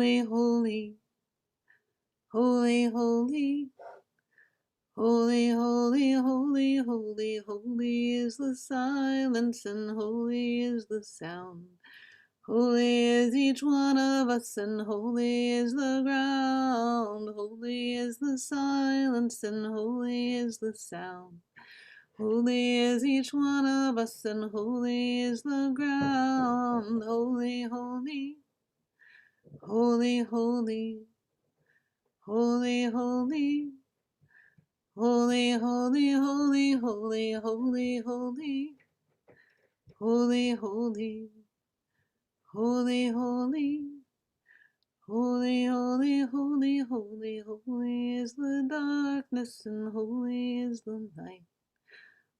Holy, holy, holy, holy, holy, holy, holy, holy, holy is the silence and holy is the sound. Holy is each one of us and holy is the ground. Holy is the silence and holy is the sound. Holy is each one of us and holy is the ground. Holy, holy, holy, holy, holy, holy, holy, holy, holy, holy, holy, holy, holy, holy, holy, holy. Holy, holy, holy, holy, holy is the darkness and holy is the night.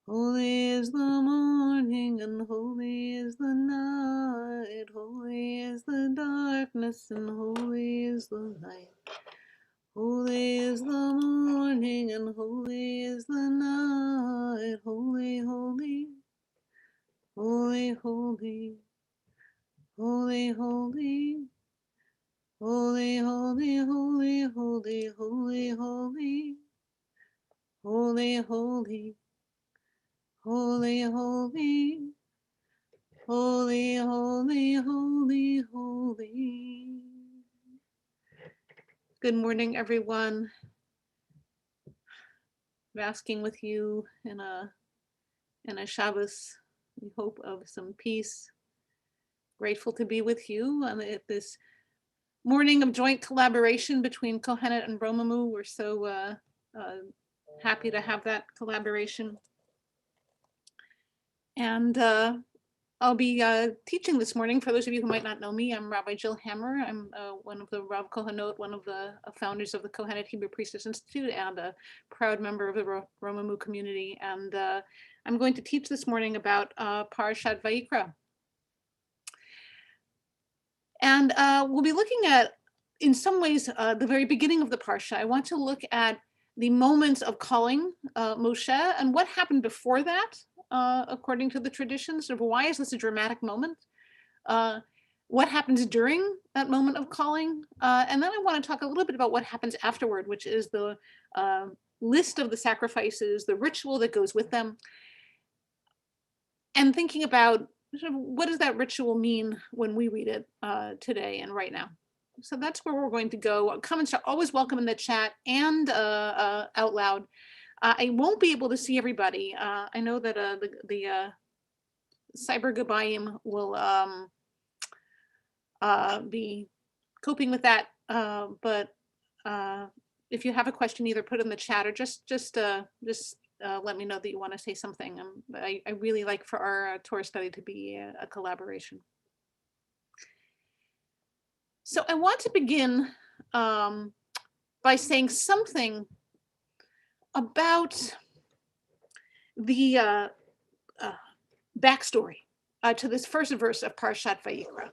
Holy is the morning and holy is the night. Holy is the darkness and holy is the night. Holy is the morning and holy is the night. Holy, holy, holy, holy, holy, holy. Holy, holy, holy, holy, holy, holy, holy, holy, holy, holy, holy, holy, holy, holy. Good morning, everyone. Basking with you in a Shabbos, we hope of some peace. Grateful to be with you at this morning of joint collaboration between Kohenet and Romemu. We're so happy to have that collaboration. And I'll be teaching this morning. For those of you who might not know me, I'm Rabbi Jill Hammer. I'm one of the Rav Kohanot, one of the founders of the Kohenet Hebrew Priestess Institute and a proud member of the Romemu community. And I'm going to teach this morning about Parashat Vayikra. And we'll be looking at, in some ways, the very beginning of the Parsha. I want to look at the moments of calling Moshe and what happened before that, according to the traditions. Sort of why is this a dramatic moment? What happens during that moment of calling? And then I want to talk a little bit about what happens afterward, which is the list of the sacrifices, the ritual that goes with them, and thinking about sort of what does that ritual mean when we read it today and right now. So that's where we're going to go. Comments are always welcome in the chat and out loud. I won't be able to see everybody. I know that the Cyber Gabayim will be coping with that. But if you have a question, either put it in the chat or just let me know that you want to say something. I really like for our Torah study to be a collaboration. So I want to begin by saying something about the backstory to this first verse of Parashat Vayikra.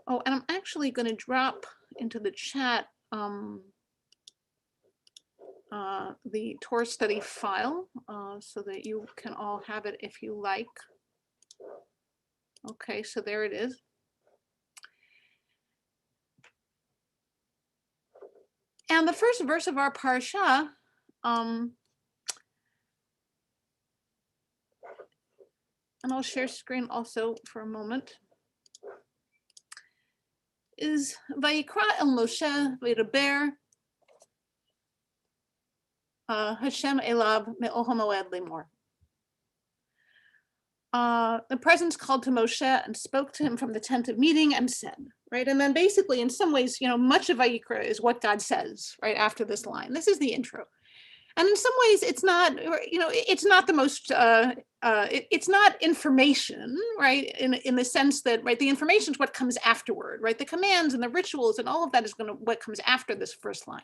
Oh, and I'm actually going to drop into the chat the Torah study file so that you can all have it if you like. Okay, so there it is. And the first verse of our parsha, and I'll share screen also for a moment, is Vayikra el Moshe v'yidaber Hashem elav me'ol hamoed lemor. The presence called to Moshe and spoke to him from the tent of meeting and said, right? And then basically, in some ways, much of Vayikra is what God says, right, after this line. This is the intro. And in some ways, it's not, it's not the most, it's not information, right, in the sense that, right, the information is what comes afterward, right? The commands and the rituals and all of that is what comes after this first line.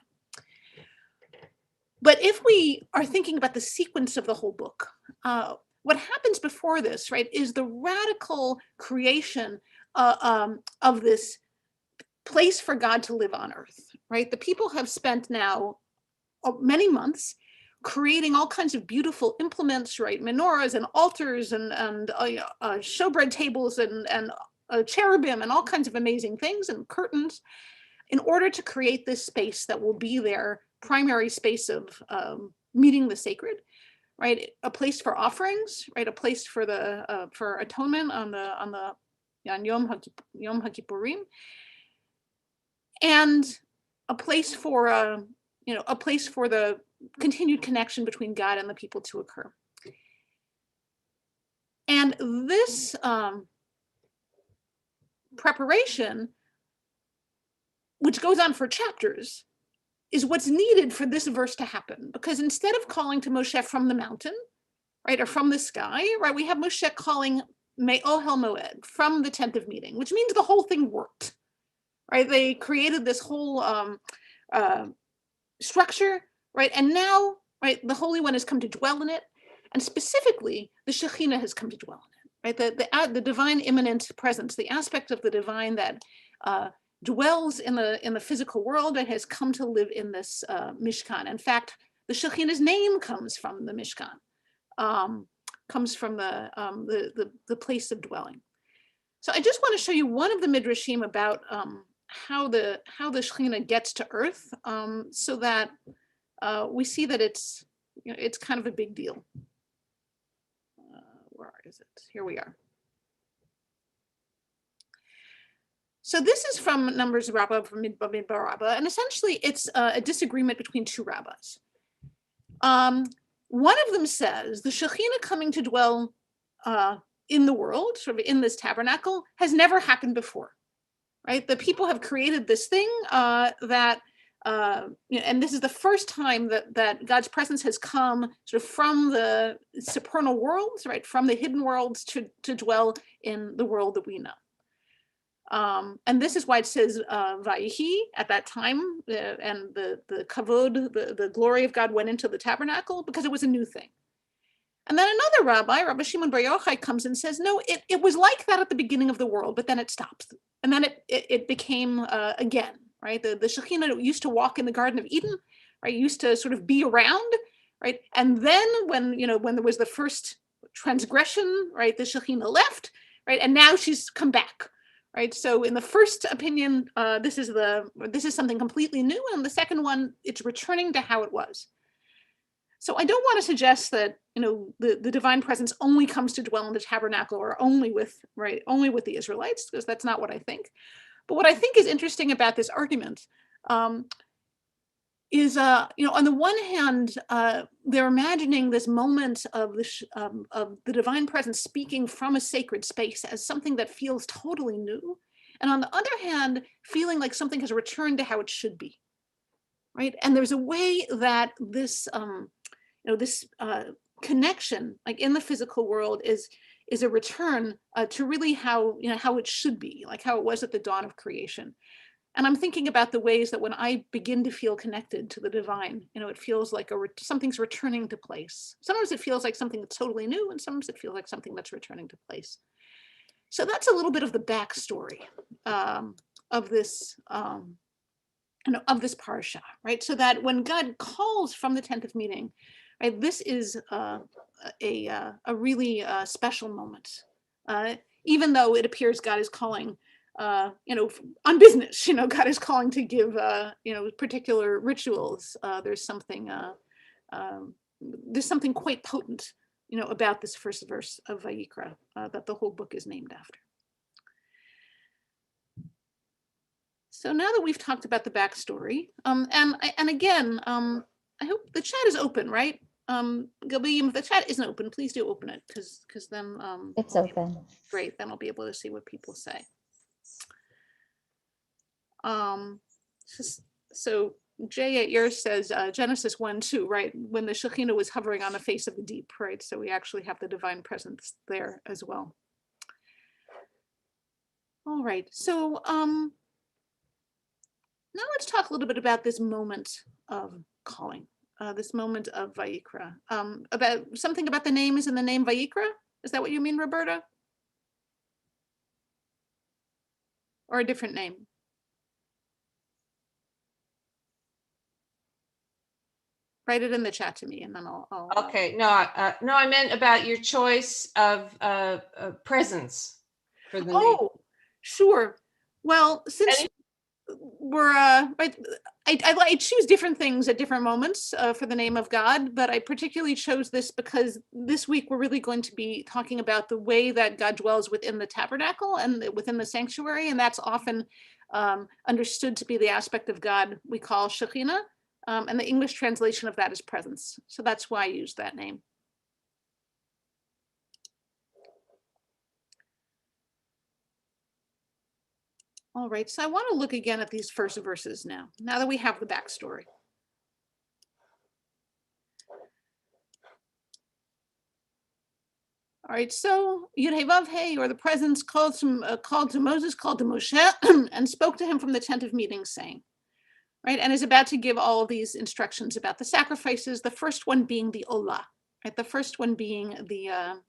But if we are thinking about the sequence of the whole book, what happens before this, right, is the radical creation of this place for God to live on earth, right? The people have spent now many months creating all kinds of beautiful implements, right? Menorahs and altars and showbread tables and cherubim and all kinds of amazing things and curtains. in order to create this space that will be their primary space of meeting the sacred, right? A place for offerings, right? A place for the for atonement on Yom HaKippurim, and a place for a place for the continued connection between God and the people to occur. And this preparation, which goes on for chapters, is what's needed for this verse to happen. Because instead of calling to Moshe from the mountain, right, or from the sky, right, we have Moshe calling Me'ohel Moed, from the tent of meeting, which means the whole thing worked, right? They created this whole structure, right? And now, right, the Holy One has come to dwell in it, and specifically, the Shekhinah has come to dwell in it, right? The divine immanent presence, the aspect of the divine that dwells in the physical world and has come to live in this Mishkan. In fact, the Shekhinah's name comes from the Mishkan, comes from the place of dwelling. So I just want to show you one of the midrashim about how the Shekhinah gets to earth, so that we see that it's kind of a big deal. Where is it? Here we are. So this is from Numbers Rabbah, from Midbar Rabbah, and essentially it's a disagreement between two rabbis. One of them says the Shekhinah coming to dwell in the world, sort of in this tabernacle, has never happened before, right? The people have created this thing that, and this is the first time that God's presence has come sort of from the supernal worlds, right, from the hidden worlds to dwell in the world that we know. And this is why it says Vayihi at that time, and the kavod, the glory of God went into the tabernacle, because it was a new thing. And then another rabbi, Rabbi Shimon Bar Yochai, comes and says, no, it was like that at the beginning of the world, but then it stops. And then it became again, right? The Shekhinah used to walk in the Garden of Eden, right? Used to sort of be around, right? And then when there was the first transgression, right? The Shekhinah left, right? And now she's come back. Right. So in the first opinion, this is something completely new, and the second one, it's returning to how it was. So I don't want to suggest that the divine presence only comes to dwell in the tabernacle, or only with the Israelites, because that's not what I think. But what I think is interesting about this argument is, on the one hand, they're imagining this moment of the divine presence speaking from a sacred space as something that feels totally new, and on the other hand, feeling like something has returned to how it should be, right? And there's a way that this, this connection, like in the physical world, is a return to really how it should be, like how it was at the dawn of creation. And I'm thinking about the ways that when I begin to feel connected to the divine, it feels like something's returning to place. Sometimes it feels like something that's totally new, and sometimes it feels like something that's returning to place. So that's a little bit of the backstory of this parsha, right? So that when God calls from the tent of meeting, right, this is a really special moment, even though it appears God is calling. On business, God is calling to give, particular rituals. There's something quite potent, about this first verse of Vayikra that the whole book is named after. So now that we've talked about the backstory, and again, I hope the chat is open, right? Gabi, if the chat isn't open, please do open it, because then it's open. Great, then I'll be able to see what people say. So Jay at yours says Genesis 1:2, right? When the Shekhinah was hovering on the face of the deep, right? So we actually have the divine presence there as well. All right, so now let's talk a little bit about this moment of calling, this moment of Vayikra. About something about the name is in the name Vayikra. Is that what you mean, Roberta? Or a different name? Write it in the chat to me, and then I'll okay. No, I meant about your choice of presence for the name. Sure. Well, since were right. I choose different things at different moments for the name of God, but I particularly chose this because this week we're really going to be talking about the way that God dwells within the tabernacle and within the sanctuary, and that's often understood to be the aspect of God we call Shekhinah, and the English translation of that is presence. So that's why I used that name. All right, so I want to look again at these first verses now that we have the backstory. All right, so Yud-Hey-Vav-Hey, or the presence, called to Moses, called to Moshe, and spoke to him from the tent of meeting, saying, right, and is about to give all of these instructions about the sacrifices, the first one being the Olah, right, the first one being the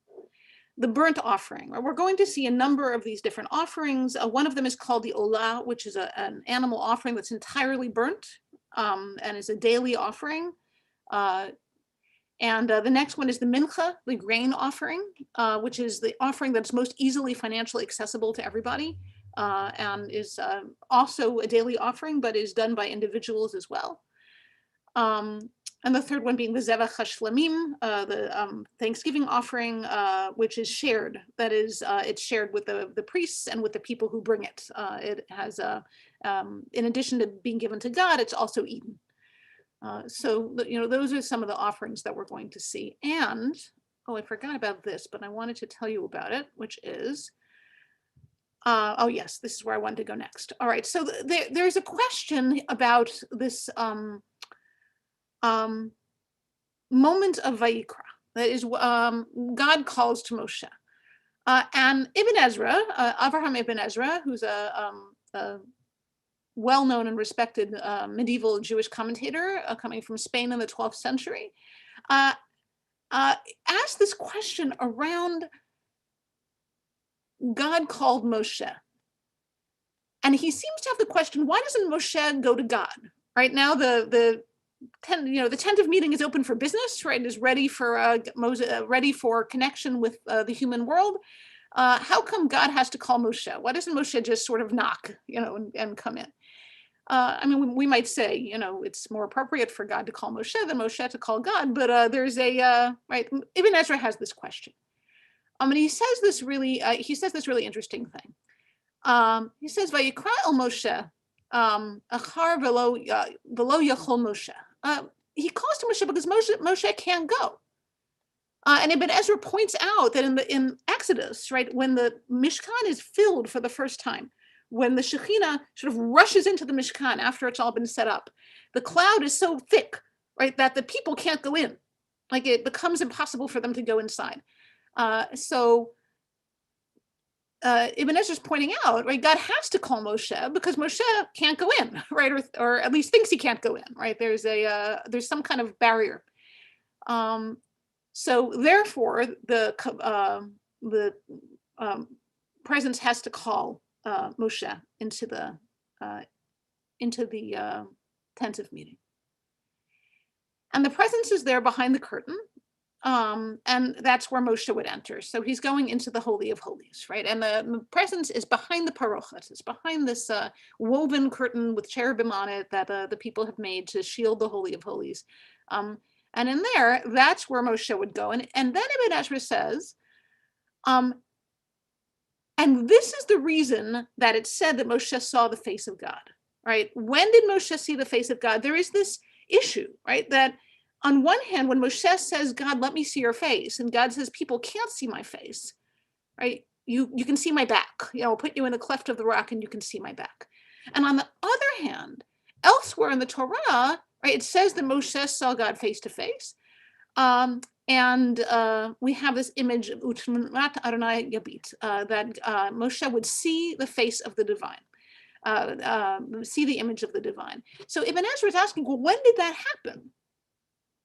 burnt offering. Right? We're going to see a number of these different offerings. One of them is called the Olah, which is an animal offering that's entirely burnt and is a daily offering. And the next one is the mincha, the grain offering, which is the offering that's most easily financially accessible to everybody and is also a daily offering, but is done by individuals as well. And the third one being the Zevach HaShlamim, the Thanksgiving offering, which is shared. That is, it's shared with the priests and with the people who bring it. It has, in addition to being given to God, it's also eaten. So, those are some of the offerings that we're going to see. And, I forgot about this, but I wanted to tell you about it, which is, oh yes, this is where I wanted to go next. All right, so there's a question about this moment of Vayikra. That is, God calls to Moshe. And Ibn Ezra, Avraham Ibn Ezra, who's a well-known and respected medieval Jewish commentator coming from Spain in the 12th century, asked this question around God called Moshe. And he seems to have the question, why doesn't Moshe go to God? Right now, the tent of meeting is open for business, right? Is ready for ready for connection with the human world. How come God has to call Moshe? Why doesn't Moshe just sort of knock, and come in? I mean, we might say, it's more appropriate for God to call Moshe than Moshe to call God, but there's right, Ibn Ezra has this question. And he says this really interesting thing. He says, Vayikra el Moshe, achar velo yachol Moshe. He calls to Moshe because Moshe can't go. And Ibn Ezra points out that in Exodus, right, when the Mishkan is filled for the first time, when the Shekhinah sort of rushes into the Mishkan after it's all been set up, the cloud is so thick, right, that the people can't go in. Like, it becomes impossible for them to go inside. So Ibn Ezra's pointing out, right, God has to call Moshe because Moshe can't go in, right, or at least thinks he can't go in, right? There's some kind of barrier. So therefore, the presence has to call Moshe into the tent of meeting, and the presence is there behind the curtain. And that's where Moshe would enter. So he's going into the Holy of Holies, right? And the presence is behind the parochet. It's behind this woven curtain with cherubim on it that the people have made to shield the Holy of Holies. And in there, that's where Moshe would go. And then Ibn Ezra says, and this is the reason that it's said that Moshe saw the face of God, right? When did Moshe see the face of God? There is this issue, right? That on one hand, when Moshe says, God, let me see your face, and God says, people can't see my face, right? You can see my back. I'll put you in the cleft of the rock and you can see my back. And on the other hand, elsewhere in the Torah, right, it says that Moshe saw God face to face. And we have this image of Utmat Adonai Yabit, that Moshe would see the face of the divine, see the image of the divine. So Ibn Ezra is asking, well, when did that happen?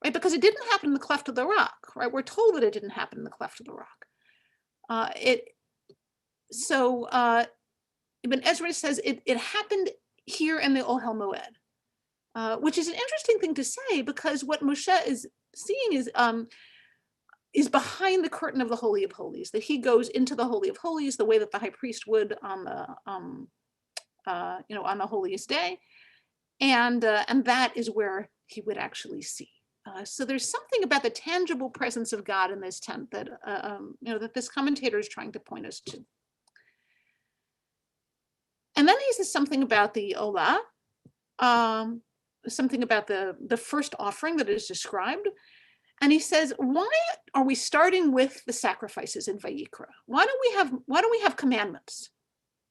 Right, because it didn't happen in the cleft of the rock, right? We're told that it didn't happen in the cleft of the rock. Ibn Ezra says it happened here in the Ohel Moed, which is an interesting thing to say because what Moshe is seeing is behind the curtain of the Holy of Holies, that he goes into the Holy of Holies the way that the high priest would on on the holiest day. And that is where he would actually see. So there's something about the tangible presence of God in this tent that, that this commentator is trying to point us to. And then he says something about the Olah, something about the first offering that is described. And he says, why are we starting with the sacrifices in Vayikra? Why don't we have commandments?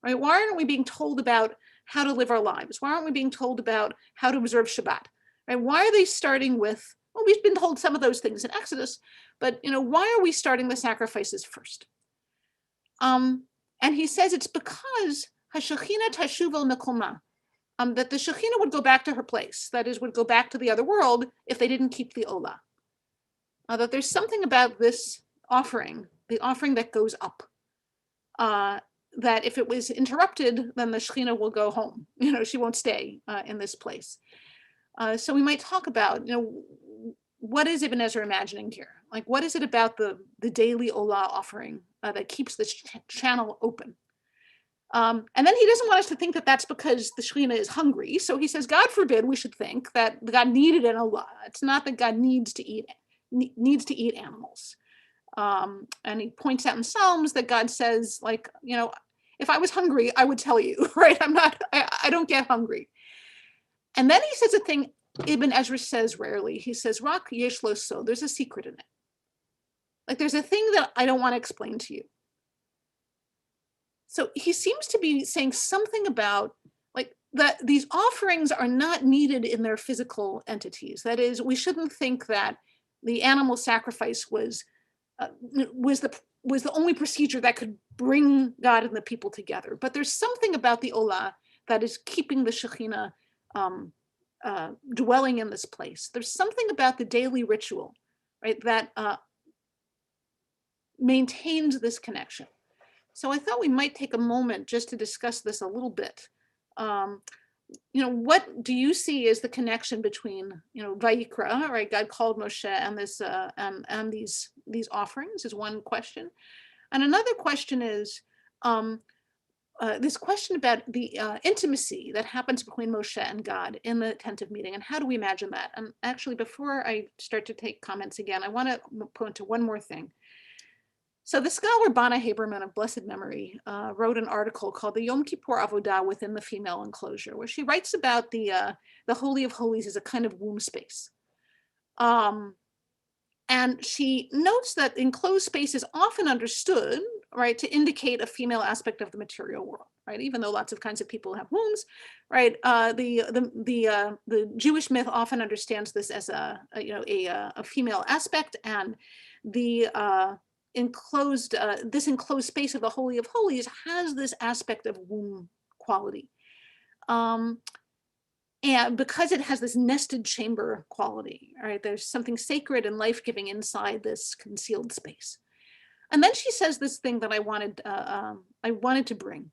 Right? Why aren't we being told about how to live our lives? Why aren't we being told about how to observe Shabbat? Right? Why are they starting with, well, we've been told some of those things in Exodus, but why are we starting the sacrifices first? And he says it's because Hashechina tashuv el mekoma, that the Shekhinah would go back to her place, that is, would go back to the other world if they didn't keep the Olah. That there's something about this offering, the offering that goes up, that if it was interrupted, then the Shekhinah will go home. She won't stay in this place. So we might talk about, what is Ibn Ezra imagining here? Like, what is it about the daily Olah offering that keeps this channel open? And then he doesn't want us to think that that's because the Shekhinah is hungry. So he says, God forbid we should think that God needed an Olah. It's not that God needs to eat animals. And he points out in Psalms that God says, like, if I was hungry, I would tell you, right? I don't get hungry. And then he says a thing Ibn Ezra says rarely. He says, Rak yesh lo so, there's a secret in it. Like, there's a thing that I don't want to explain to you. So he seems to be saying something about, like, that these offerings are not needed in their physical entities. That is, we shouldn't think that the animal sacrifice was the only procedure that could bring God and the people together. But there's something about the Olah that is keeping the Shekhinah dwelling in this place. There's something about the daily ritual, right, that maintains this connection. So I thought we might take a moment just to discuss this a little bit. What do you see as the connection between, Vayikra, right? God called Moshe, and this and these offerings is one question, and another question is this question about the intimacy that happens between Moshe and God in the tent of meeting, and how do we imagine that? And actually, before I start to take comments again, I want to point to one more thing. So the scholar Bana Haberman of blessed memory wrote an article called "The Yom Kippur Avodah Within the Female Enclosure," where she writes about the Holy of Holies as a kind of womb space. And she notes that enclosed space is often understood, right, to indicate a female aspect of the material world, right? Even though lots of kinds of people have wombs, right? The Jewish myth often understands this as a female aspect, and the enclosed space of the Holy of Holies has this aspect of womb quality. And because it has this nested chamber quality, right? There's something sacred and life-giving inside this concealed space. And then she says this thing that I wanted to bring.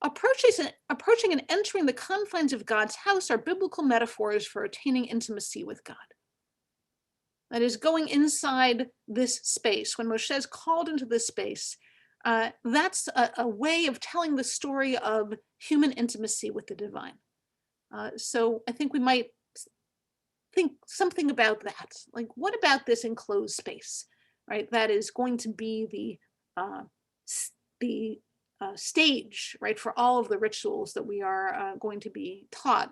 Approaching and entering the confines of God's house are biblical metaphors for attaining intimacy with God. That is, going inside this space. When Moshe is called into this space, that's a way of telling the story of human intimacy with the divine. So I think we might think something about that. Like, what about this enclosed space, right? That is going to be the stage, right, for all of the rituals that we are going to be taught.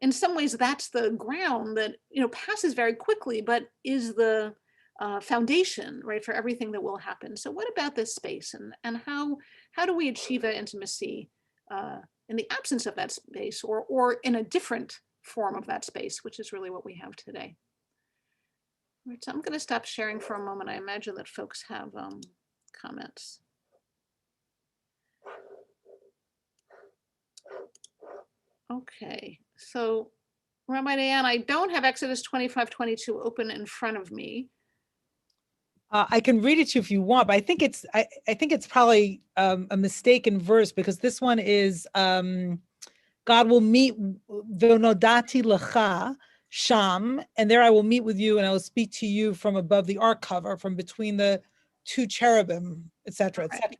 In some ways, that's the ground that passes very quickly, but is the foundation, right, for everything that will happen. So, what about this space, and how do we achieve that intimacy in the absence of that space, or in a different form of that space, which is really what we have today? Right, so I'm going to stop sharing for a moment. I imagine that folks have comments. Okay, so Rabbi Diane, I don't have Exodus 25:22 open in front of me. I can read it to you if you want, but I think it's probably a mistaken verse, because this one is God will meet v'nodati lecha sham, and there I will meet with you, and I will speak to you from above the ark cover, from between the two cherubim, etc., etc.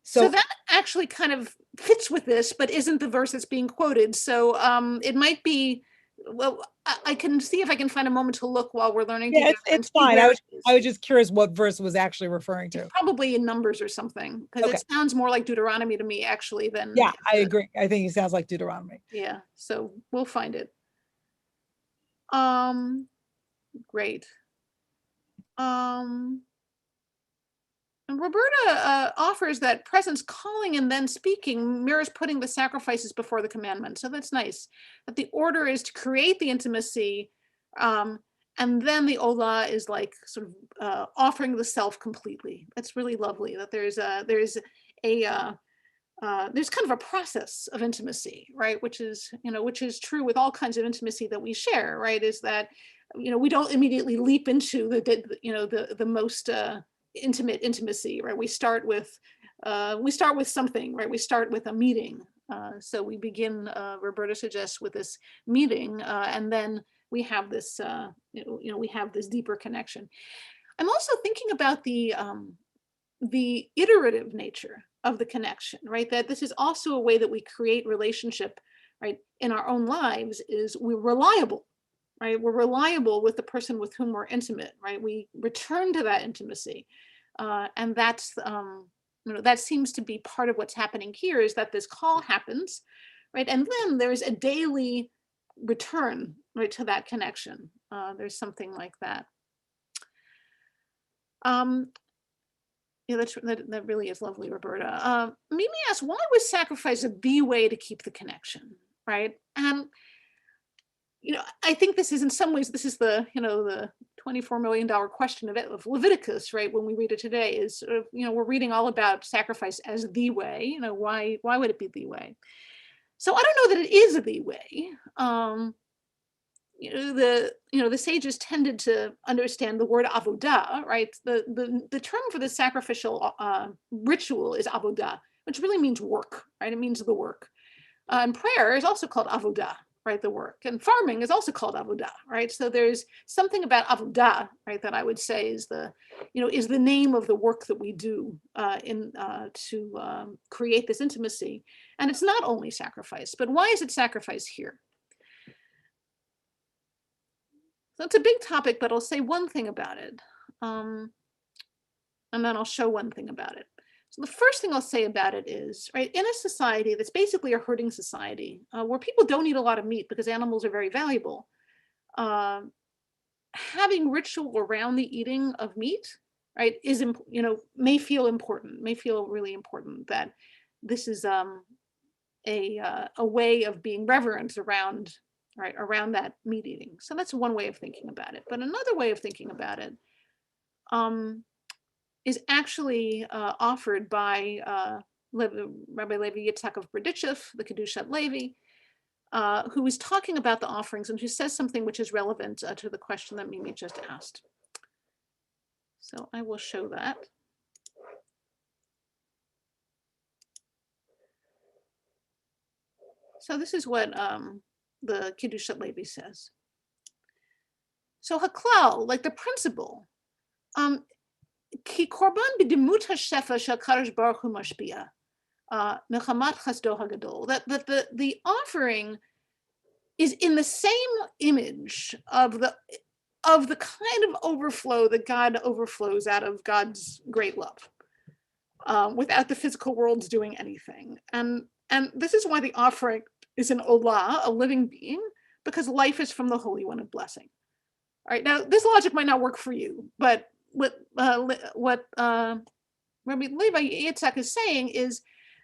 So that actually kind of fits with this, but isn't the verse that's being quoted. So it might be, well, I can see if I can find a moment to look while we're learning Yeah, together. it's See fine. where I it is. was just curious what verse was actually referring to. Probably in Numbers or something, because Okay. it sounds more like Deuteronomy to me actually than. Yeah, I agree. I think it sounds like Deuteronomy. Yeah, so we'll find it. Great. And Roberta offers that presence calling and then speaking mirrors putting the sacrifices before the commandment. So that's nice. That the order is to create the intimacy, and then the Olah is like sort of offering the self completely. That's really lovely. That there's kind of a process of intimacy, right? Which is true with all kinds of intimacy that we share, right? Is that we don't immediately leap into the most intimate intimacy, right? We start with something, right? We start with a meeting. So we begin, Roberta suggests, with this meeting, and then we have this, we have this deeper connection. I'm also thinking about the iterative nature of the connection, right? That this is also a way that we create relationship, right? In our own lives is we're reliable, right? We're reliable with the person with whom we're intimate, right? We return to that intimacy. And that's, that seems to be part of what's happening here, is that this call happens, right? And then there's a daily return, right, to that connection. There's something like that. Yeah, that really is lovely, Roberta. Mimi asks, why was sacrifice the way to keep the connection, right? And I think this is, in some ways, this is the $24 million question of Leviticus, right? When we read it today, is sort of, we're reading all about sacrifice as the way. Why would it be the way? So I don't know that it is the way. The sages tended to understand the word avodah, right? The term for the sacrificial ritual is avodah, which really means work, right? It means the work. And prayer is also called avodah, right? The work. And farming is also called avodah, right? So there's something about avodah, right, that I would say is the name of the work that we do to create this intimacy. And it's not only sacrifice, but why is it sacrifice here? So it's a big topic, but I'll say one thing about it. And then I'll show one thing about it. So the first thing I'll say about it is, right, in a society that's basically a herding society, where people don't eat a lot of meat because animals are very valuable, having ritual around the eating of meat, right, is, may feel important, may feel really important, that this is a way of being reverent around, right, around that meat eating. So that's one way of thinking about it. But another way of thinking about it is actually offered by Rabbi Levi Yitzhak of Berdichev, the Kedushat Levi, who is talking about the offerings and who says something which is relevant to the question that Mimi just asked. So I will show that. So this is what the Kedushat Levi says. So haklal, like the principle, ki korban b'dimut hashefa shel Kadosh Baruch Hu mashpia, mechamat chasdo hagadol. That the offering is in the same image of the kind of overflow that God overflows out of God's great love, without the physical world's doing anything. And this is why the offering is an olah, a living being, because life is from the Holy One of blessing. All right, now this logic might not work for you, but what Rabbi Levi Yitzhak is saying is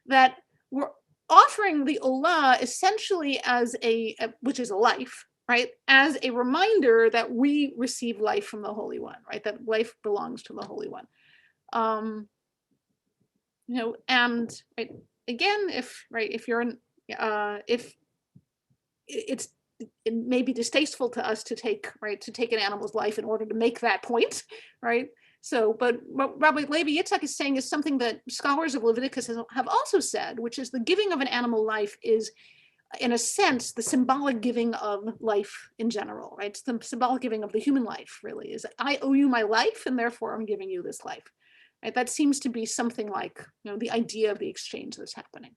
that we're offering the olah essentially as which is a life, right, as a reminder that we receive life from the Holy One, right, that life belongs to the Holy One. And right, again, if you're if it may be distasteful to us to take an animal's life in order to make that point, right? So, but what Rabbi Levi Yitzhak is saying is something that scholars of Leviticus have also said, which is the giving of an animal life is, in a sense, the symbolic giving of life in general, right? It's the symbolic giving of the human life, really, is I owe you my life, and therefore I'm giving you this life. Right? That seems to be something like, the idea of the exchange that's happening.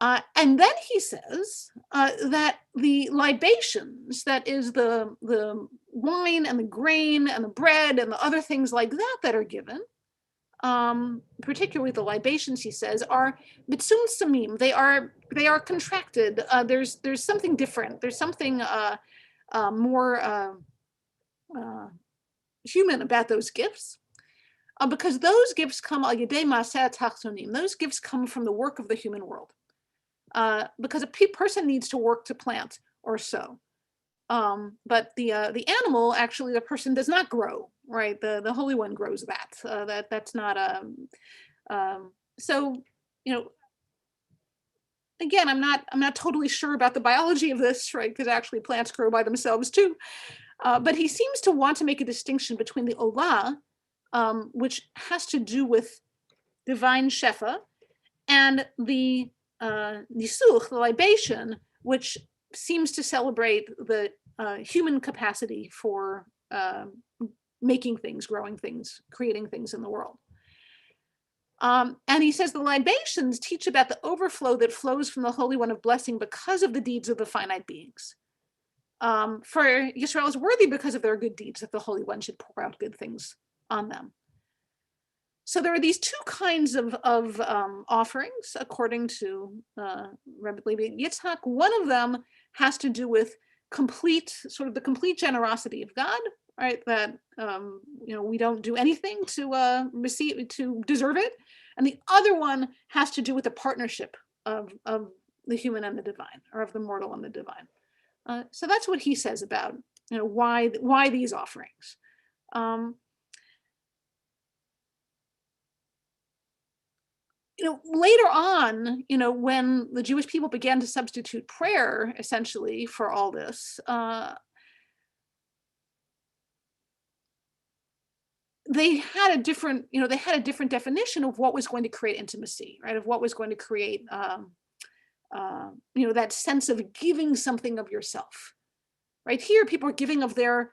And then he says that the libations, that is the wine and the grain and the bread and the other things like that that are given, particularly the libations, he says, are mitsum samim. They are contracted. There's something different. There's something more human about those gifts. Because those gifts come al yedei maaseh tachtonim. Those gifts come from the work of the human world. Because a person needs to work to plant or sow. But the animal, actually, the person does not grow, right? The Holy One grows that. That's not so, again, I'm not totally sure about the biology of this, right? Because actually plants grow by themselves too. But he seems to want to make a distinction between the olah, which has to do with divine shefa, and the nisuch, the libation, which seems to celebrate the human capacity for making things, growing things, creating things in the world. And he says the libations teach about the overflow that flows from the Holy One of blessing because of the deeds of the finite beings. For Yisrael is worthy because of their good deeds, that the Holy One should pour out good things on them. So there are these two kinds of offerings, according to Rebbe Levi Yitzhak. One of them has to do with the complete generosity of God, right? That we don't do anything to deserve it, and the other one has to do with the partnership of the human and the divine, or of the mortal and the divine. So that's what he says about why these offerings. Later on, when the Jewish people began to substitute prayer essentially for all this, they had a different definition of what was going to create intimacy, right? Of what was going to create, that sense of giving something of yourself, right? Here, people are giving of the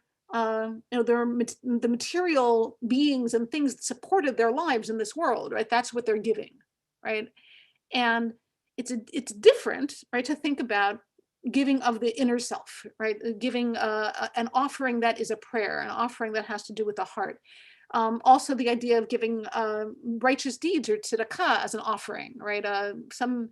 material beings and things that supported their lives in this world, right? That's what they're giving, right? And it's different, right, to think about giving of the inner self, right? Giving an offering that is a prayer, an offering that has to do with the heart. Also, the idea of giving righteous deeds or tzedakah as an offering, right? Some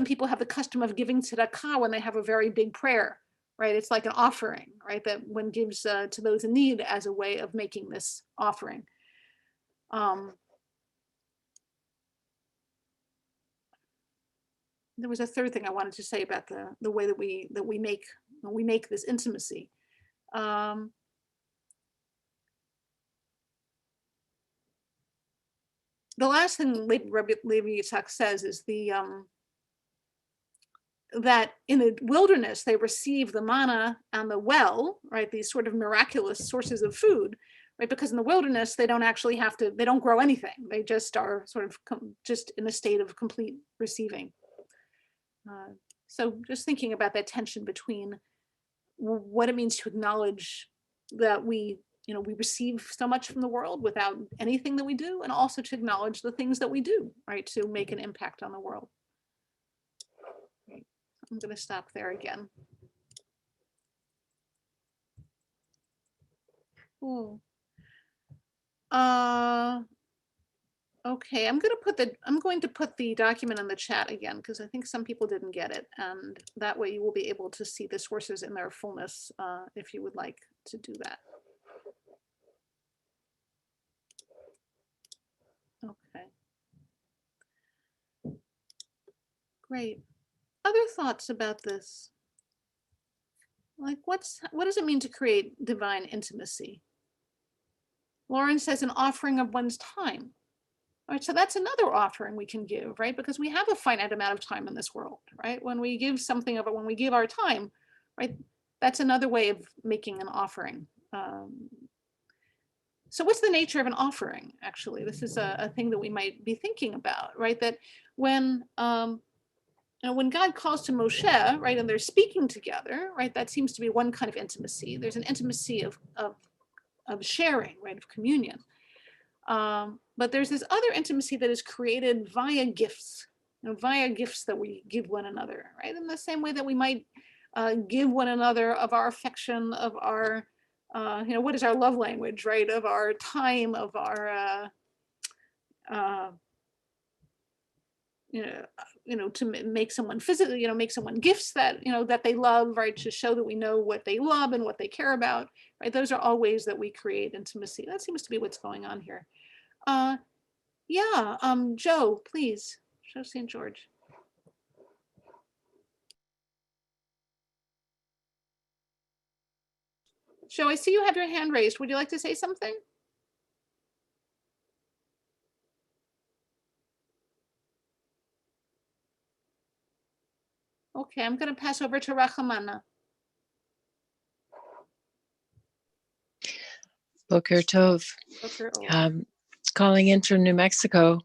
people have the custom of giving tzedakah when they have a very big prayer, right? It's like an offering, right? That one gives to those in need as a way of making this offering. There was a third thing I wanted to say about the way that we make this intimacy. The last thing Rabbi Yitzhak says is that in the wilderness they receive the manna and the well, right? These sort of miraculous sources of food, right? Because in the wilderness they don't grow anything. They just are sort of just in a state of complete receiving. So just thinking about that tension between what it means to acknowledge that we receive so much from the world without anything that we do, and also to acknowledge the things that we do, right, to make an impact on the world. Okay. I'm going to stop there again. Ooh. Okay, I'm going to put the document in the chat again, because I think some people didn't get it, and that way you will be able to see the sources in their fullness if you would like to do that. Okay. Great. Other thoughts about this? Like, what does it mean to create divine intimacy? Lauren says an offering of one's time. All right, so that's another offering we can give, right? Because we have a finite amount of time in this world, right? When we give something of it, when we give our time, right? That's another way of making an offering. So what's the nature of an offering, actually? This is a thing that we might be thinking about, right? That when God calls to Moshe, right, and they're speaking together, right, that seems to be one kind of intimacy. There's an intimacy of sharing, right, of communion. But there's this other intimacy that is created via gifts, via gifts that we give one another, right? In the same way that we might give one another of our affection, of our, what is our love language, right? Of our time, of our, to make someone physically, make someone gifts that, that they love, right? To show that we know what they love and what they care about, right? Those are all ways that we create intimacy. That seems to be what's going on here. Yeah, Joe, please, show St. George. Joe, I see you have your hand raised. Would you like to say something? Okay, I'm going to pass over to Rachamana. Boker Tov. Calling in from New Mexico.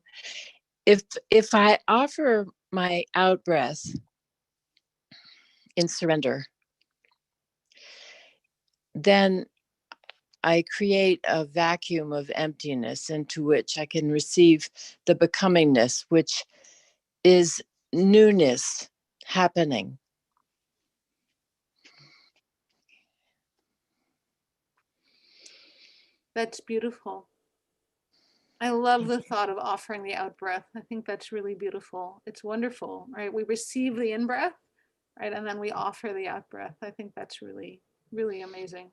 If I offer my out breath in surrender, then I create a vacuum of emptiness into which I can receive the becomingness, which is newness happening. That's beautiful. I love the thought of offering the out breath. I think that's really beautiful. It's wonderful, right? We receive the in breath, right? And then we offer the out breath. I think that's really, really amazing.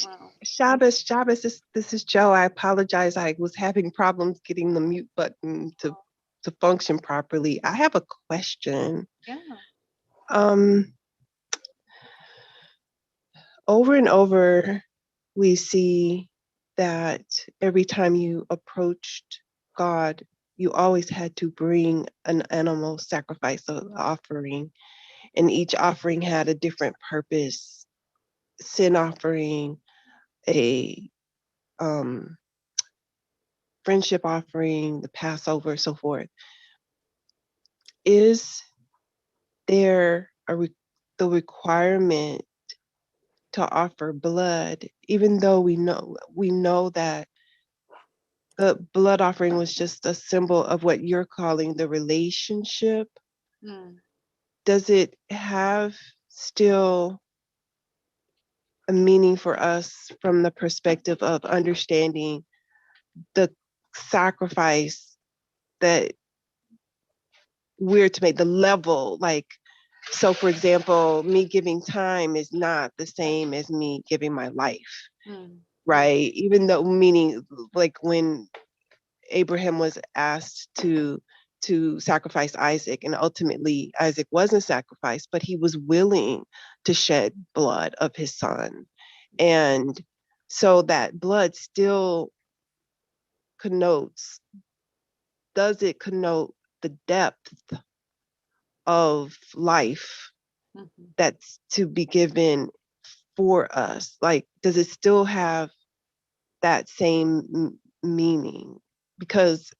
Wow. Shabbos, this is Joe. I apologize. I was having problems getting the mute button to function properly. I have a question. Yeah. Over and over, we see that every time you approached God, you always had to bring an animal sacrifice, an offering, and each offering had a different purpose. Sin offering, a friendship offering, the Passover, so forth. Is there the requirement to offer blood, even though we know that the blood offering was just a symbol of what you're calling the relationship? Does it have still a meaning for us from the perspective of understanding the sacrifice that we're to make, the level? Like, so for example, me giving time is not the same as me giving my life, right? Even though, meaning like when Abraham was asked to sacrifice Isaac, and ultimately Isaac wasn't sacrificed, but he was willing to shed blood of his son. And so that blood still does it connote the depth of life that's to be given for us? Like, does it still have that same meaning? Because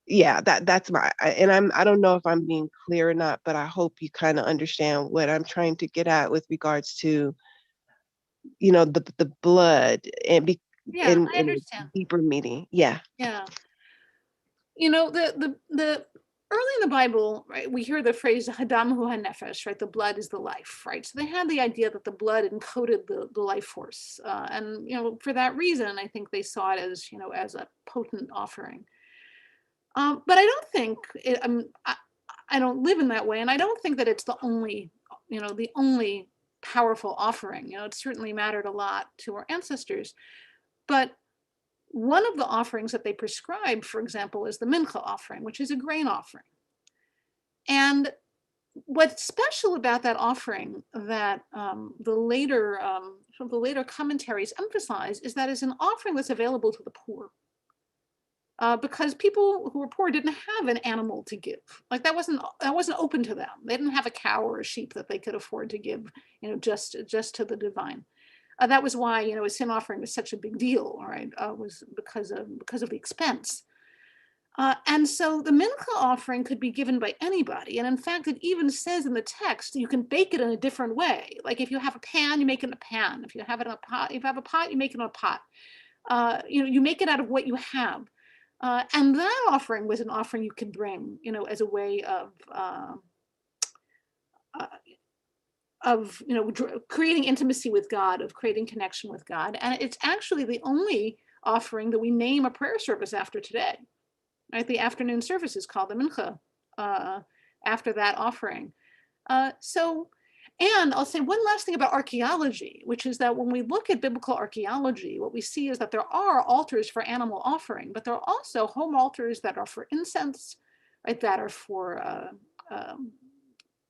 that's I don't know if I'm being clear or not, but I hope you kind of understand what I'm trying to get at with regards to, the blood and I understand. deeper meaning. Yeah. The early in the Bible, right, we hear the phrase "Hadam hu hanefesh," right? The blood is the life, right? So they had the idea that the blood encoded the life force, and for that reason, I think they saw it as as a potent offering. But I don't think I don't live in that way, and I don't think that it's the only powerful offering. It certainly mattered a lot to our ancestors, but one of the offerings that they prescribe, for example, is the mincha offering, which is a grain offering. And what's special about that offering that the later commentaries emphasize is that it's an offering that's available to the poor. Because people who were poor didn't have an animal to give. Like that wasn't open to them. They didn't have a cow or a sheep that they could afford to give, just to the divine. That was why, a sin offering was such a big deal, right? Was because of the expense. And so the mincha offering could be given by anybody. And in fact, it even says in the text, you can bake it in a different way. Like if you have a pan, you make it in a pan. If you have it in a pot, you make it in a pot. You make it out of what you have. And that offering was an offering you could bring, as a way of creating intimacy with God, of creating connection with God. And it's actually the only offering that we name a prayer service after today. Right? The afternoon service is called the mincha after that offering. And I'll say one last thing about archaeology, which is that when we look at biblical archaeology, what we see is that there are altars for animal offering, but there are also home altars that are for incense, right? That are for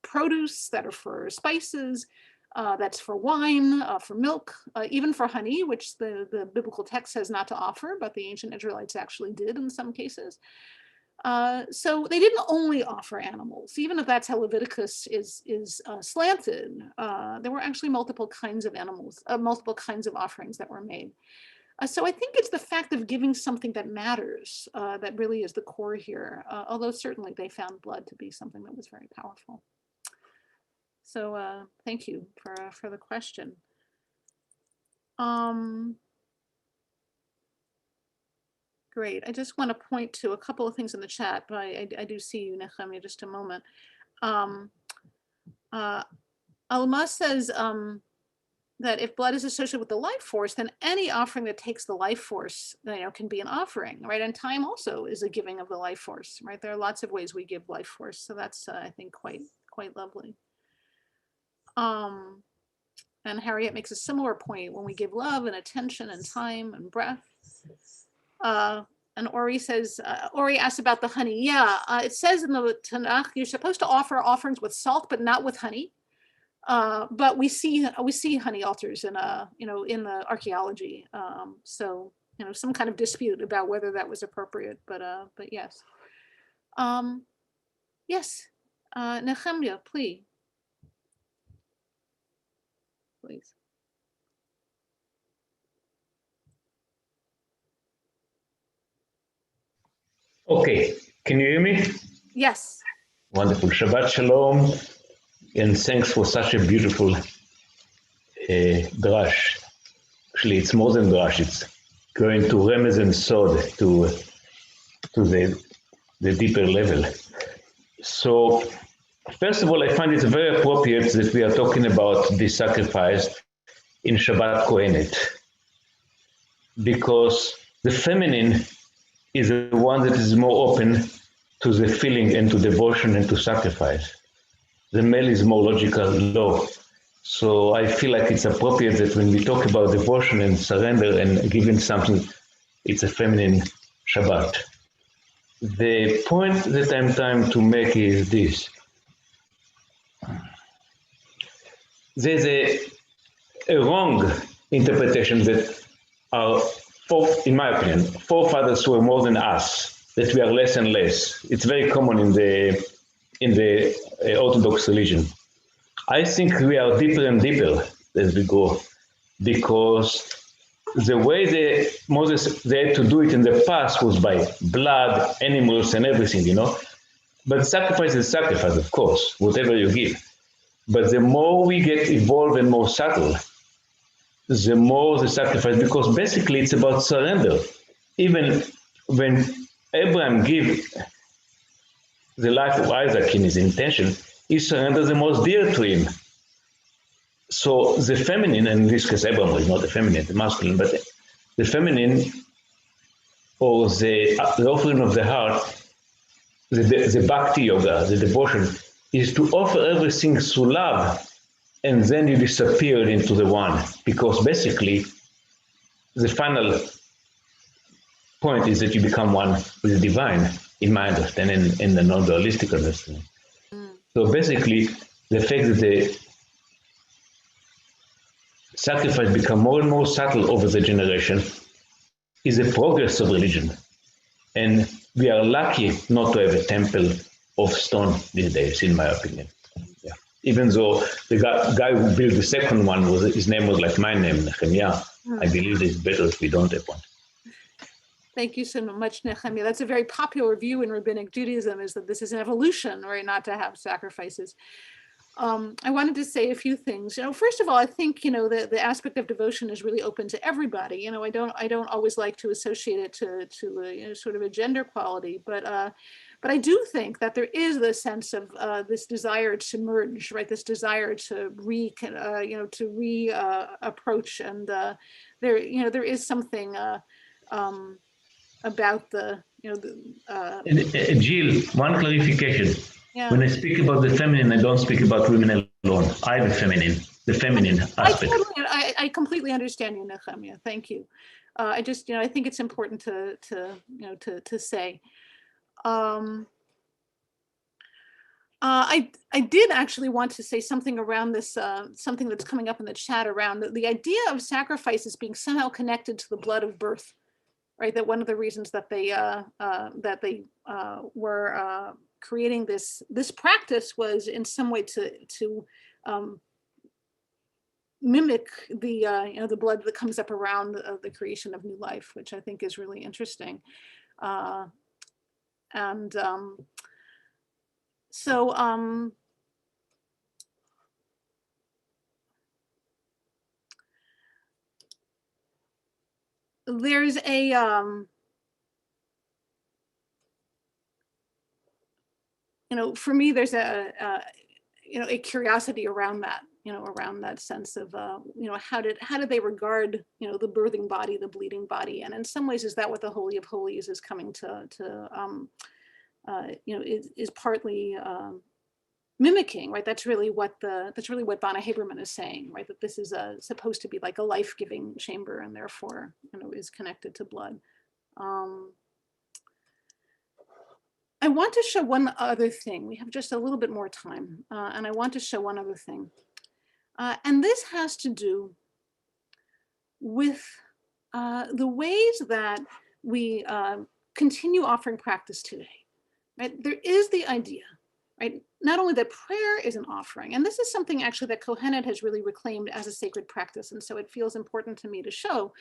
produce, that are for spices, that's for wine, for milk, even for honey, which the biblical text says not to offer, but the ancient Israelites actually did in some cases. So they didn't only offer animals, even if that's how Leviticus is slanted. There were actually multiple kinds of animals, multiple kinds of offerings that were made. So I think it's the fact of giving something that matters that really is the core here, although certainly they found blood to be something that was very powerful. So thank you for the question. Great. I just want to point to a couple of things in the chat, but I do see you, Nechemia, just a moment. Alma says that if blood is associated with the life force, then any offering that takes the life force, can be an offering, right? And time also is a giving of the life force, right? There are lots of ways we give life force, so that's I think quite lovely. And Harriet makes a similar point: when we give love and attention and time and breath. And Ori says, Ori asks about the honey. Yeah, it says in the Tanakh you're supposed to offer offerings with salt, but not with honey. But we see honey altars in in the archaeology. So some kind of dispute about whether that was appropriate. But yes, yes, Nehemiah, please. Okay, can you hear me? Yes. Wonderful. Shabbat Shalom, and thanks for such a beautiful drash. Actually, it's more than drash. It's going to remez and sod to the deeper level. So, first of all, I find it very appropriate that we are talking about the sacrifice in Shabbat Kohenet, because the feminine is the one that is more open to the feeling and to devotion and to sacrifice. The male is more logical, low. So I feel like it's appropriate that when we talk about devotion and surrender and giving something, it's a feminine Shabbat. The point that I'm trying to make is this. There's a wrong interpretation that in my opinion, forefathers were more than us, that we are less and less. It's very common in the Orthodox religion. I think we are deeper and deeper as we go, because the way Moses they had to do it in the past was by blood, animals, and everything, But sacrifice is sacrifice, of course, whatever you give. But the more we get evolved and more subtle, the more the sacrifice, because basically it's about surrender. Even when Abraham gave the life of Isaac in his intention, he surrendered the most dear to him. So the feminine, and in this case Abraham was not the feminine, the masculine, but the feminine, or the offering of the heart, the bhakti yoga, the devotion, is to offer everything through love, and then you disappear into the one, because basically the final point is that you become one with the divine, in my understanding, in the non-dualistic understanding. So basically, the fact that the sacrifice become more and more subtle over the generation is a progress of religion. And we are lucky not to have a temple of stone these days, in my opinion. Yeah. Even though the guy who built the second one, his name was like my name, Nehemiah. I believe it's better if we don't have one. Thank you so much, Nehemiah. That's a very popular view in Rabbinic Judaism, is that this is an evolution, right? Not to have sacrifices. I wanted to say a few things. First of all, I think the aspect of devotion is really open to everybody. I don't always like to associate it to sort of a gender quality, but I do think that there is this sense of this desire to merge, right? This desire to approach, and there is something about the Jill, one clarification. yeah. When I speak about the feminine, I don't speak about women alone. I have the feminine aspect. I completely understand you, Nehemiah. Thank you. I just, I think it's important to say. I did actually want to say something around this, something that's coming up in the chat around the idea of sacrifices being somehow connected to the blood of birth, right? That one of the reasons that they were creating this practice was in some way to mimic the blood that comes up around the creation of new life, which I think is really interesting. There's a for me, there's a curiosity around that, around that sense of, how did they regard, the birthing body, the bleeding body, and in some ways, is that what the Holy of Holies is coming to is partly mimicking, right? That's really what Bana Haberman is saying, right? That this is supposed to be like a life-giving chamber, and therefore, is connected to blood. I want to show one other thing. We have just a little bit more time, and I want to show one other thing. And this has to do with the ways that we continue offering practice today, right? There is the idea, right? Not only that prayer is an offering, and this is something actually that Kohenet has really reclaimed as a sacred practice, and so it feels important to me to show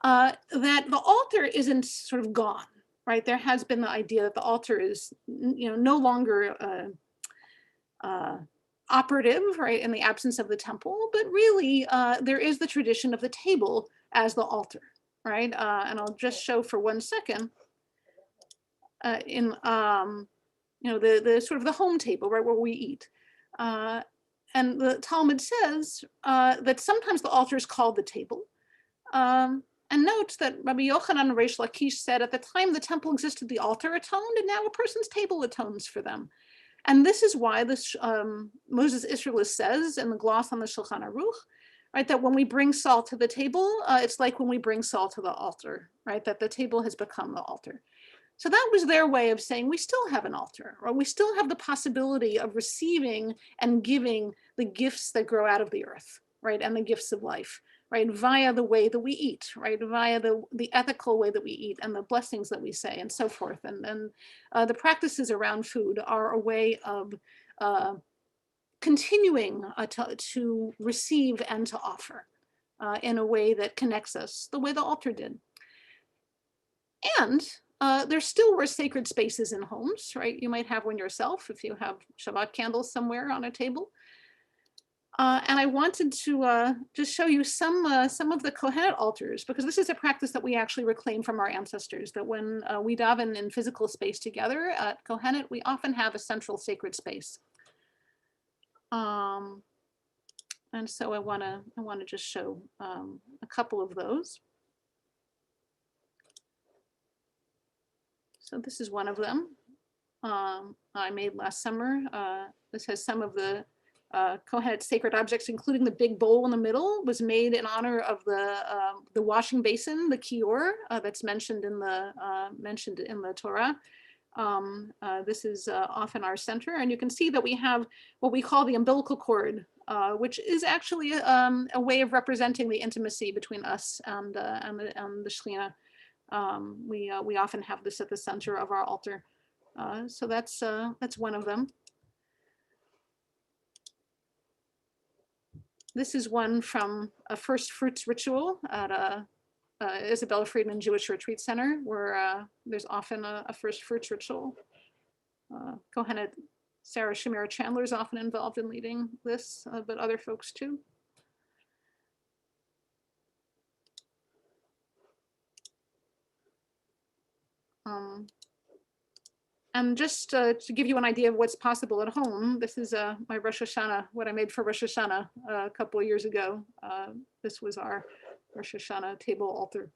that the altar isn't sort of gone, right? There has been the idea that the altar is, no longer operative, right, in the absence of the temple, but really there is the tradition of the table as the altar, right? And I'll just show for 1 second in the sort of the home table, right, where we eat. And the Talmud says that sometimes the altar is called the table. And note that Rabbi Yochanan Reish Lakish said at the time the temple existed, the altar atoned, and now a person's table atones for them. And this is why this Moses Israelis says in the gloss on the Shulchan Aruch, right, that when we bring salt to the table, it's like when we bring salt to the altar, right, that the table has become the altar. So that was their way of saying we still have an altar, or we still have the possibility of receiving and giving the gifts that grow out of the earth, right, and the gifts of life, right, via the way that we eat, right, via the ethical way that we eat and the blessings that we say and so forth. And the practices around food are a way of continuing to receive and to offer in a way that connects us the way the altar did. And there still were sacred spaces in homes, right? You might have one yourself if you have Shabbat candles somewhere on a table. And I wanted to just show you some of the Kohenet altars, because this is a practice that we actually reclaim from our ancestors, that when we daven in physical space together at Kohenet, we often have a central sacred space. And so I want to just show a couple of those. So this is one of them I made last summer. This has some of the Kohenet sacred objects, including the big bowl in the middle, was made in honor of the washing basin, the kior, that's mentioned in the Torah. This is often our center, and you can see that we have what we call the umbilical cord, which is actually a way of representing the intimacy between us and the Shekhinah. We often have this at the center of our altar. So that's one of them. This is one from a first fruits ritual at Isabella Friedman Jewish Retreat Center, where there's often a first fruits ritual. Kohenet Sarah Shamira Chandler is often involved in leading this, but other folks too. And just to give you an idea of what's possible at home, this is my Rosh Hashanah, what I made for Rosh Hashanah a couple of years ago. This was our Rosh Hashanah table altar.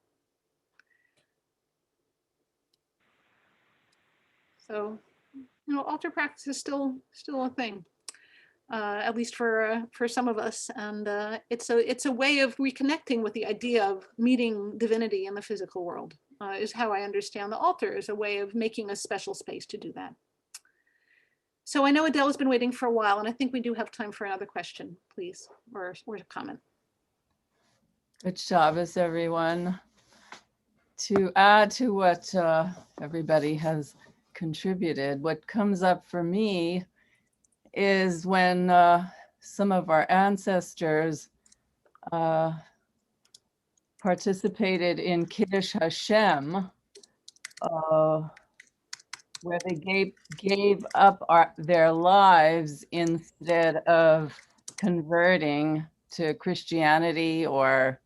So, altar practice is still a thing, at least for some of us, and it's a way of reconnecting with the idea of meeting divinity in the physical world. Is how I understand the altar, as a way of making a special space to do that. So I know Adele has been waiting for a while, and I think we do have time for another question, please, or a comment. Good Shabbos, everyone. To add to what everybody has contributed, what comes up for me is when some of our ancestors participated in Kiddush Hashem, where they gave up their lives instead of converting to Christianity or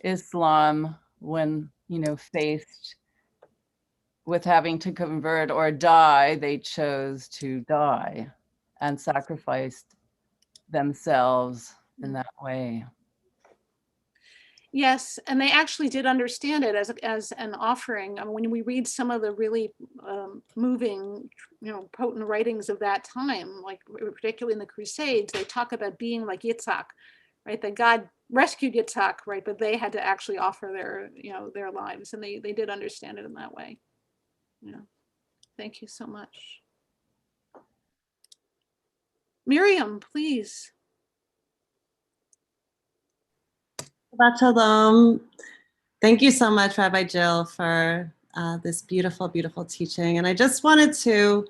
Islam when, faced with having to convert or die. They chose to die and sacrificed themselves in that way. Yes, and they actually did understand it as an offering. I mean, when we read some of the really moving, potent writings of that time, like particularly in the Crusades, they talk about being like Yitzhak, right? That God rescued Yitzhak, right? But they had to actually offer their lives, and they did understand it in that way. Thank you so much. Miriam, please. Shabbat Shalom. Thank you so much, Rabbi Jill, for this beautiful, beautiful teaching. And I just wanted to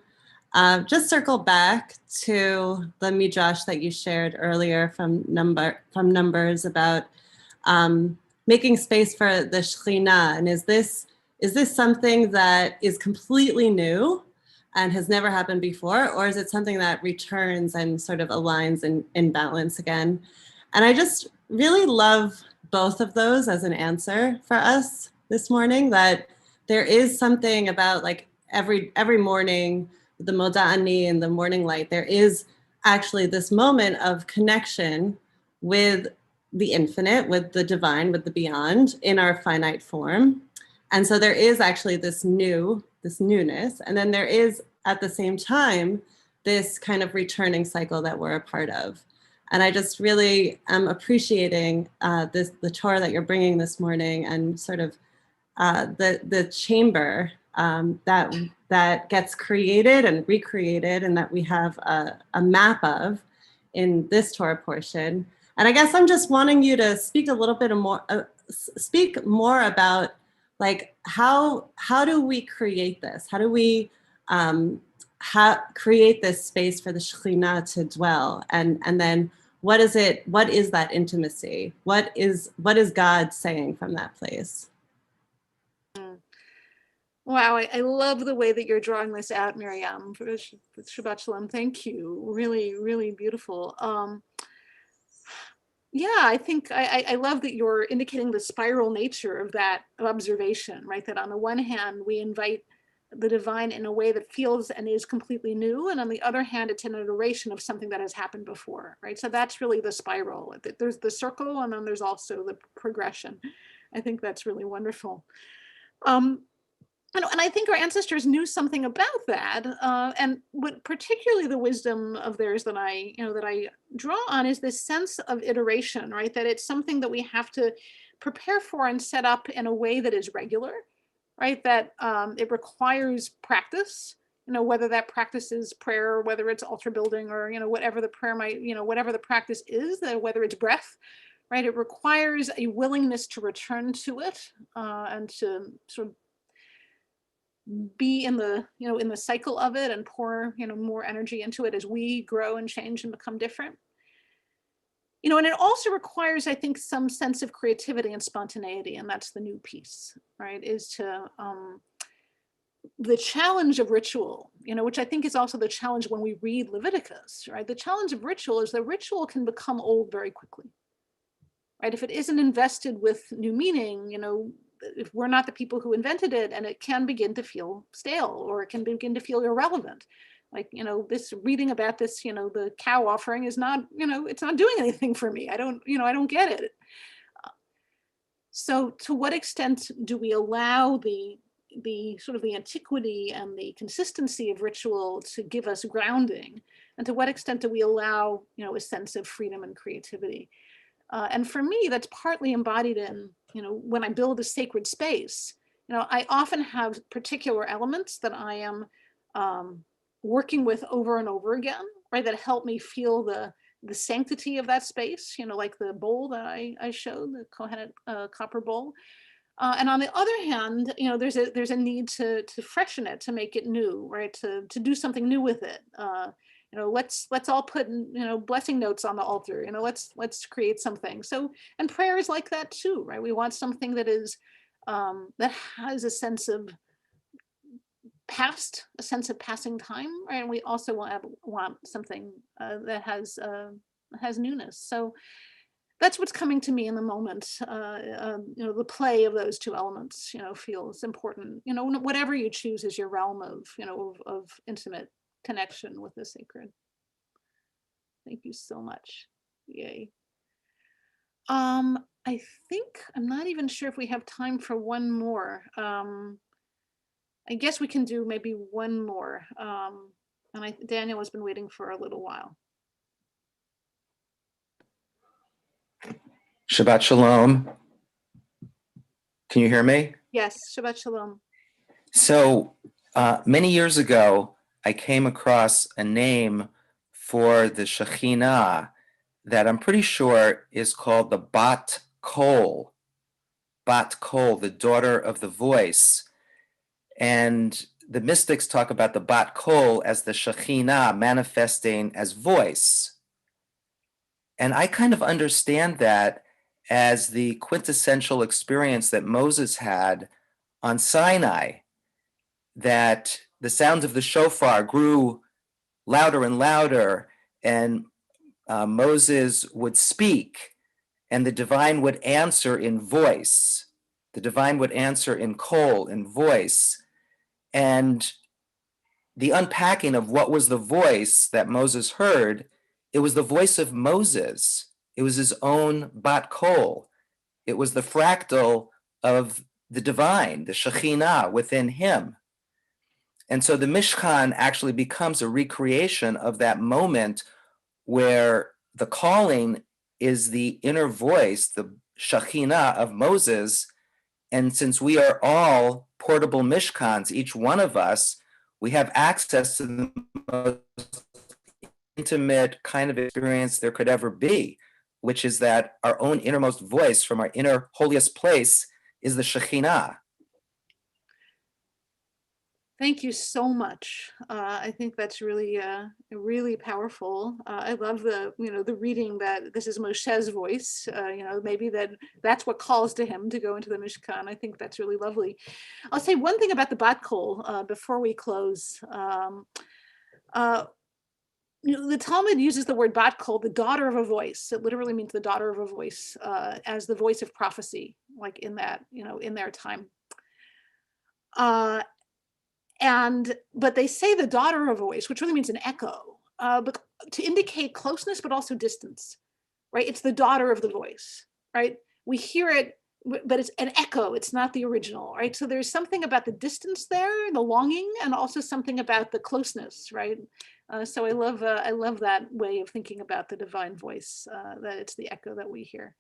just circle back to the midrash that you shared earlier from Numbers about making space for the Shekhinah. And is this something that is completely new and has never happened before, or is it something that returns and sort of aligns in balance again? And I just really love both of those as an answer for us this morning, that there is something about like every morning, the Moda'ani and the morning light, there is actually this moment of connection with the infinite, with the divine, with the beyond in our finite form. And so there is actually this newness. And then there is at the same time, this kind of returning cycle that we're a part of. And I just really am appreciating the Torah that you're bringing this morning, and sort of the chamber that gets created and recreated, and that we have a map of in this Torah portion. And I guess I'm just wanting you to speak a little bit more, speak more about like how do we create this? How do we create this space for the Shekhinah to dwell? And then what is it? What is that intimacy? What is God saying from that place? Wow, I love the way that you're drawing this out, Miriam. Shabbat Shalom, thank you. Really, really beautiful. Yeah, I think I love that you're indicating the spiral nature of that observation, right? That on the one hand, we invite the divine in a way that feels and is completely new. And on the other hand, it's an iteration of something that has happened before, right? So that's really the spiral. There's the circle, and then there's also the progression. I think that's really wonderful. And I think our ancestors knew something about that. And what particularly the wisdom of theirs that I draw on is this sense of iteration, right? That it's something that we have to prepare for and set up in a way that is regular, right? That it requires practice, whether that practice is prayer, whether it's altar building, or, whatever the prayer might, whatever the practice is, whether it's breath, right? It requires a willingness to return to it and to sort of be in the cycle of it and pour more energy into it as we grow and change and become different. And it also requires, I think, some sense of creativity and spontaneity, and that's the new piece, right? Is to the challenge of ritual, which I think is also the challenge when we read Leviticus, right? The challenge of ritual is that ritual can become old very quickly, right? If it isn't invested with new meaning, if we're not the people who invented it, and it can begin to feel stale, or it can begin to feel irrelevant. Like, this reading about this, the cow offering is not, it's not doing anything for me. I don't get it. So to what extent do we allow the sort of the antiquity and the consistency of ritual to give us grounding? And to what extent do we allow, a sense of freedom and creativity? And for me, that's partly embodied in, when I build a sacred space, I often have particular elements that I am working with over and over again, right? That help me feel the sanctity of that space, like the bowl that I showed, the Kohenet copper bowl. And on the other hand, there's a need to freshen it, to make it new, right? To do something new with it. Let's all put blessing notes on the altar. Let's create something. So, and prayer is like that too, right? We want something that is that has a sense of past, a sense of passing time, right? And we also want something that has newness. So that's what's coming to me in the moment. The play of those two elements, feels important. Whatever you choose is your realm of intimate connection with the sacred. Thank you so much. Yay. I think, I'm not even sure if we have time for one more. I guess we can do maybe one more. And Daniel has been waiting for a little while. Shabbat Shalom. Can you hear me? Yes, Shabbat Shalom. So many years ago, I came across a name for the Shekhinah that I'm pretty sure is called the Bat Kol. Bat Kol, the daughter of the voice. And the mystics talk about the Bat Kol as the Shekhinah manifesting as voice. And I kind of understand that as the quintessential experience that Moses had on Sinai, that the sounds of the shofar grew louder and louder, and Moses would speak, and the divine would answer in voice. The divine would answer in kol, in voice. And the unpacking of what was the voice that Moses heard, it was the voice of Moses. It was his own bat kol. It was the fractal of the divine, the Shekhinah within him. And so the Mishkan actually becomes a recreation of that moment where the calling is the inner voice, the Shekhinah of Moses. And since we are all portable Mishkans, each one of us, we have access to the most intimate kind of experience there could ever be, which is that our own innermost voice from our inner holiest place is the Shekhinah. Thank you so much. I think that's really, really powerful. I love the reading that this is Moshe's voice. Maybe that's what calls to him to go into the Mishkan. I think that's really lovely. I'll say one thing about the Bat Kol before we close. The Talmud uses the word Bat Kol, the daughter of a voice. It literally means the daughter of a voice, as the voice of prophecy, like in that, in their time. But they say the daughter of a voice, which really means an echo, but to indicate closeness, but also distance, right? It's the daughter of the voice, right? We hear it, but it's an echo. It's not the original, right? So there's something about the distance there, the longing, and also something about the closeness, right? So I love that way of thinking about the divine voice, that it's the echo that we hear.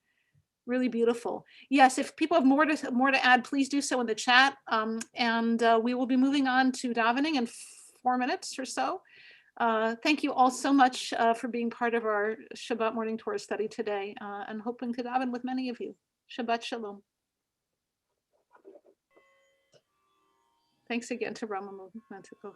Really beautiful. Yes, if people have more to add, please do so in the chat. And we will be moving on to davening in 4 minutes or so. Thank you all so much for being part of our Shabbat morning Torah study today, and hoping to daven with many of you. Shabbat Shalom. Thanks again to Romemu and to Kohenet.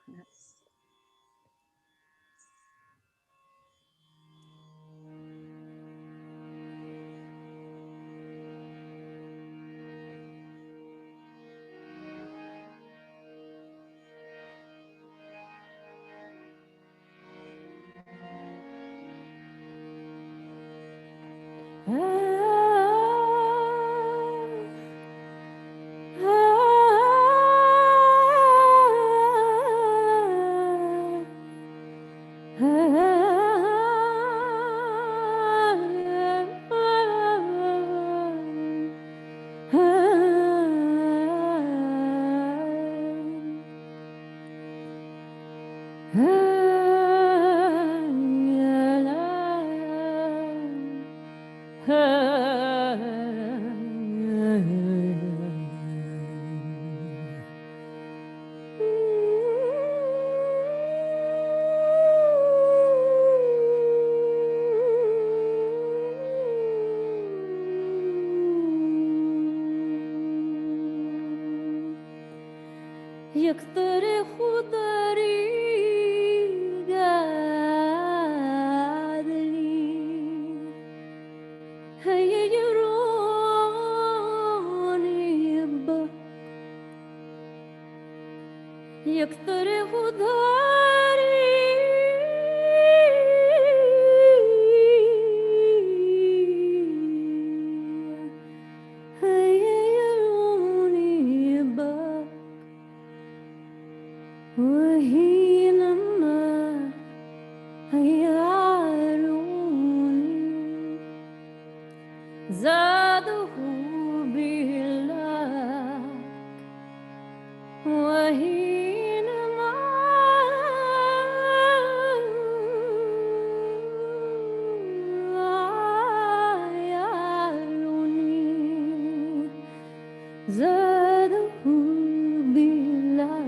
يقترح طريقة عدلي هيا يروني بك يقترح طريقة هيا يروني بك وحينما يعروني زاده بالله وحينما يعروني زاده بالله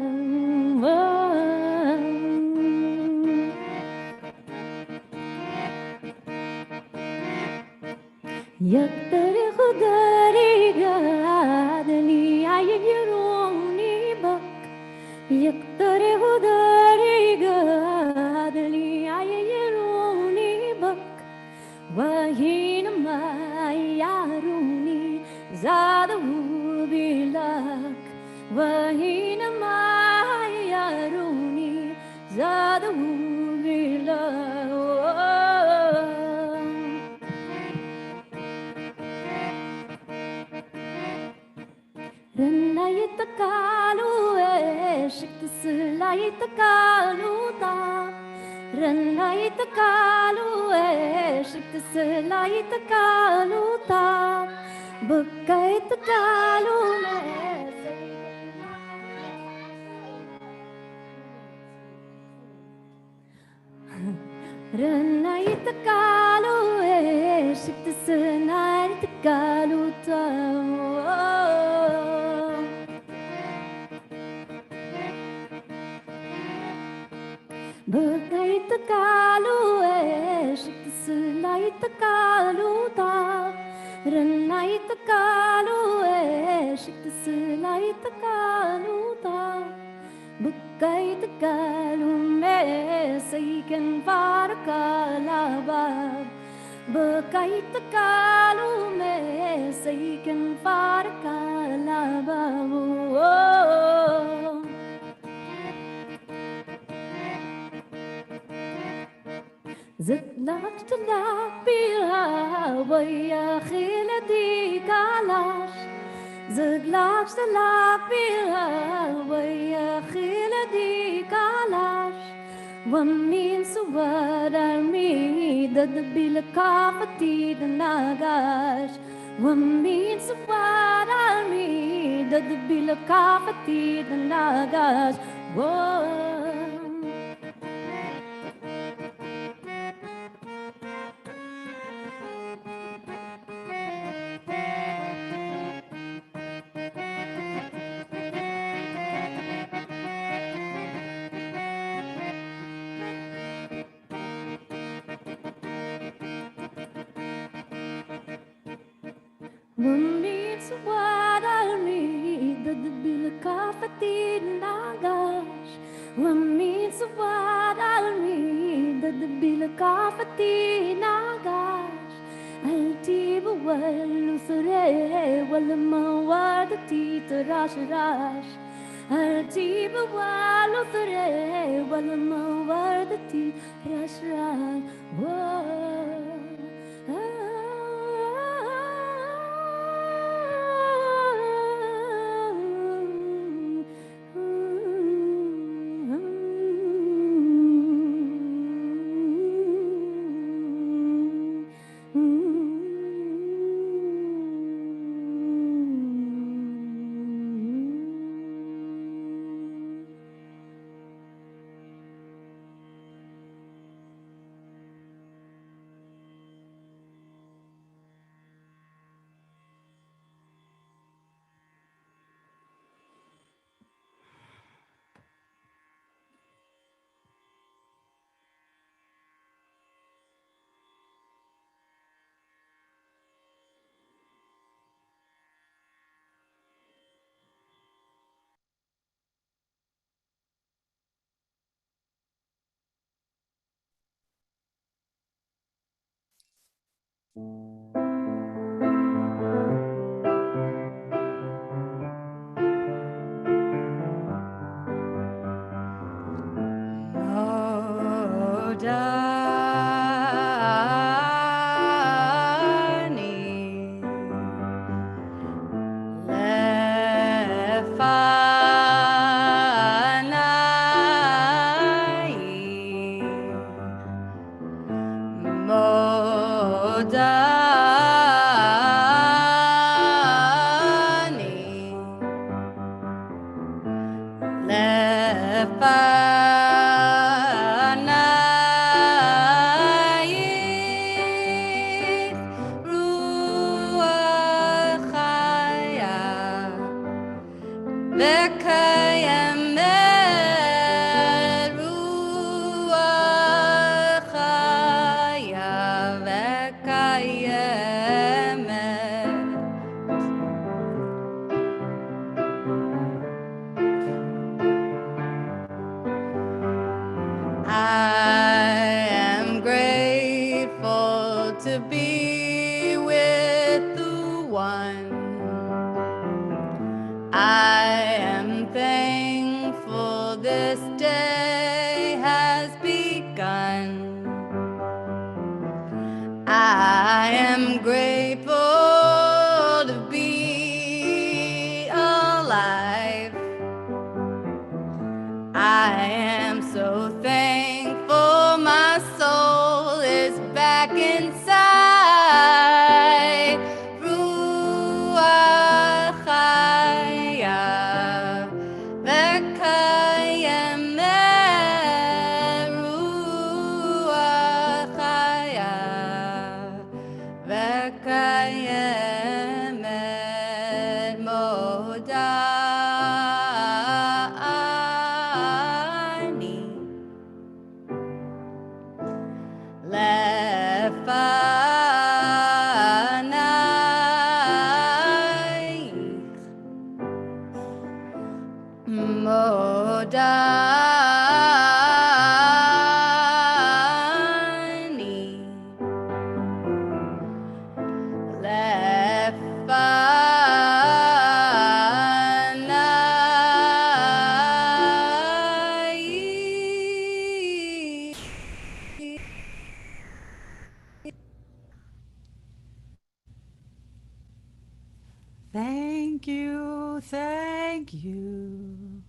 يقترح طريقة عدلي يروني بك يقترح طريقة عدلي يروني بك وحينما يعروني زاده بلك وحينما يعروني زاده بلك رنا يتكالو شكت سلا يتكالو طاب رنا يتكالو شكت سلا يتكالو طاب بكا يتكالو رنا يتكالو شكت سلا يتكالو طاب بكيت كالو شكت سلايت كالو طاب رنايت كالو شكت سلايت كالو طاب بكيت كالو مسيكن بارك الباب بكيت كالو مسيكن بارك الباب زغلاش تلابيها ويا خيلتي كالاش زغلاش تلابيها ويا خيلتي كالاش ومين سوار المي دد بالكافتي دناغاش ومين سوار المي دد بالكافتي دناغاش ومين سواد الميد بالكافتي ناقاش ومين سواد الميد بالكافتي ناقاش التيب والثري والمواد تراش راش التيب والثري والمواد تراش راش Thank you, thank you.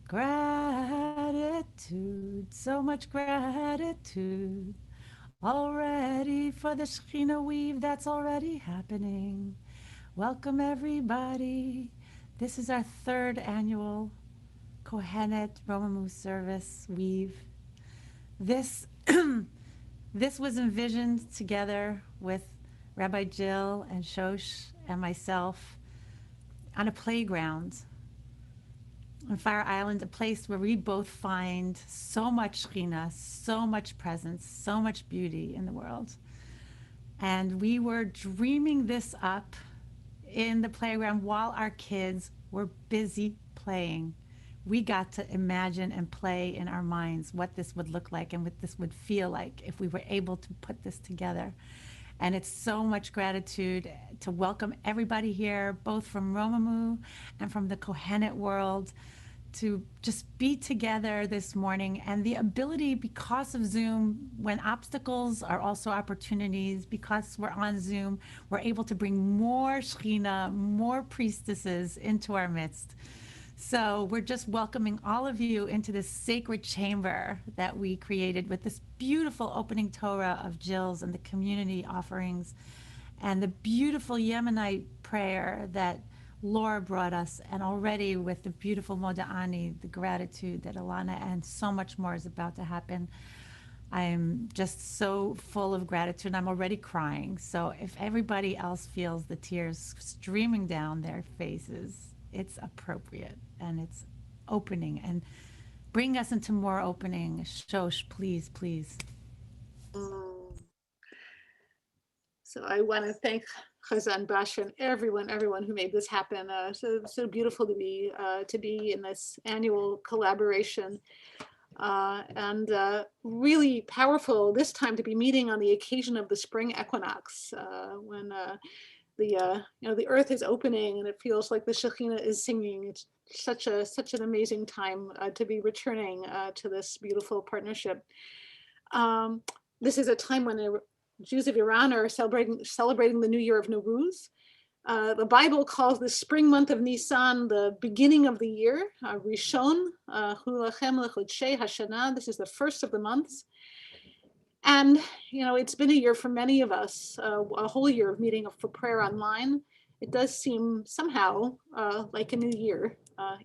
Gratitude, so much gratitude already for the Shekhinah weave that's already happening. Welcome everybody. This is our third annual Kohenet Romemu service weave. This this was envisioned together with Rabbi Jill and Shosh and myself on a playground on Fire Island, a place where we both find so much Shekhinah, so much presence, so much beauty in the world. And we were dreaming this up in the playground while our kids were busy playing. We got to imagine and play in our minds what this would look like and what this would feel like if we were able to put this together. And it's so much gratitude to welcome everybody here, both from Romemu and from the Kohenet world, to just be together this morning. And the ability, because of Zoom, when obstacles are also opportunities, because we're on Zoom, we're able to bring more Shekhinah, more priestesses into our midst. So we're just welcoming all of you into this sacred chamber that we created with this beautiful opening Torah of Jill's and the community offerings and the beautiful Yemenite prayer that Laura brought us, and already with the beautiful Moda'ani, the gratitude that Alana and so much more is about to happen. I'm just so full of gratitude. I'm already crying. So if everybody else feels the tears streaming down their faces, it's appropriate and it's opening and bring us into more opening. Shosh, please, please. So I want to thank Chazan Basha and everyone who made this happen. So beautiful to be in this annual collaboration. and really powerful this time to be meeting on the occasion of the spring equinox, when the earth is opening and it feels like the Shekhinah is singing. It's such an amazing time to be returning to this beautiful partnership. This is a time when the Jews of Iran are celebrating the new year of Nowruz. The Bible calls the spring month of Nisan the beginning of the year, Rishon, Hu Lachem Lechodshei Hashanah. This is the first of the months. And, it's been a year for many of us, a whole year of meeting for prayer online. It does seem somehow like a new year,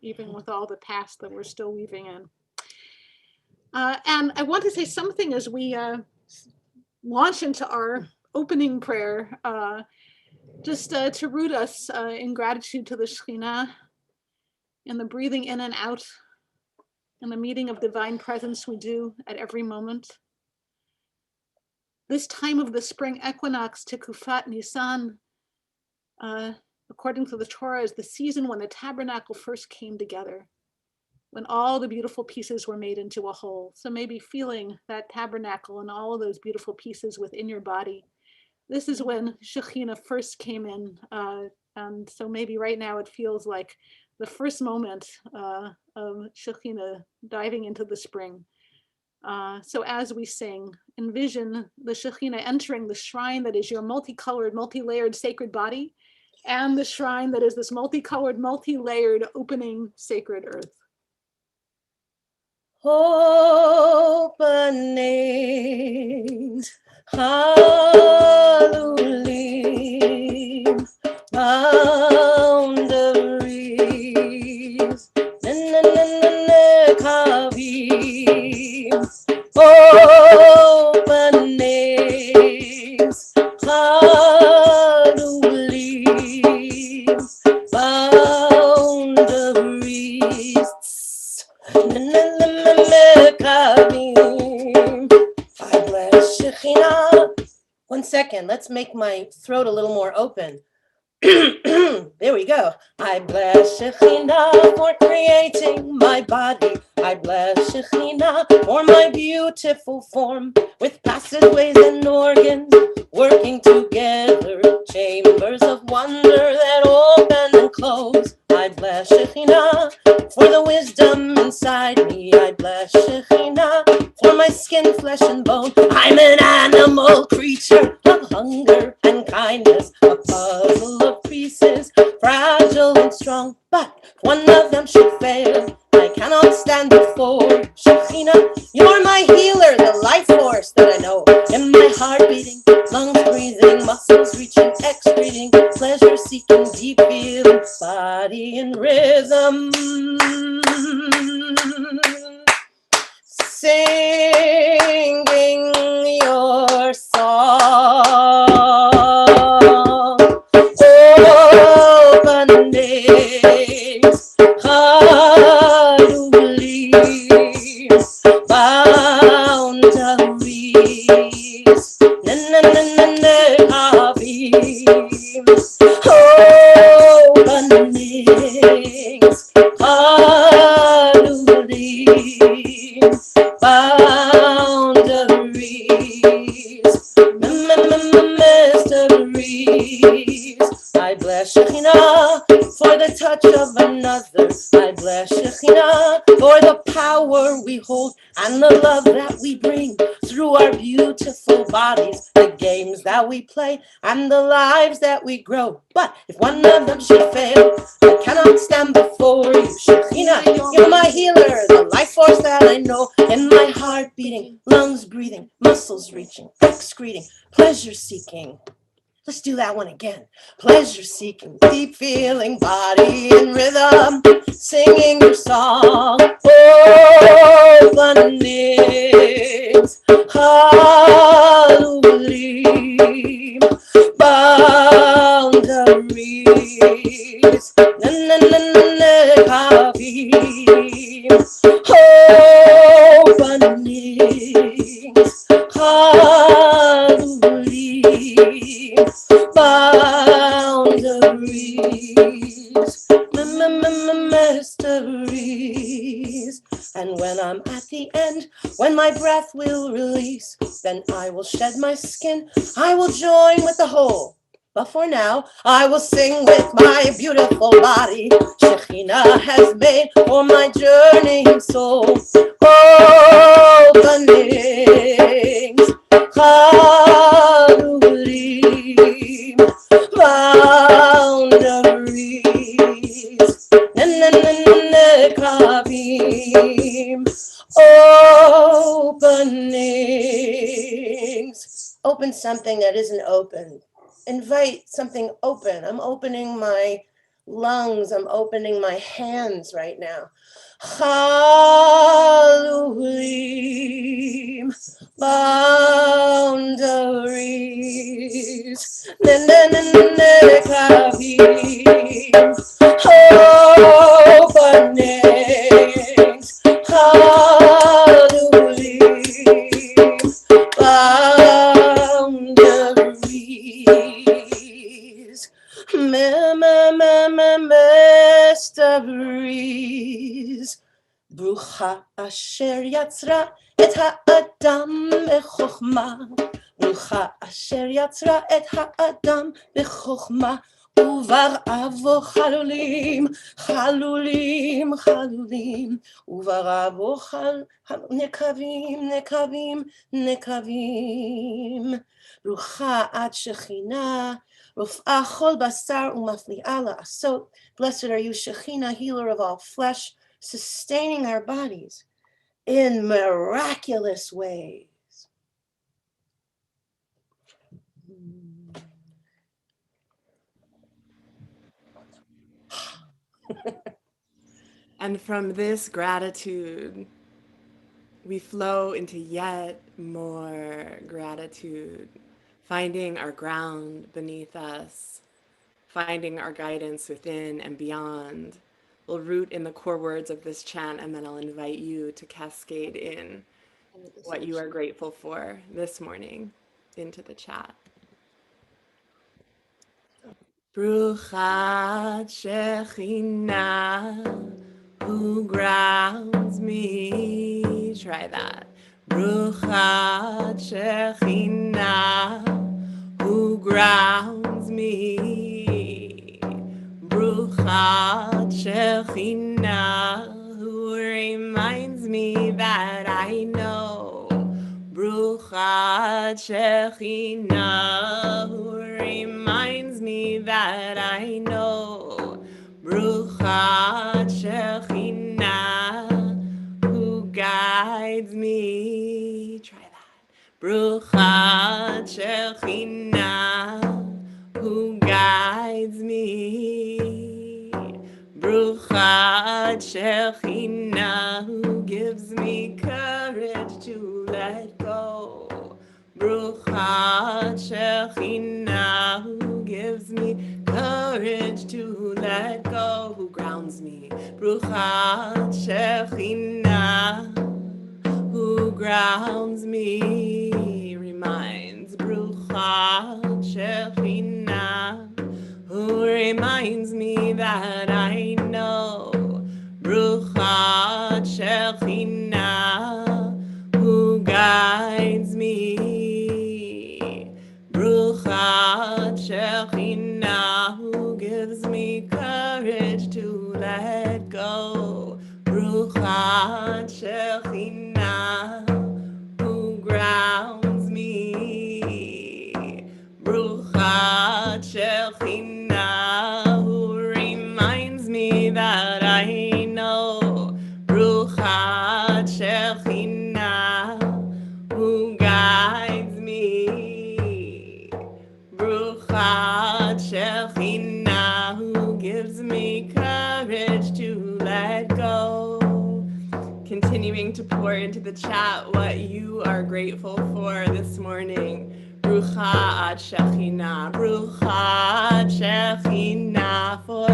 even with all the past that we're still weaving in. And I want to say something as we launch into our opening prayer, just to root us in gratitude to the Shekhinah, in the breathing in and out, in the meeting of divine presence we do at every moment. This time of the spring equinox, Tekufat Nisan, according to the Torah, is the season when the tabernacle first came together, when all the beautiful pieces were made into a whole. So maybe feeling that tabernacle and all of those beautiful pieces within your body. This is when Shekhinah first came in. And so maybe right now it feels like the first moment of Shekhinah diving into the spring. So as we sing, envision the Shekhinah entering the shrine that is your multicolored, multi-layered sacred body, and the shrine that is this multicolored, multi-layered opening sacred earth. Openings, hallelujah, boundaries, kavim, openings, hallelujah, boundaries. I bless Shekhinah. 1 second, let's make my throat a little more open. There we go. I bless Shekhinah for creating my body. I bless Shekhinah for my beautiful form, with passageways and organs working together, chambers of wonder that open and close. I bless Shekhinah for the wisdom inside me. I bless Shekhinah for my skin, flesh, and bone. I'm an animal creature of hunger and kindness, a puzzle of pieces, fragile and strong. But one of them should fail, I cannot stand before Shekhinah. You're my healer, the life force that I know. In my heart beating, lungs breathing, muscles reaching, excreting, pleasure seeking, deep feeling, body in rhythm. Singing your song. Openings, hallelujah, boundaries, openings, hallelujah, boundaries, mysteries. I bless Shekhinah for the touch of another. I bless Shekhinah for the power we hold and the love that we bring through our beautiful bodies, the games that we play and the lives that we grow. But if one of them should fail, I cannot stand before you. Shekhinah, you're my healer, the life force that I know. In my heart beating, lungs breathing, muscles reaching, excreting, pleasure seeking. Let's do that one again. Pleasure seeking, deep feeling, body in rhythm, singing your song. Openings, hallelujah, boundaries, openings, hallelujah, boundaries, mysteries. And when I'm at the end breath will release. Then I will shed my skin, I will join with the whole. But for now, I will sing with my beautiful body. Shekhinah has made for my journeying soul openings, chalulim, boundaries, nekavim, openings. Open something that isn't open. Invite something open. I'm opening my lungs. I'm opening my hands right now. Chalulim, boundaries, nekavim, openings, chalulim, boundaries, mysteries. Brucha asher yatzra et ha'adam bechokma. Brucha asher yatzra et ha'adam bechokma. Uvaravo chalulim, chalulim, chalulim. Uvaravo nekavim, nekavim, nekavim. Brucha at Shekhinah. Ruf'a chol basar umafli'a la'asot. Blessed are you, Shekhinah, healer of all flesh, sustaining our bodies in miraculous ways. And from this gratitude, we flow into yet more gratitude, finding our ground beneath us, finding our guidance within and beyond. We'll root in the core words of this chant, and then I'll invite you to cascade in what you are grateful for this morning into the chat. Bruchat Shekhinah, who grounds me. Try that. Bruchat Shekhinah, who grounds me. Bruchat Shekhinah, who reminds me that I know. Bruchat Shekhinah, who reminds me that I know. Bruchat Shekhinah, who guides me. Try that. Bruchat Shekhinah, who guides me. Bruchat Shekhinah, who gives me courage to let go. Bruchat Shekhinah, who gives me courage to let go, who grounds me. Bruchat Shekhinah, who grounds me, reminds. Bruchat Shekhinah, who reminds me that I know. Bruchat Shekhinah, who guides me. Bruchat Shekhinah, who gives me courage to let go. Bruchat Shekhinah, who grounds me. Bruchat Shekhinah, who reminds me that I know. Bruchat Shekhinah, who guides me. Bruchat Shekhinah, who gives me courage to let go. Continuing to pour into the chat what you are grateful for this morning. Bruchat Shekhinah, Bruchat Shekhinah, for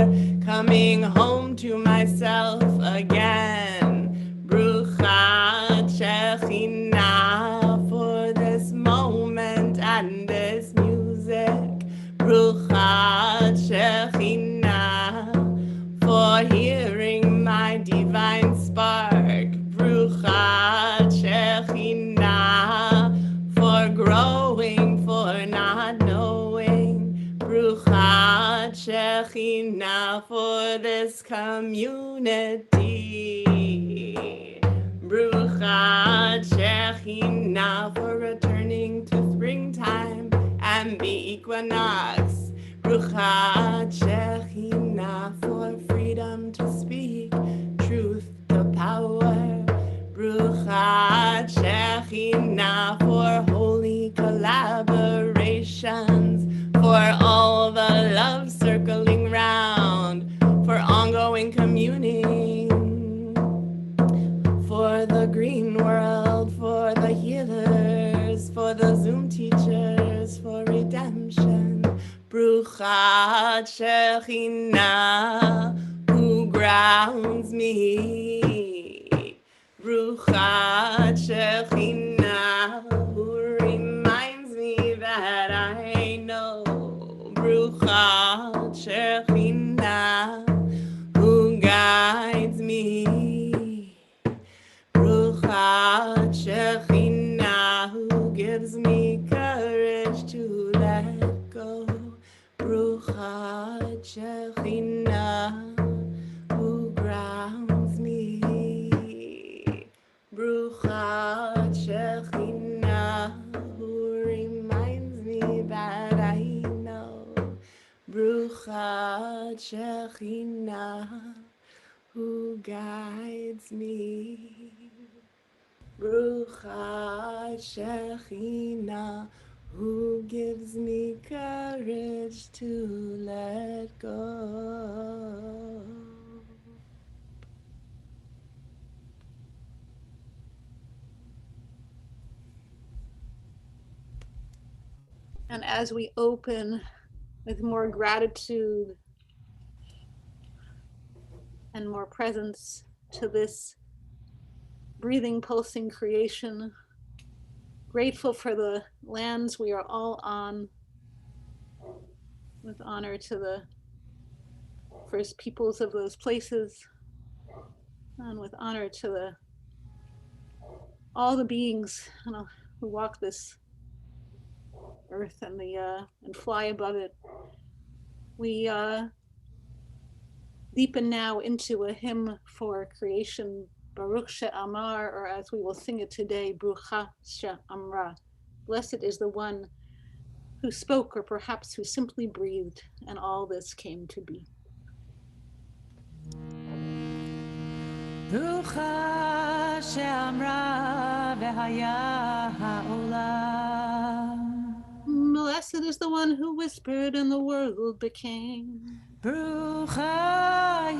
coming home to myself again. Bruchat Shekhinah, for this moment and this music. Bruchat Shekhinah, for hearing my divine spark. Bruchat Shekhinah, Shekhinah for this community. Bruchat Shekhinah for returning to springtime and the equinox. Bruchat Shekhinah for freedom to speak truth to power. Bruchat Shekhinah for holy collaborations, for all the love circling round, for ongoing communing, for the green world, for the healers, for the Zoom teachers, for redemption. Bruchat Shekhinah, who grounds me. Bruchat Shekhinah, who reminds me that I know. Bruchat Shekhinah, who guides me. Bruchat Shekhinah, who gives me courage to let go. Bruchat Shekhinah, who grounds me. Bruchat Shekhinah, who reminds me that I know. Bruchat Shekhinah, who guides me. Bruchat Shekhinah, who gives me courage to let go. And as we open with more gratitude and more presence to this breathing, pulsing creation, grateful for the lands we are all on, with honor to the first peoples of those places, and with honor to all the beings who walk this earth and fly above it. We deepen now into a hymn for creation, Baruch She'amar, or as we will sing it today, Brucha She'amra. Blessed is the one who spoke, or perhaps who simply breathed, and all this came to be. Brucha she'amra v'haya ha'olam. Blessed is the one who whispered and the world became. Brucha hi.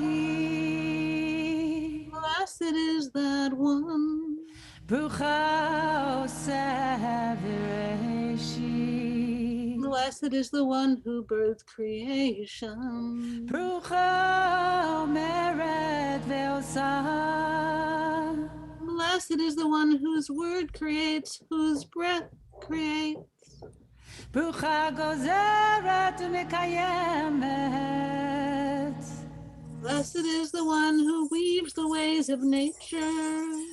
Blessed is that one. Brucha oseh v'reishit. Blessed is the one who birthed creation. Brucha omeret ve'osah. Blessed is the one whose word creates, whose breath creates. Brucha gozeret u'mekayemet. Blessed is the one who weaves the ways of nature.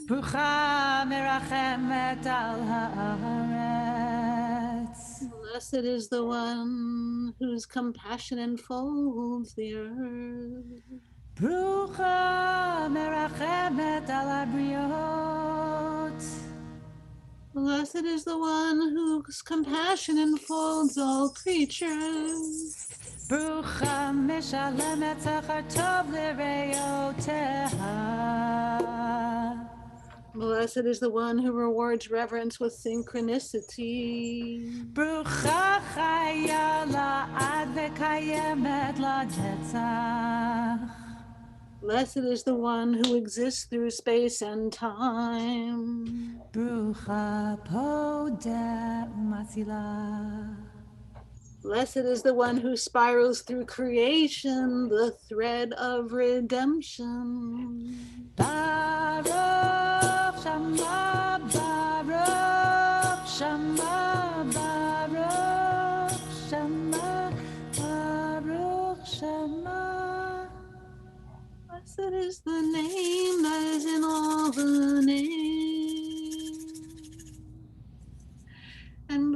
Brucha merachemet al haaretz. Blessed is the one whose compassion enfolds the earth. Brucha merachemet al habriot. Blessed is the one whose compassion enfolds all creatures. Brucha mishalemet zachar tov l'reyoteha. Blessed is the one who rewards reverence with synchronicity. Brucha chaya la'ad v'kayemet la'netzach. Blessed is the one who exists through space and time. Brucha podeh u'matzila. Blessed is the one who spirals through creation, the thread of redemption. Baruch Shama, Baruch Shama, Baruch Shama, Baruch Shama. Blessed is the name that is in all the names. And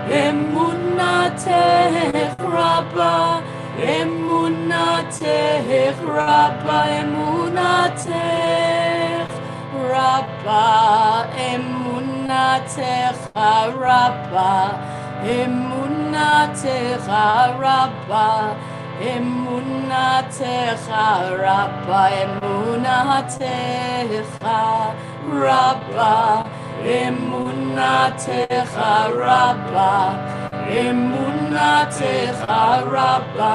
Emunatech Rabba, Emunatech Rabba, Emunatech Rabba, Emunatech Rabba, Emunatech Rabba, Emunatech Rabba, Emunatech Rabba, Emunatech Rabba, Emunatech Rabba,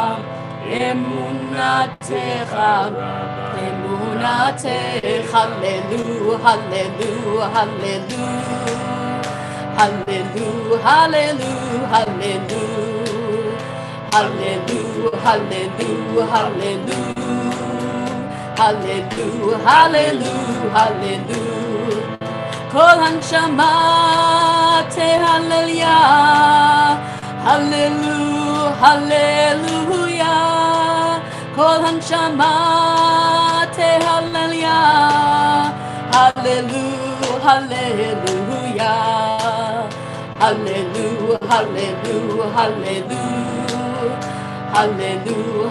Emunatech Emunatech, Hallelujah, Hallelujah, Hallelujah, Hallelujah, Hallelujah, Hallelujah, Hallelujah, Hallelujah, Hallelujah, Hallelujah, Hallelujah. Kol hanshama tehallelujah, hallelujah, hallelujah. Kol hanshama tehallelujah, hallelujah, hallelujah, hallelujah, hallelujah, hallelujah, hallelujah,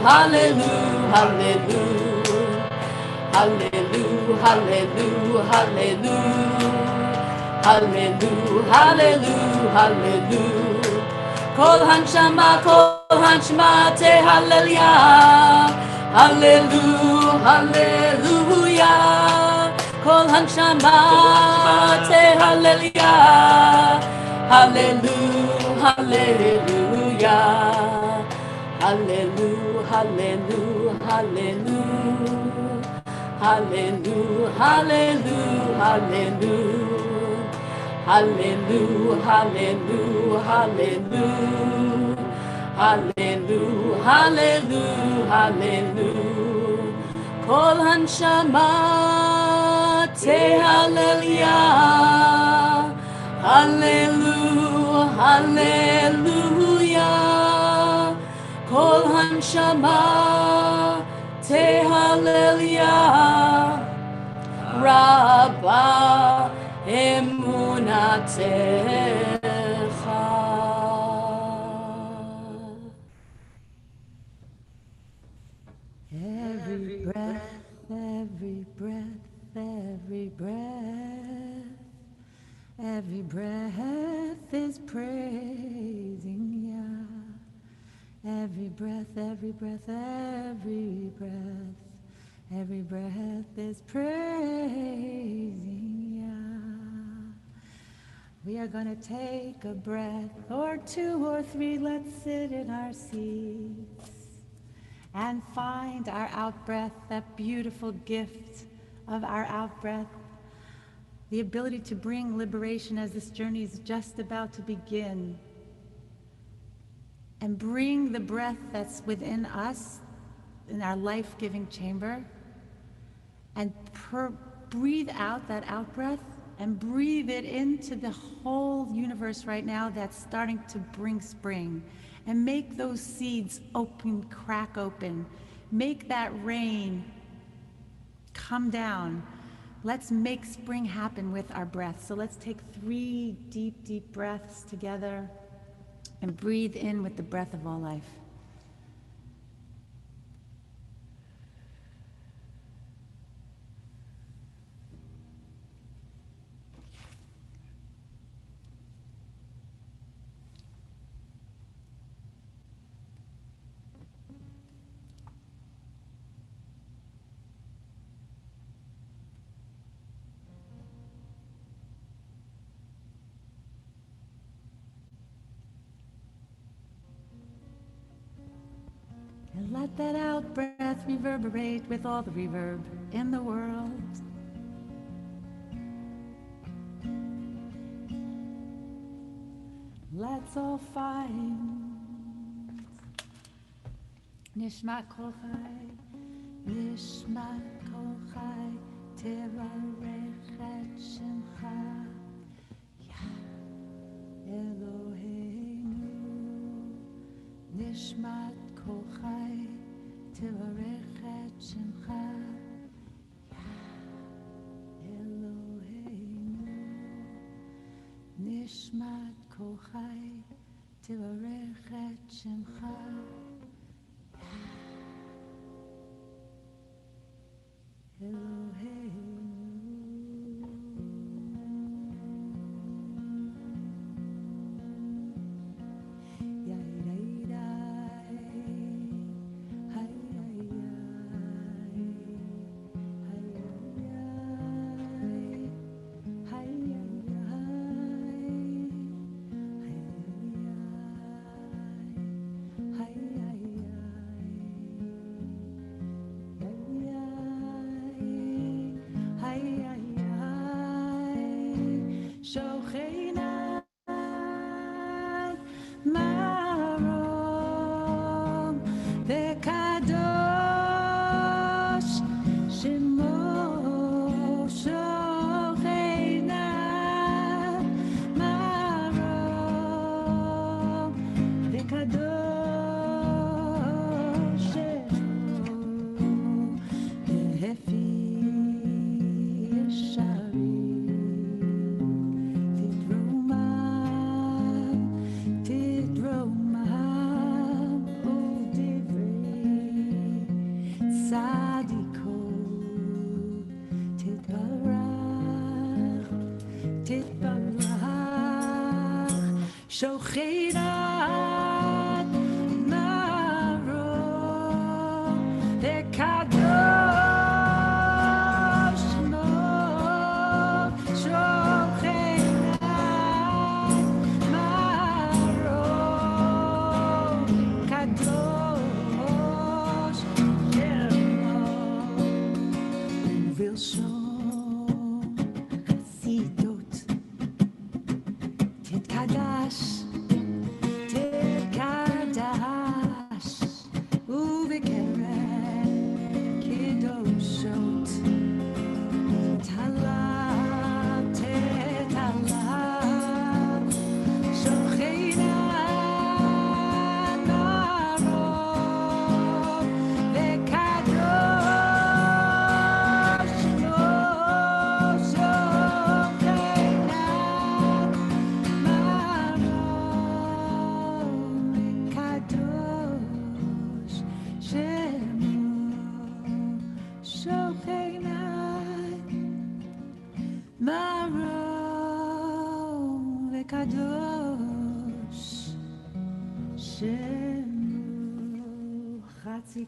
hallelujah. Hallelujah, hallelujah, hallelujah, hallelujah, hallelujah, hallelujah. Kol hanshama te hallelujah, hallelujah, hallelujah. Kol hanshama te hallelujah, hallelujah, hallelujah. Hallelujah, hallelujah, hallelujah. Hallelujah, hallelujah, hallelujah. Hallelujah, hallelujah, hallelujah. Hallelujah, hallelujah, hallelujah. Kol hanshama te hallelujah. Hallelujah, hallelujah. Kol hanshama te hallelujah. Rabba emunatecha. Every breath, every breath, every breath, every breath is praising Yah. Every breath, every breath, every breath, every breath is praising Yah. We are going to take a breath or two or three. Let's sit in our seats and find our out-breath, that beautiful gift of our out-breath, the ability to bring liberation as this journey is just about to begin, and bring the breath that's within us, in our life-giving chamber, and breathe out that out-breath and breathe it into the whole universe right now that's starting to bring spring. And make those seeds open, crack open. Make that rain come down. Let's make spring happen with our breath. So let's take 3 deep, deep breaths together and breathe in with the breath of all life. And let that out breath reverberate with all the reverb in the world. Let's all find Nishmat Kol Chai, Nishmat Kol Chai, Tevarech et Shemcha, Yah Eloheinu. Nishmat Kol Chai, Tevarech et Shemcha, Yah Eloheinu. Nishmat Kol Chai, תברך את שמך.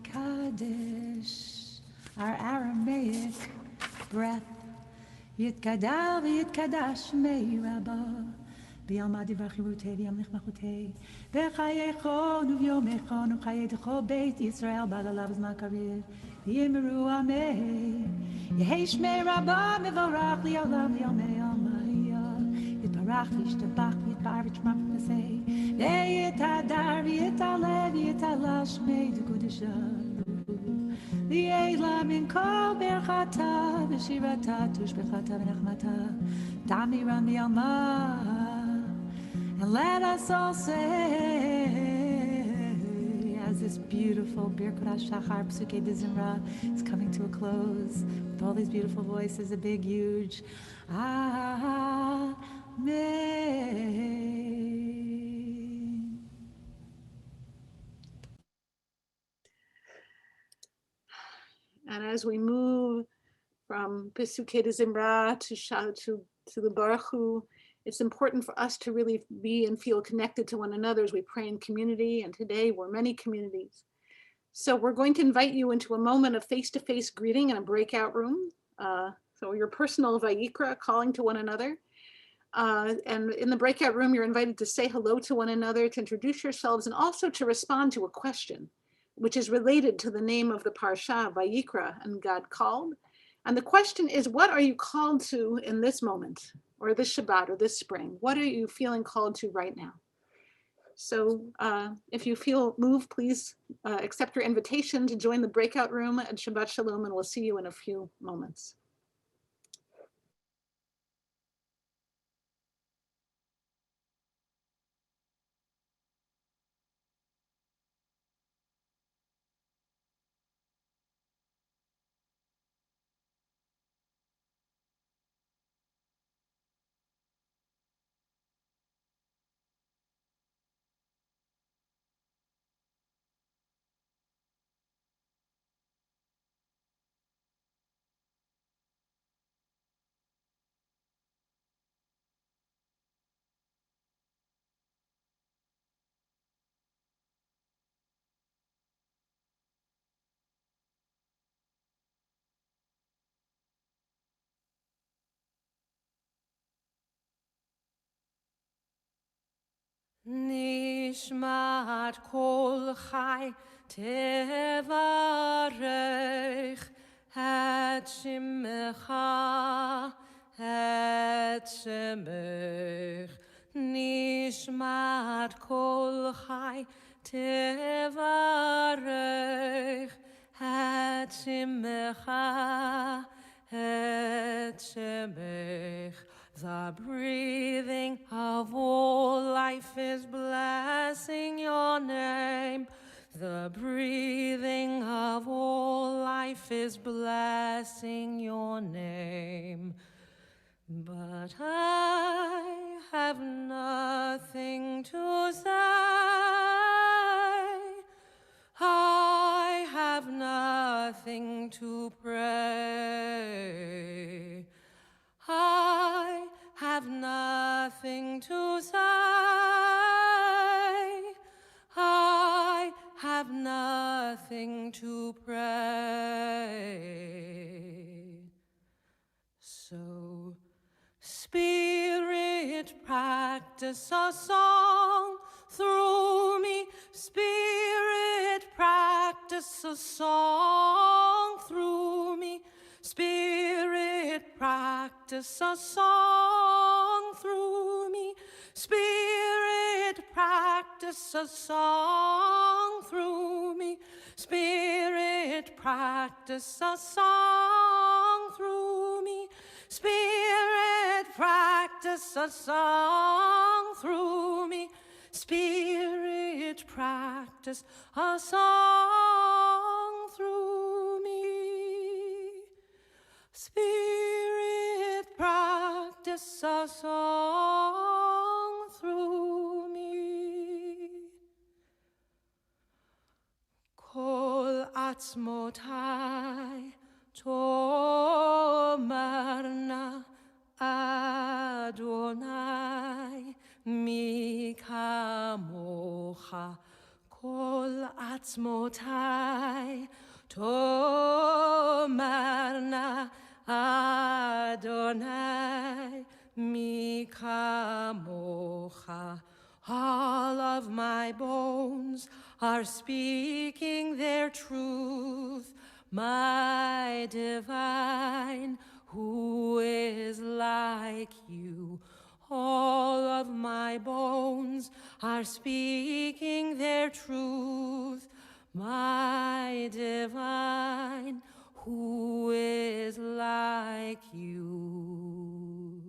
Kaddish, our Aramaic breath. Yitkadal v'yitkadash mei Rabbah. B'yamad v'chirutei v'yam nechmachutei. V'chayechon u'vyomechon u'chayetecho Beit Yisrael b'alalav zman karev. V'yimeru amei. Yehei shmei Rabbah mevorach li'olam li'omei almaya. Yitbarach v'yishtabach v'yitbar v'yitshmam v'nasei. V'yitadar v'yitalev v'yitalal shmei d'kudesha. V'yeila min kol berchata v'shirata tushbechata v'nachmata Tamira mi'alma. And let us all say, as this beautiful Birkat Shachar Psuke de Zimra is coming to a close, with all these beautiful voices, a big, huge Amen. And as we move from Pesukei de Zimra to the Baruch Hu, it's important for us to really be and feel connected to one another as we pray in community. And today we're many communities. So we're going to invite you into a moment of face-to-face greeting in a breakout room. So your personal Vayikra, calling to one another. And in the breakout room, you're invited to say hello to one another, to introduce yourselves, and also to respond to a question, which is related to the name of the Parsha, Vayikra, and God called. And the question is, what are you called to in this moment, or this Shabbat, or this spring? What are you feeling called to right now? So if you feel moved, please accept your invitation to join the breakout room at Shabbat Shalom, and we'll see you in a few moments. נשמת כל חי תברך את שמך, את שמך. נשמת כל חי תברך את שמך, את שמך. The breathing of all life is blessing your name. The breathing of all life is blessing your name. But I have nothing to say. I have nothing to pray. I have nothing to say. I have nothing to pray. So, Spirit, practice a song through me. Spirit, practice a song through me. Spirit, practice a song through me. Spirit, practice a song through me. Spirit, practice a song through me. Spirit, practice a song through me. Spirit, practice a song through me. Spirit, practice a song through me. Kol atzmotai tomarna Adonai mi kamocha. Kol atzmotai tomarna Adonai mi kamocha. All of my bones are speaking their truth. My divine, who is like you? All of my bones are speaking their truth. My divine, who is like you?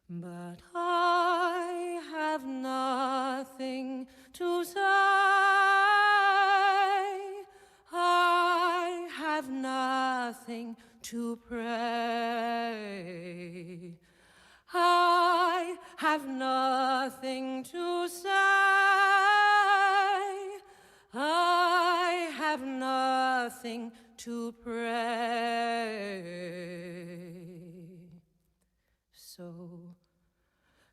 But I have nothing to say. I have nothing to pray. I have nothing to say. I have nothing to pray. So,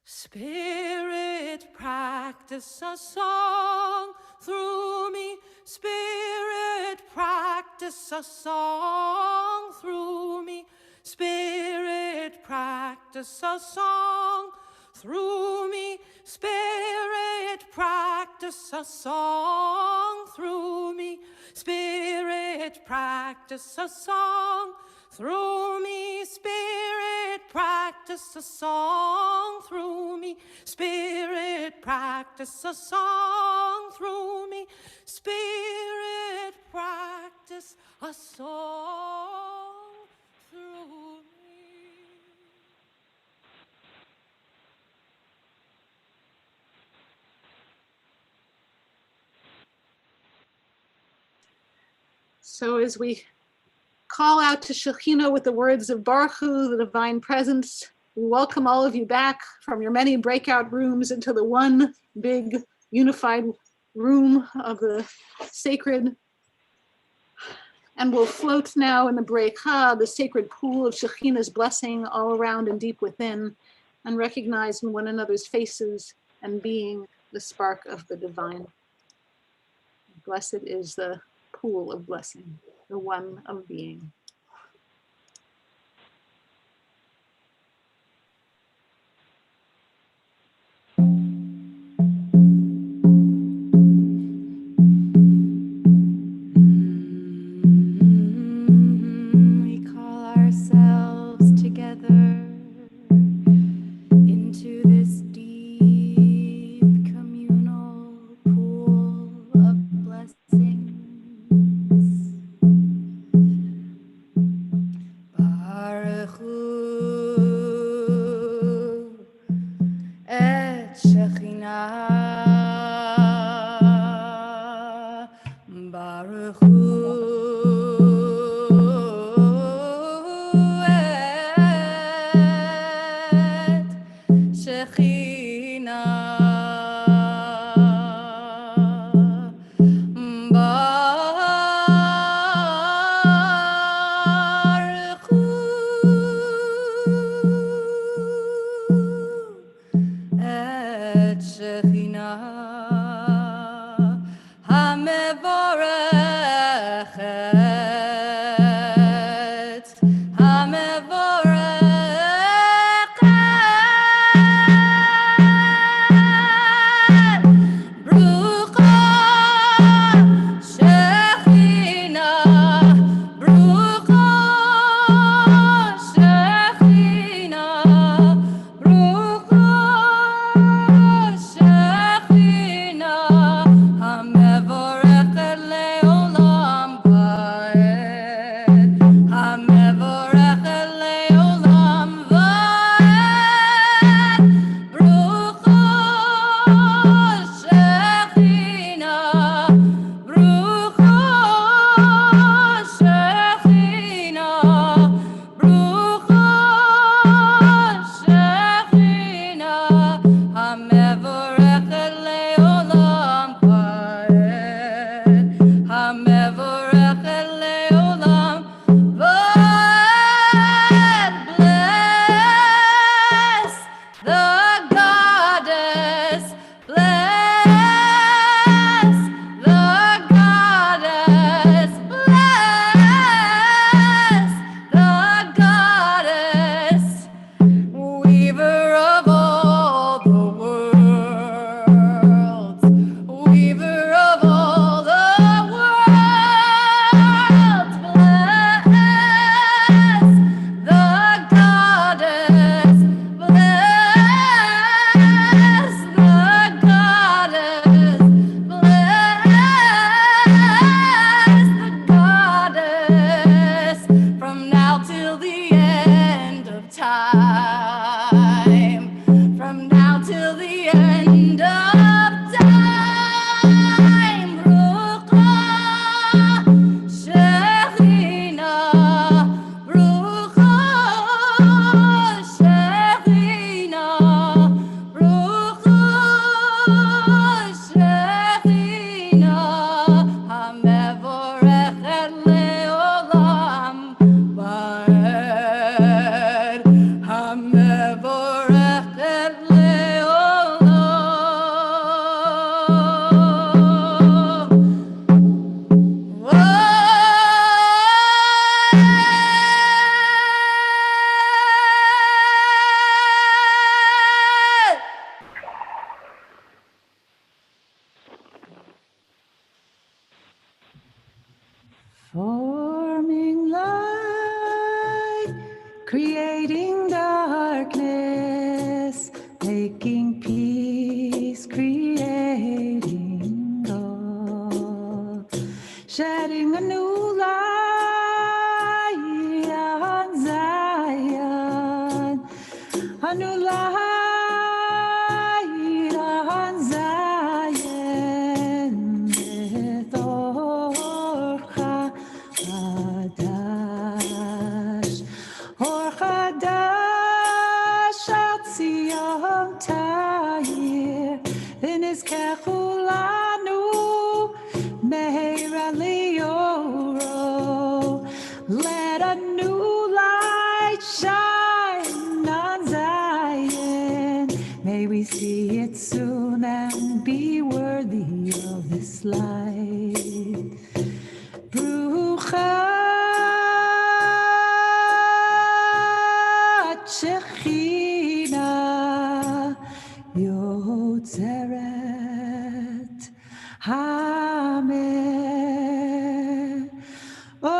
Spirit, practice a song through me. Spirit, practice a song through me. Spirit, practice a song through me. Spirit, practice a song through me. Spirit, practice a song through me. Spirit, practice a song through me. Spirit, practice a song through me. Spirit, practice a song through me. So as we call out to Shekhinah with the words of Baruch Hu, the divine presence, we welcome all of you back from your many breakout rooms into the one big unified room of the sacred. And we'll float now in the breakah, the sacred pool of Shekhinah's blessing all around and deep within, and recognize in one another's faces and being the spark of the divine. Blessed is the pool of blessing, the one of being. Shekhinah Baruch Hu et Shekhinah Baruch Hu et Shekhinah Hamevorechet Hamevorechet Brucha Shekhinah Brucha Shekhinah Brucha Shekhinah Hamevorechet leolam vaed Hamevorechet leolam vaed Brucha Shekhinah Brucha Shekhinah Brucha Shekhinah Hamevorechet leolam vaed Hamevorechet leolam vaed Bless the goddess Bless the goddess Bless the goddess Weaver of all the worlds, weaver of all the worlds, bless the goddess, bless the goddess, bless the goddess from now till the end of time, from now till the end of time. Brucha Shekhinah, Brucha Shekhinah, Brucha Shekhinah, Hamevorechet leolam vaed, Hamevorechet leolam vaed. Forming light, creating darkness, making peace, creating love, shedding a new light on Zion, a new light on Zion, with Orcha Hadash, Or Hadash al Tzion Ta'ir, V'nizkechu Meira Lioro. Let a new light shine on Zion. May we see it soon and be worthy of this light. Brucha Shekhinah Yotzeret Amen. Orat.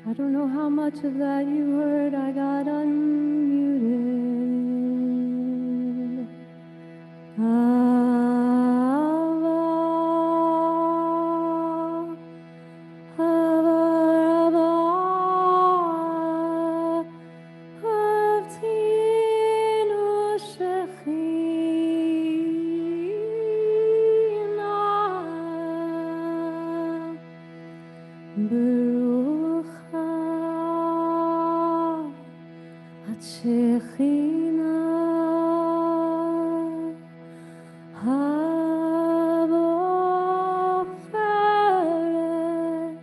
I don't know how much of that you heard. I got unmuted. Hava, hava, havtinu shechina, berucha at shechina. הבוחרת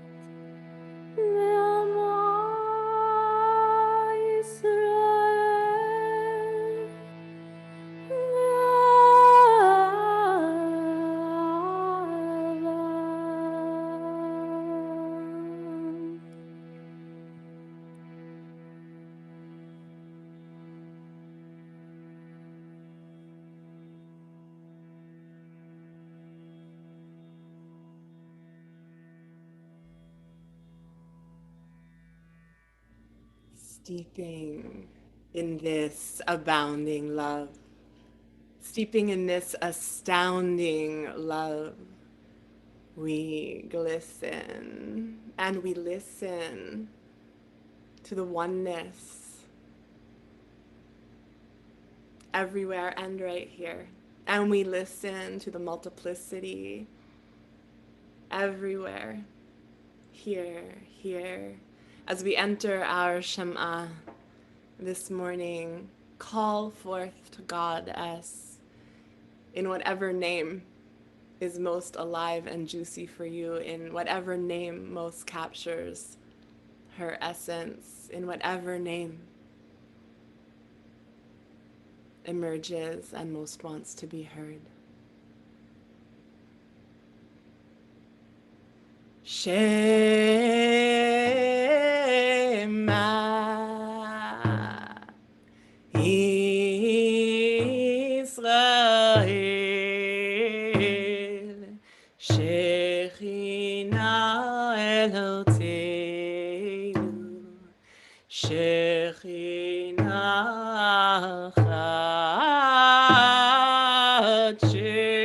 מעמו ישראל לעולם. Steeping in this abounding love, steeping in this astounding love, we glisten and we listen to the oneness everywhere and right here. And we listen to the multiplicity everywhere, here. As we enter our Shema this morning, call forth to Goddess in whatever name is most alive and juicy for you, in whatever name most captures her essence, in whatever name emerges and most wants to be heard. Shema Israel, Shechina Eloteinu, Shechina Chat Shema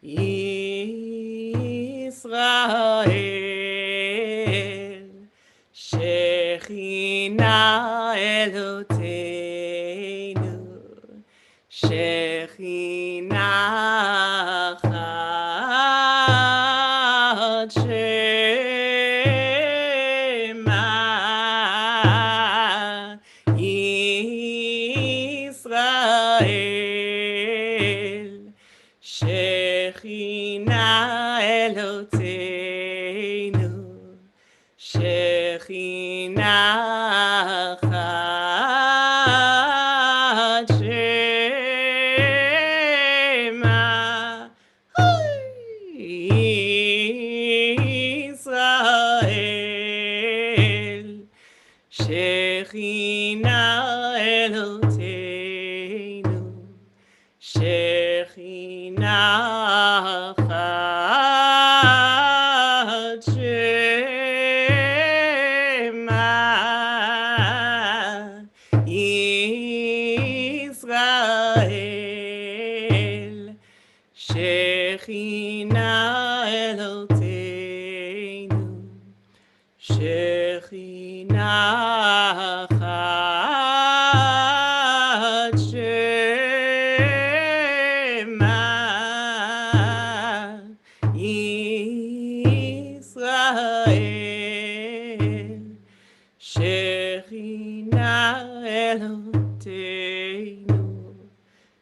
Israel, Shechina Eloteinu, Shechina Chat Shema Israel, Shechina Eloteinu, Shechina Chat Shema Israel, Shechina Eloteinu, Shechina Chat Shema Israel, Shechina Eloteinu, Shechina Chat Shema Israel, Shechina Eloteinu,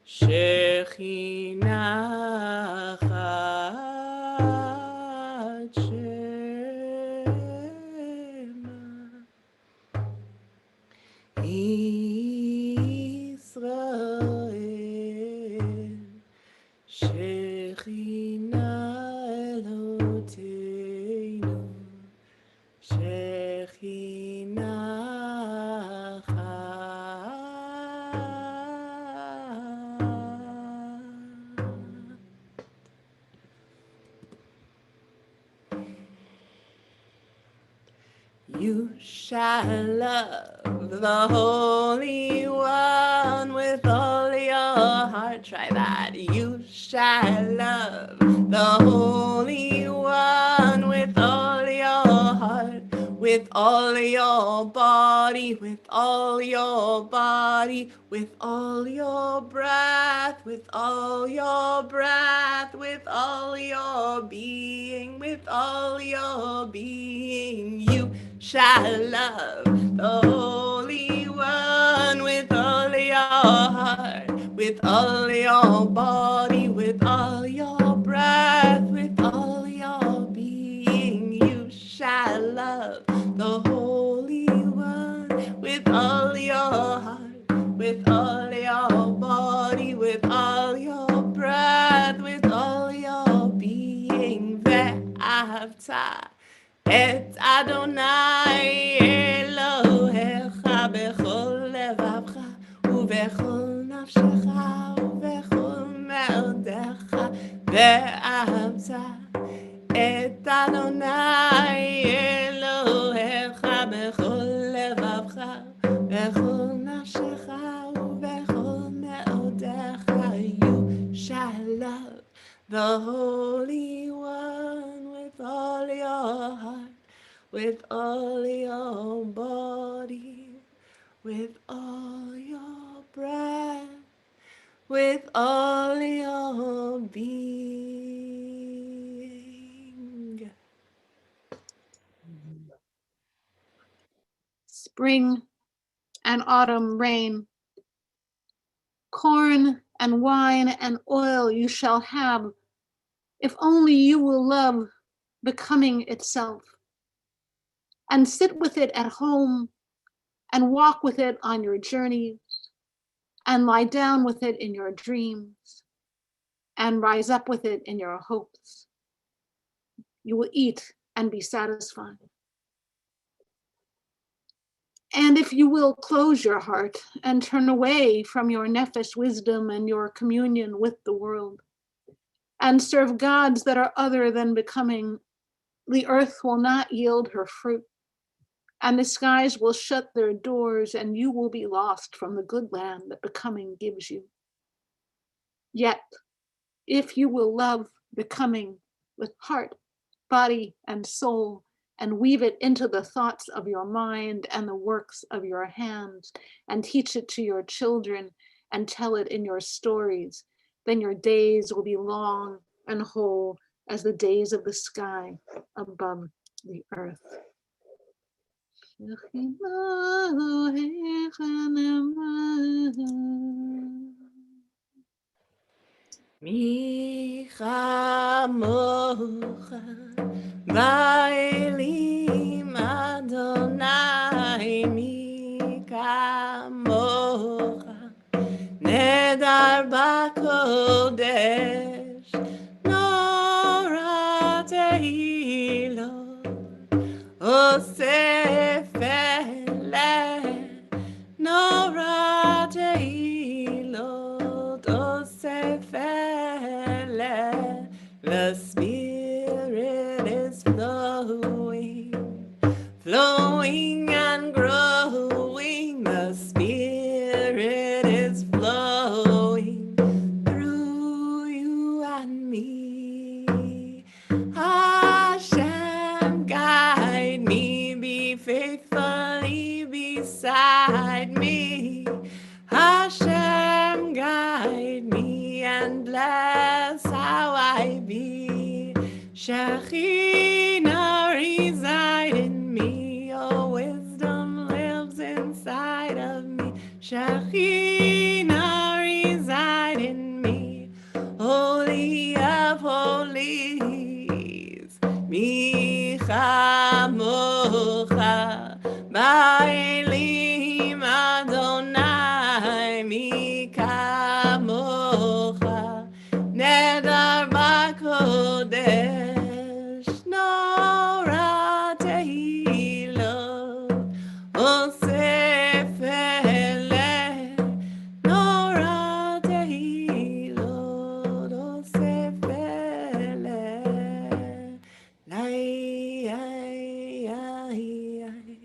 Shechina Chat Shema. You shall love the Holy One with all your heart. Try that. You shall love the Holy One with all your heart, with all your body, with all your body, with all your breath, with all your breath, with all your being, with all your being. You shall love the Holy One with all your heart, with all your body, with all your breath, with all your being. You shall love the Holy One with all your heart, with all your body, with all your breath, with all your being. Ve'ahavta את אדוני אלוהיך בכל לבבך ובכל נפשך ובכל מאודך ואהבת את אדוני אלוהיך בכל לבבך בכל נפשך ובכל מאודך. You shall love the Holy One with all your heart, with all your body, with all your breath, with all your being. Spring and autumn rain, corn and wine and oil you shall have, if only you will love becoming itself, and sit with it at home, and walk with it on your journeys, and lie down with it in your dreams, and rise up with it in your hopes. You will eat and be satisfied. And if you will close your heart and turn away from your nefesh wisdom and your communion with the world, and serve gods that are other than becoming, the earth will not yield her fruit, and the skies will shut their doors, and you will be lost from the good land that becoming gives you. Yet, if you will love becoming with heart, body, and soul, and weave it into the thoughts of your mind and the works of your hands, and teach it to your children, and tell it in your stories, then your days will be long and whole as the days of the sky above the earth. מי כמוך באלים אדוני, מי כמוך נדר בקודש, נורא תהילות עושה פלא, נורא תהילות עושה פלא. The Spirit is flowing, flowing and growing. The Spirit is flowing through you and me. Hashem, guide me, be faithfully beside me. Hashem, guide me and bless how I be. Shekhinah reside in me, your wisdom lives inside of me. Shekhinah reside in me, holy of holies. Mi chamocha ba'elim Adonai, mi kamocha nedar b'kodesh, nora tehilot oseh pele, nora tehilot oseh pele. Lai, ai, ai, ai.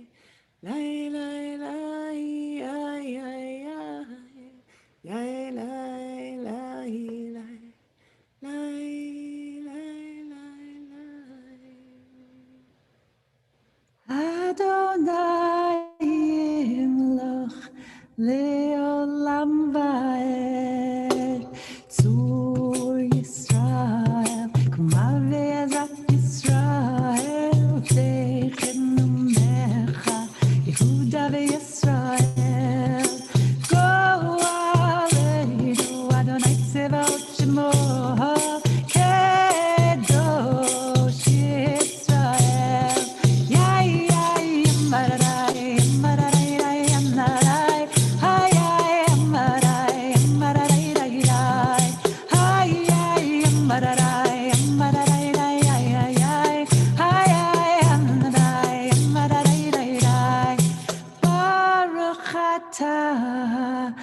Baruch atah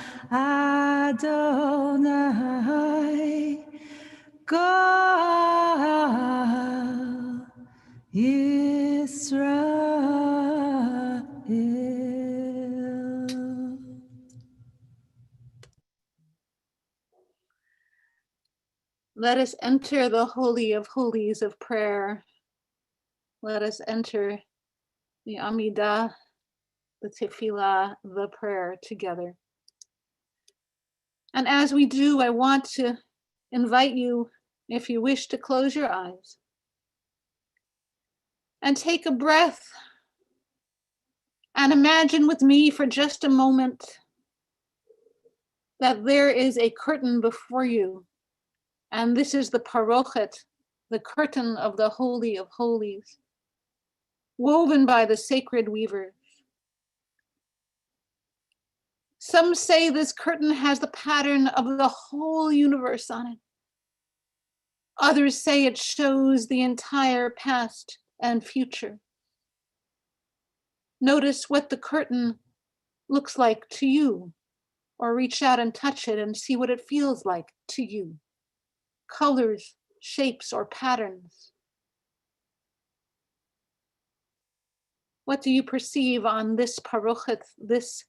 Adonai God Yisrael. Let us enter the Holy of Holies of prayer. Let us enter the Amidah, the Tefillah, the prayer together. And as we do, I want to invite you, if you wish, to close your eyes and take a breath and imagine with me for just a moment that there is a curtain before you. And this is the parochet, the curtain of the Holy of Holies, woven by the sacred weavers. Some say this curtain has the pattern of the whole universe on it. Others say it shows the entire past and future. Notice what the curtain looks like to you, or reach out and touch it and see what it feels like to you. Colors, shapes, or patterns. What do you perceive on this parochet, this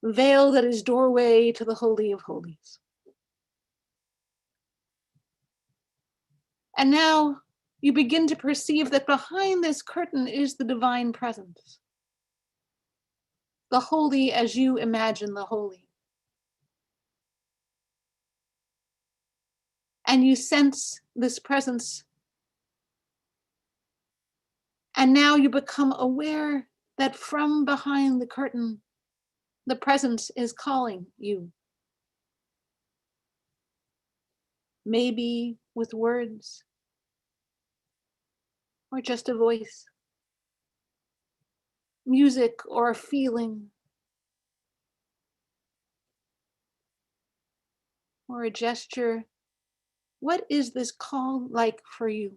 veil that is doorway to the Holy of Holies? And now you begin to perceive that behind this curtain is the divine presence. The holy as you imagine the holy. And you sense this presence. And now you become aware that from behind the curtain, the presence is calling you. Maybe with words, or just a voice, music or a feeling, or a gesture. What is this call like for you?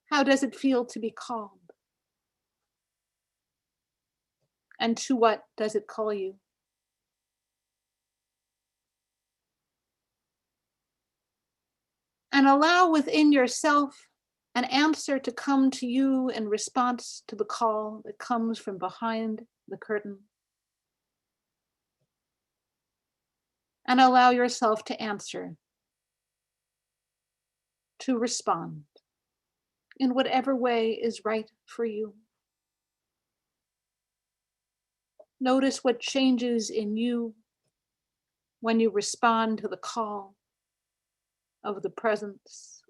How does it feel to be called? And to what does it call you? And allow within yourself an answer to come to you in response to the call that comes from behind the curtain. And allow yourself to answer, to respond in whatever way is right for you. Notice what changes in you when you respond to the call of the presence.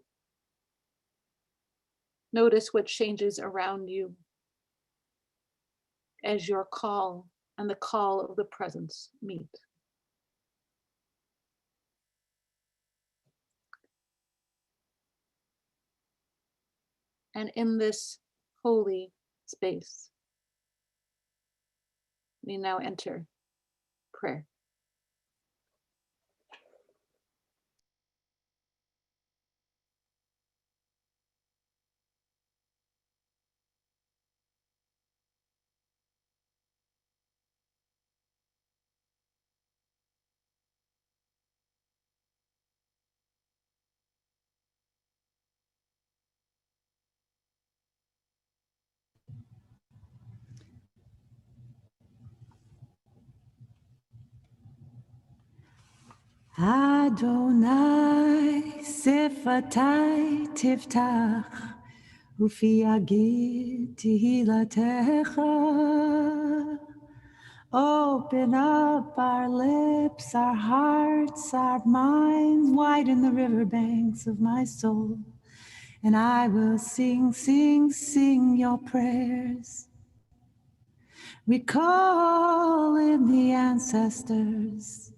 Notice what changes around you as your call and the call of the presence meet. And in this holy space, we now enter prayer. Adonai sifatai tiftach ufi agid tehilatecha. Open up our lips, our hearts, our minds, widen the riverbanks of my soul, and I will sing, sing, sing your prayers. We call in the ancestors,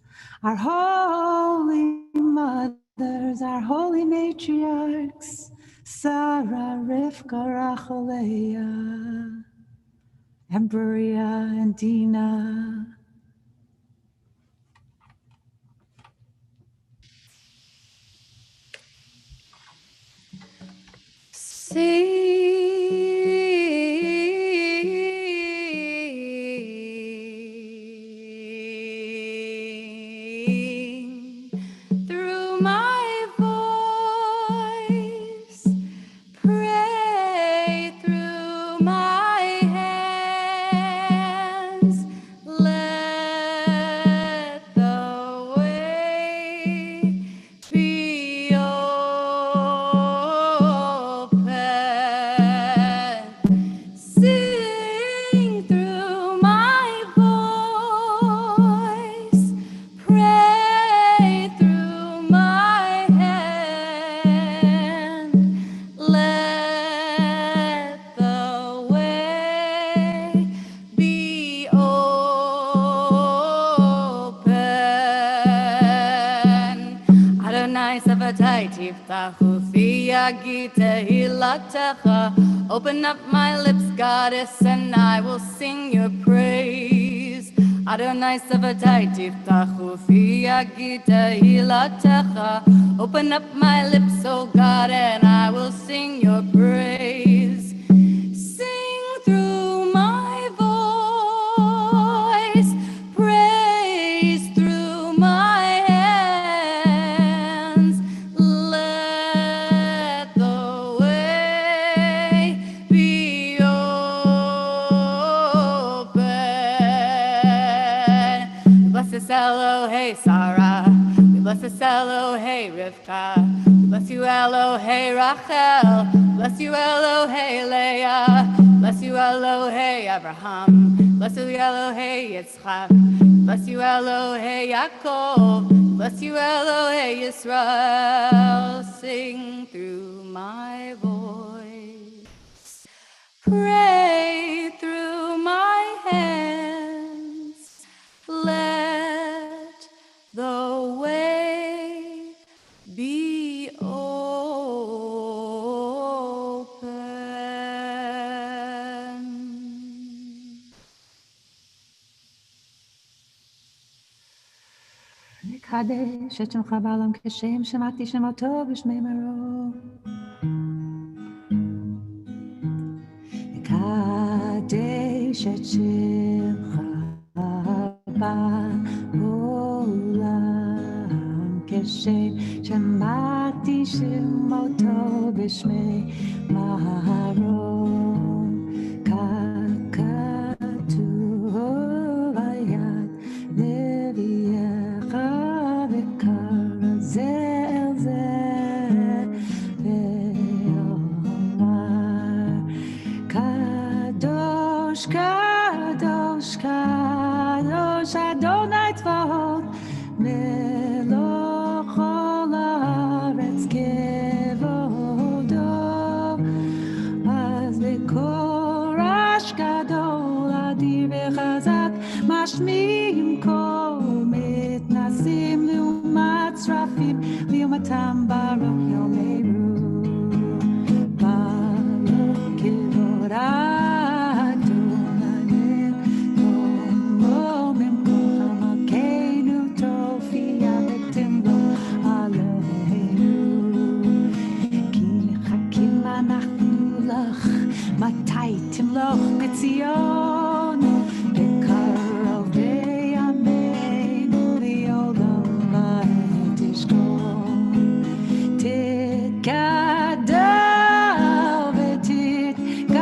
our holy mothers, our holy matriarchs, Sarah, Rivka, Rachel, Leah, and Berea and Dinah. Sing through my voice, pray through my hands, let the way be open. Sing through my voice, pray through my hand, let the way be open. Adonai Savatai Tiftachu Fiyagi Tehilatecha. Open up my lips, goddess, and I will sing your praise. Adonai Savatai Tiftachu Fiyagi Tehilatecha. Open up my lips, O God, and I will sing your praise. Sing through my voice, praise through my hands, let the way be open. Bless us, Elohei Sarah. We bless us, Elohei Rivka. We bless you, Elohei Rachel. Bless you, Elohei Leah. Bless you, Elohei Abraham. Bless you, Elohei Yitzchak. Bless you, Elohei Yaakov. Bless you, Elohei Yisrael. Sing through my voice, pray through my hands, let the way be open. Kaddish את שמך בעולם כשם שמעתי שמותו בשמי מרום. קדש את שמך בעולם כשם שמעתי שמותו בשמי מרום. ככתוב היד נביאך וקרא זה אל זה ואומר קדוש קדוש קדוש אדוני צבאות מלוך כל הארץ כבודו. אז בקול רעש גדול אדיר וחזק משמיעים קול מתנסים לעומת שרפים לעומתם ברוך יאמרו ברוך כבוד אדוני מקומו ממקום מלכנו תופיע ותמלוך עלינו כי מחכים אנחנו לך מתי תמלוך בציון בקרוב בימינו לעולם ועד תשכון. תתגדל ותתקדש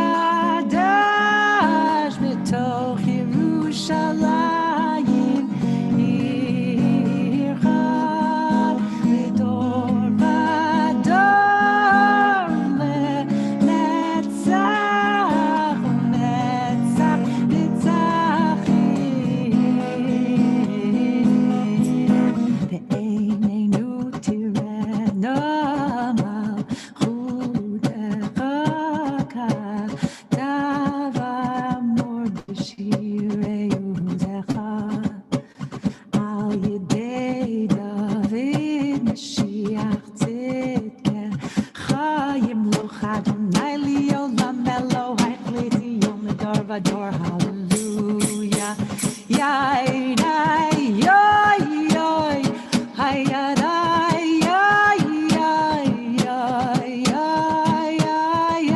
בתוך ירושלים עירך לדור ודור לנצח ונצח נצחים. בעינינו תראינו מלכותך כתב אמור בשירי עוזך על ידי דוד משיח צדקך ימלוך אדוני לעולם אלוהי לציון לדור ודור הללויה. יאי די יוי יוי היי די יוי יוי יוי יוי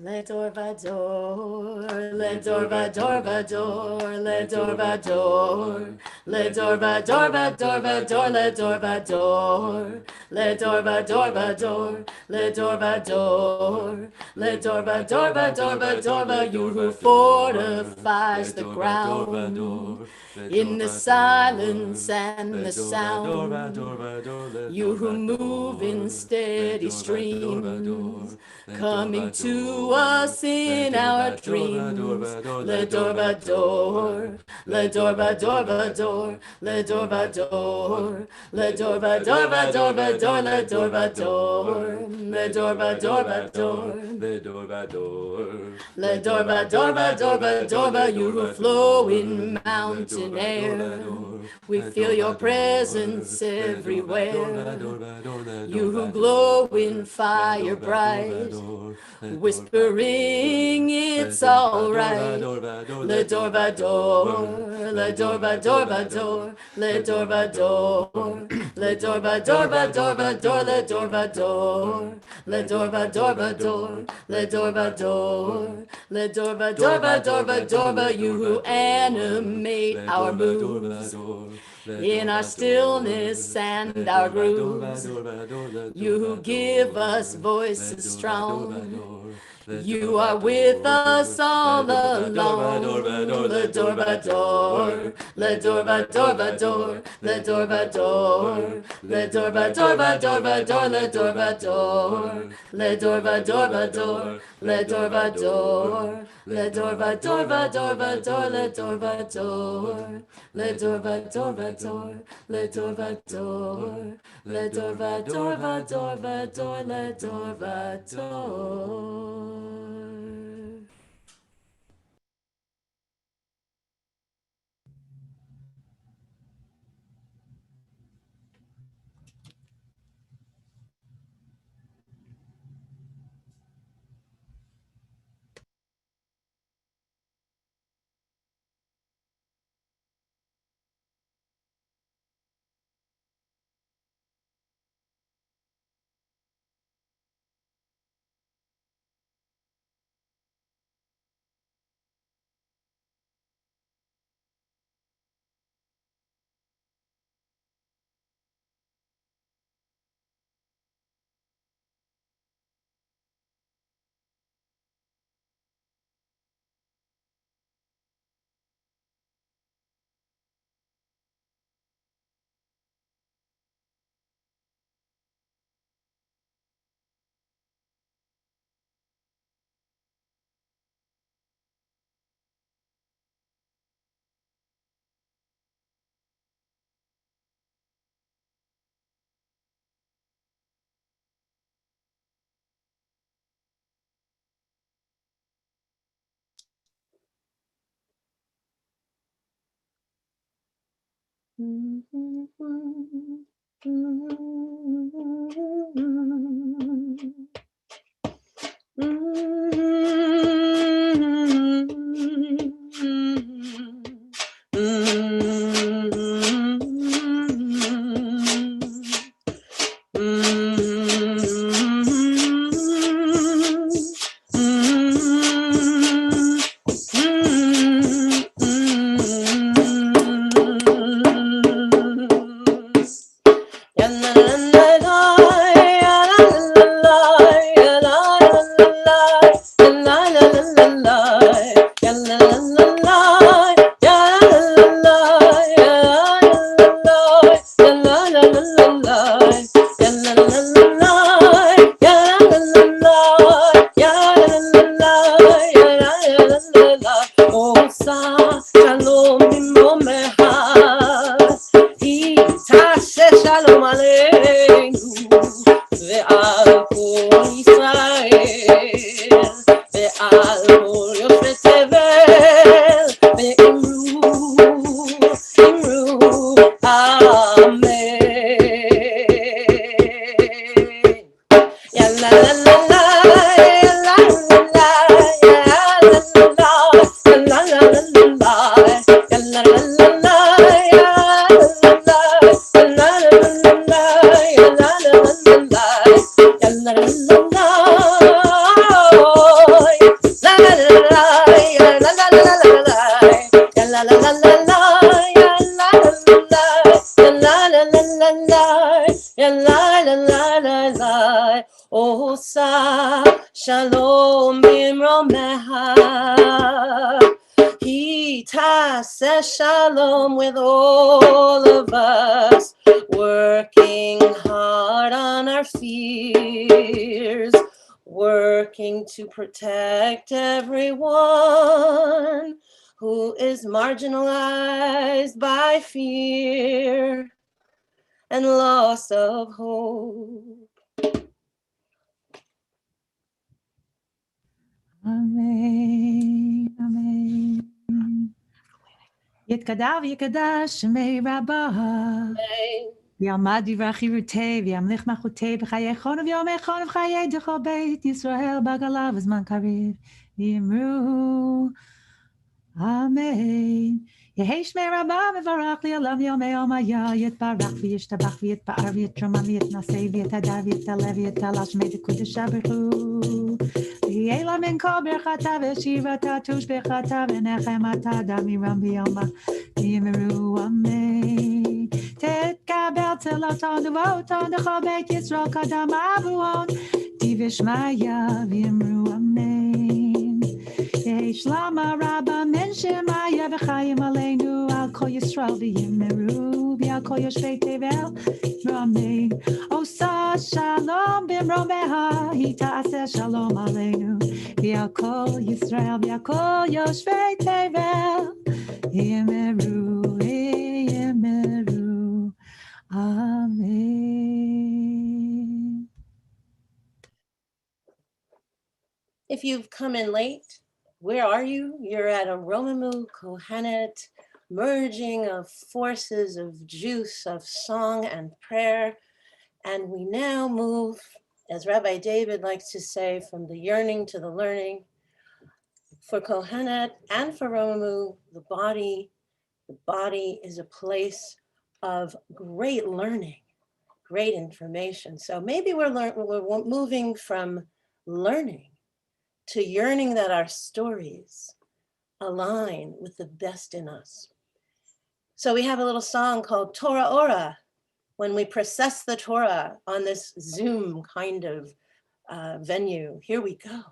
Le dorvador, le dorvador, le dorvador, le dorvador, le dorvador, le dorvador, le dorvador, le dorvador, you who fortifies the ground in the silence and the sound, you who move in steady streams, coming to us in our dreams. Le dorvador, le dorvador, le dorvador, le dorvador, le dorvador, le dorvador, le dorvador, le dorvador, you who flow in mountain air. We feel your presence everywhere. You who glow in fire bright, whispering it's all right. Le dorvador, le dorvador, le dorvador, le dorvador, le dorvador, le dorvador, le dorvador, le dorvador, you who animate our moves in our stillness and our grooves. You who give us voices strong. You are with us all along. Le dorvador, le dorvador, le dorvador, le dorvador, le dorvador, le dorvador, le dorvador, le dorvador, le dorvador, le dorvador, le dorvador, le dorvador, le dorvador. la la la la la, ya la la la la, ya la la la la la, Osa shalom bimromeha. He says shalom with all of us, working hard on our fears, working to protect everyone who is marginalized by fear and loss of hope. Amen, amen. Yitkadav yikadash shemei rabbah. Yalmad divrei chirutei v'yamlich machutei b'chayechon v'yomechon v'chayei d'chol beit Yisrael b'galav v'zman kariv v'yimru. Amen. Yehei shmei rabbah mevarach li'olam yomei omaya yitbarach v'yishtabach v'yitpa'ar v'yitromam v'yitnasei v'yitadar v'yitaleh v'yitala shmei d'kudesh abrichu. V'yela min kol berchata v'shivata tush berchata v'nechemata damiram v'yoma v'yimru. Amen. Tetkabel tziloton devoton d'chol beit Yisrael kadam avuon tivishmaya v'yimru. Amen. Yehei shlama rabba min shemaya v'chayim aleinu al kol Yisrael v'yimru v'al kol yoshvei tevel. Amen. Osa shalom bimromeha, he ta'aseh shalom aleinu v'al kol Yisrael v'al kol yoshvei tevel. Yimeru, yimeru. Amen. If you've come in late, where are you? You're at a Romemu Kohenet merging of forces of juice, of song and prayer. And we now move, as Rabbi David likes to say, from the yearning to the learning. For Kohenet and for Romemu, the body is a place of great learning, great information. So maybe we're moving from learning to yearning that our stories align with the best in us. So we have a little song called Torah Ora, when we process the Torah on this Zoom kind of venue. Here we go.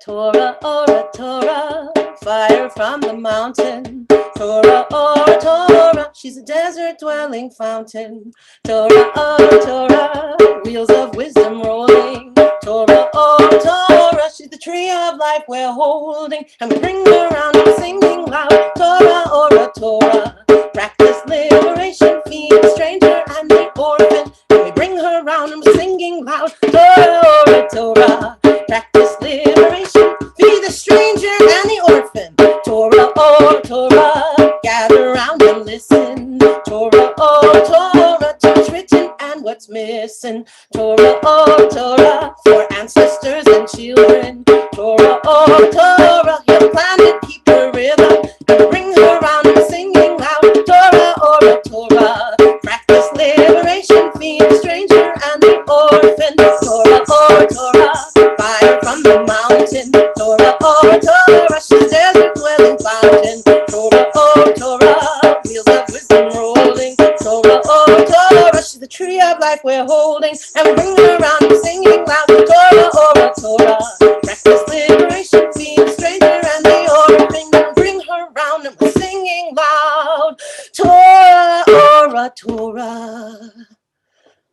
Torah Ora, Torah, fire from the mountain. Torah Ora, Torah, she's a desert dwelling fountain. Torah Ora, Torah, wheels of wisdom rolling. Torah Ora, Torah, she's the tree of life we're holding. And we bring her around and singing loud. Torah Ora, Torah, practice liberation, feed the stranger and the orphan. And we bring her around and we're singing loud. Torah Ora, Torah, practice liberation, feed the stranger and the orphan. Torah, oh Torah, gather round and listen. Torah, oh Torah, to what's written and what's missing. Torah, oh Torah, for ancestors and children. Torah, oh Torah, your planet keep her rhythm. And bring her around and singing loud. Torah, oh Torah, practice liberation, feed the stranger and the orphan. Torah, oh Torah, fire from the mountain. Torah, oh Torah, she's desert dwelling fountain. Torah, oh Torah, wheels of wisdom rolling. Torah, oh Torah, she's the tree of life we're holding. And we bring her around and singing loud. Torah, oh Torah, practice liberation, feed the stranger and the orphan. And bring her around and we're singing loud. Torah, oh Torah,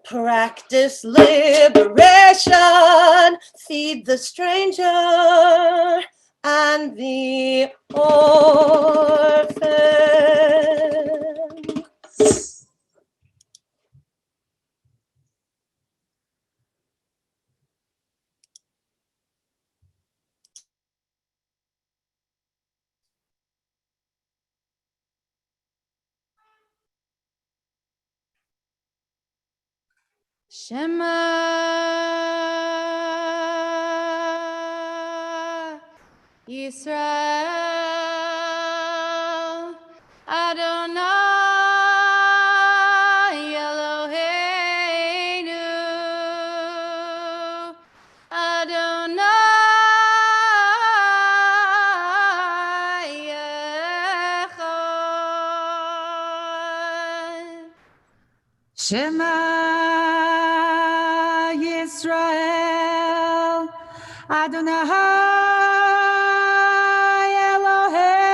practice liberation, feed the stranger and the orphan. Shema Yisrael Adonai Eloheinu Adonai Echad Shema Yisrael Adonai Eloheinu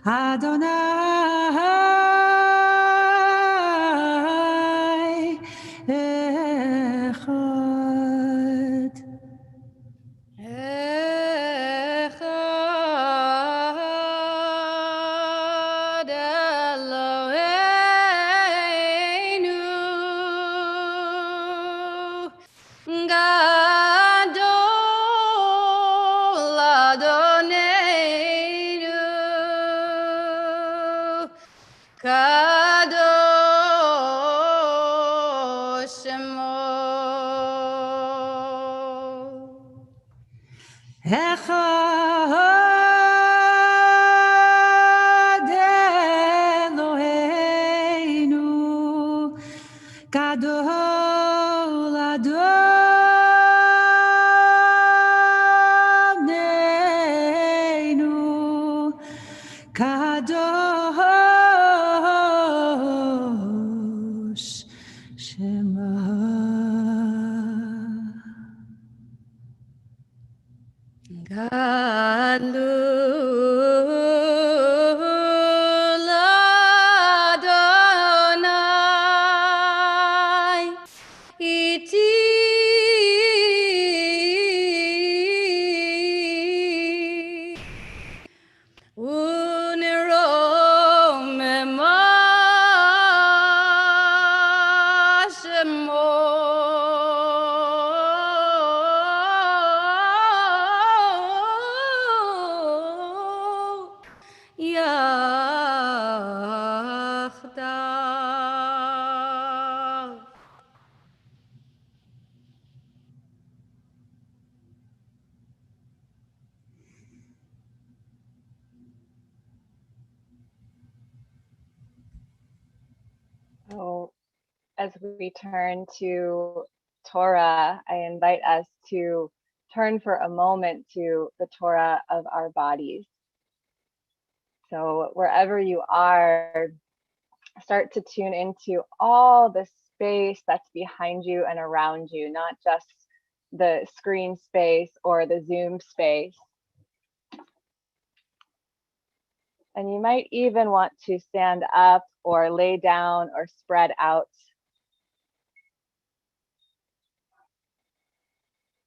Adonai Echad. Echad Eloheinu Gadol Adonenu Kadosh Shemo. Echad Eloheinu Gadol Adonenu Kadosh Shema. Gadol Adonai iti Romemu Yachdav. So, as we turn to Torah, I invite us to turn for a moment to the Torah of our bodies. So, wherever you are, start to tune into all the space that's behind you and around you, not just the screen space or the Zoom space. And you might even want to stand up or lay down or spread out.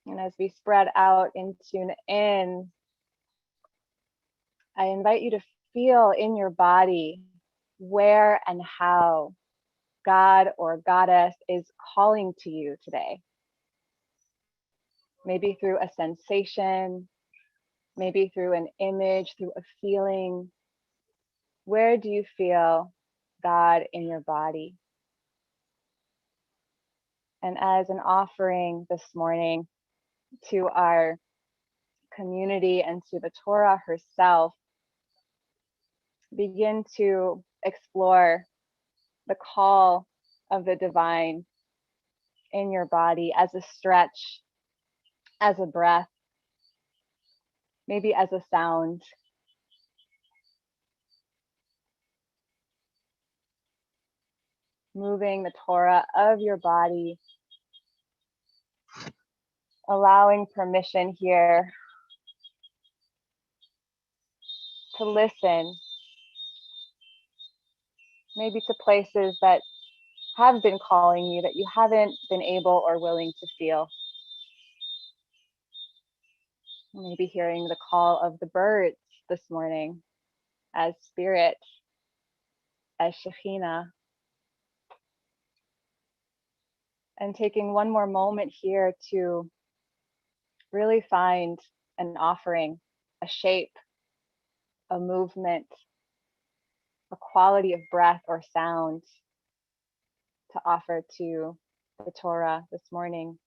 And as we spread out and tune in, I invite you to feel in your body where and how God or Goddess is calling to you today. Maybe through a sensation, maybe through an image, through a feeling. Where do you feel God in your body? And as an offering this morning to our community and to the Torah herself, begin to explore the call of the divine in your body as a stretch, as a breath, maybe as a sound. Moving the Torah of your body, allowing permission here to listen, maybe to places that have been calling you that you haven't been able or willing to feel. Maybe hearing the call of the birds this morning as spirit, as Shekhinah. And taking one more moment here to really find an offering, a shape, a movement, a quality of breath or sound to offer to the Torah this morning.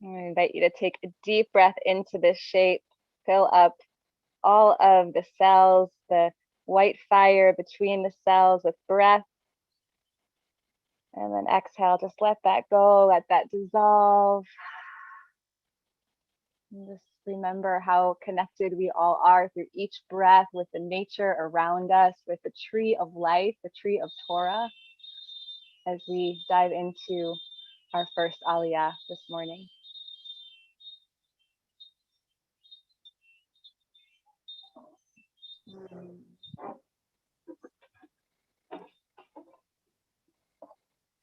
I invite you to take a deep breath into this shape, fill up all of the cells, the white fire between the cells with breath. And then exhale, just let that go, let that dissolve. And just remember how connected we all are through each breath with the nature around us, with the tree of life, the tree of Torah, as we dive into our first Aliyah this morning.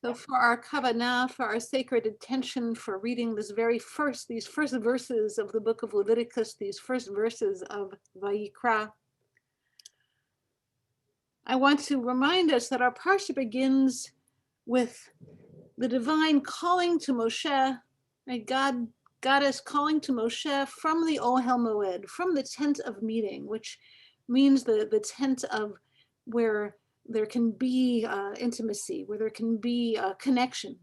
So for our kavanah, for our sacred intention, for reading these first verses of the book of Leviticus, these first verses of Vayikra, I want to remind us that our parsha begins with the divine calling to Moshe, right? Goddess calling to Moshe from the Ohel Moed, from the tent of meeting, which means the tent of where there can be intimacy, where there can be connection.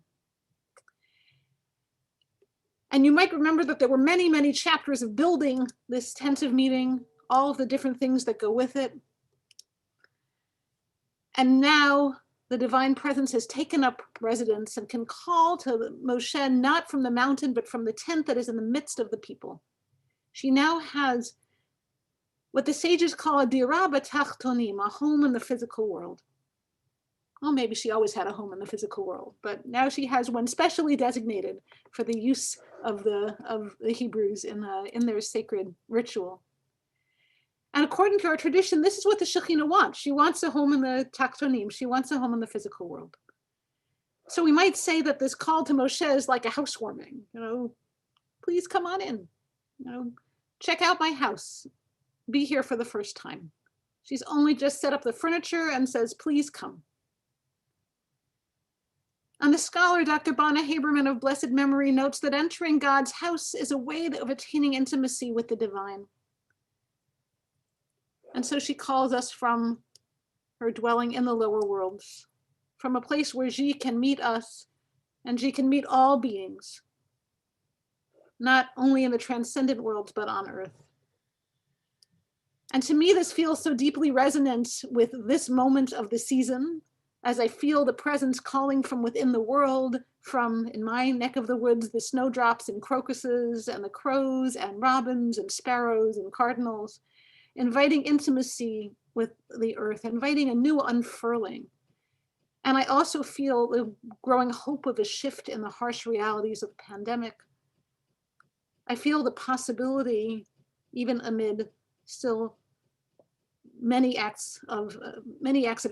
And you might remember that there were many, many chapters of building this tent of meeting, all of the different things that go with it. And now the divine presence has taken up residence and can call to Moshe not from the mountain, but from the tent that is in the midst of the people. She now has what the sages call a dira b'tachtonim, a home in the physical world. Well, maybe she always had a home in the physical world, but now she has one specially designated for the use of the Hebrews in their sacred ritual. And according to our tradition, this is what the Shekhinah wants. She wants a home in the Tachtonim. She wants a home in the physical world. So we might say that this call to Moshe is like a housewarming. Please come on in. Check out my house. Be here for the first time. She's only just set up the furniture and says, please come. And the scholar, Dr. Bana Haberman of blessed memory, notes that entering God's house is a way of attaining intimacy with the divine. And so she calls us from her dwelling in the lower worlds, from a place where she can meet us and she can meet all beings, not only in the transcendent worlds, but on earth. And to me, this feels so deeply resonant with this moment of the season, as I feel the presence calling from within the world, from, in my neck of the woods, the snowdrops and crocuses and the crows and robins and sparrows and cardinals, inviting intimacy with the earth, inviting a new unfurling. And I also feel the growing hope of a shift in the harsh realities of the pandemic. I feel the possibility, even amid still many acts of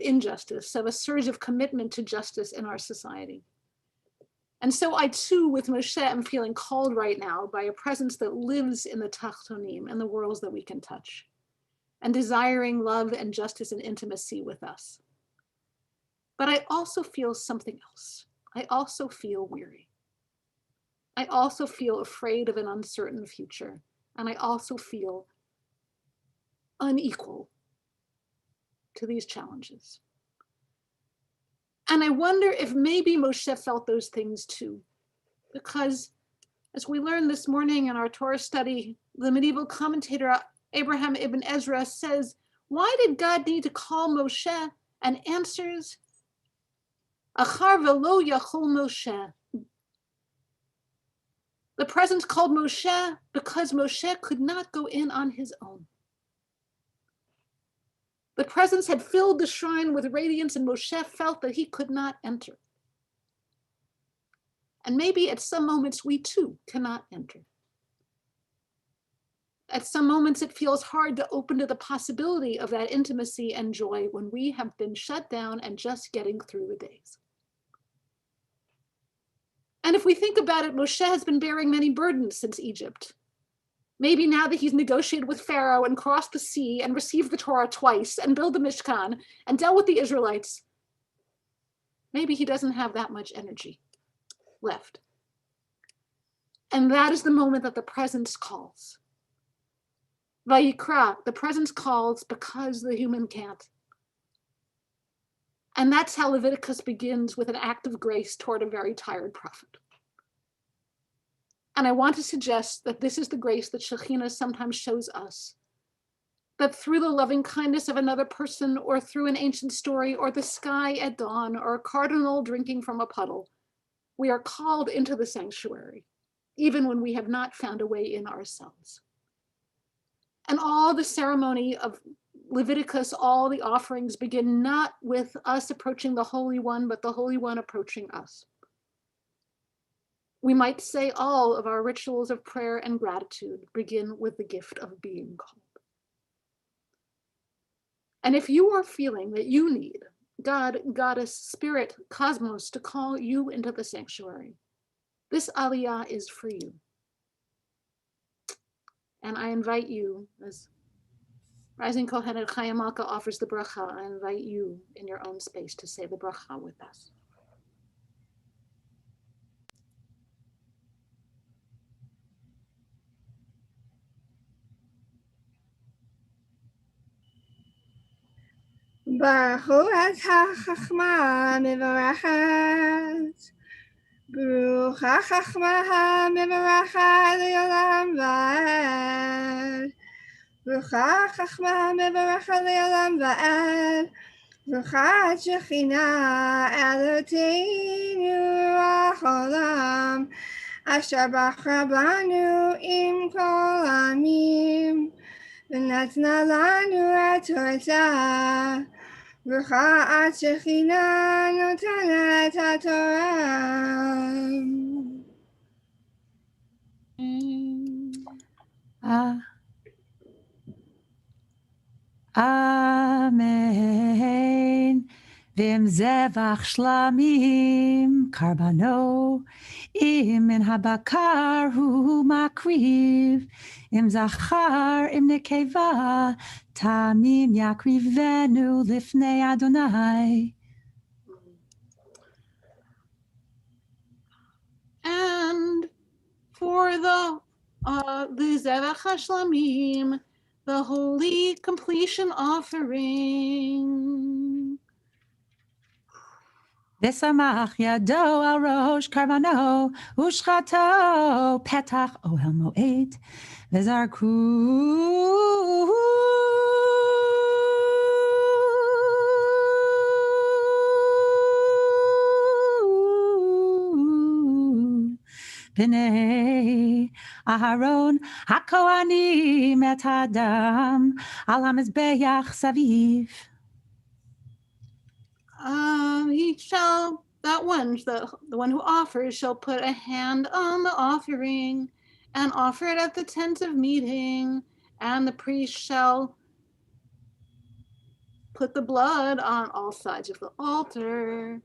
injustice, of a surge of commitment to justice in our society. And so I too, with Moshe, am feeling called right now by a presence that lives in the Tachtonim and the worlds that we can touch, and desiring love and justice and intimacy with us. But I also feel something else. I also feel weary. I also feel afraid of an uncertain future. And I also feel unequal to these challenges. And I wonder if maybe Moshe felt those things too, because as we learned this morning in our Torah study, the medieval commentator Abraham ibn Ezra says, why did God need to call Moshe? And answers, Achar velo yachol Moshe. The presence called Moshe because Moshe could not go in on his own. The presence had filled the shrine with radiance, and Moshe felt that he could not enter. And maybe at some moments we too cannot enter. At some moments it feels hard to open to the possibility of that intimacy and joy when we have been shut down and just getting through the days. And if we think about it, Moshe has been bearing many burdens since Egypt. Maybe now that he's negotiated with Pharaoh and crossed the sea and received the Torah twice and built the Mishkan and dealt with the Israelites, maybe he doesn't have that much energy left. And that is the moment that the presence calls. Vayikra, the presence calls because the human can't. And that's how Leviticus begins, with an act of grace toward a very tired prophet. And I want to suggest that this is the grace that Shekhinah sometimes shows us, that through the loving kindness of another person, or through an ancient story, or the sky at dawn, or a cardinal drinking from a puddle, we are called into the sanctuary, even when we have not found a way in ourselves. And all the ceremony of Leviticus, all the offerings begin not with us approaching the Holy One, but the Holy One approaching us. We might say all of our rituals of prayer and gratitude begin with the gift of being called. And if you are feeling that you need God, Goddess, Spirit, Cosmos to call you into the sanctuary, this aliyah is for you. And I invite you, as Rising Kohenet Chayamalka offers the bracha, I invite you in your own space to say the bracha with us. Baruch HaChachma Mevarachat, Baruch HaChachma Mevarachat Le'olam Va'ed, Baruch HaChachma Mevarachat Le'olam Va'ed, Baruch HaShekhinah Eloteinu Ruach Olam, Asher Bachra Banu Im Kol Amim, V'natna Lanu Et Torah. Bracha at Shekhinah notenet HaTorah. Amen. Vim zevach shlamim karbano, im min habakar hu makriv, im zachar im nekeva, tamim yakrivenu lifnei Adonai. And for the Zevach HaShlamim, the holy completion offering. V'samach yado al rosh karvano, ushchato petach ohel moed, v'zarku b'nei Aharon hakohanim et hadam al hamizbeach saviv. The one who offers shall put a hand on the offering and offer it at the tent of meeting, and the priest shall put the blood on all sides of the altar.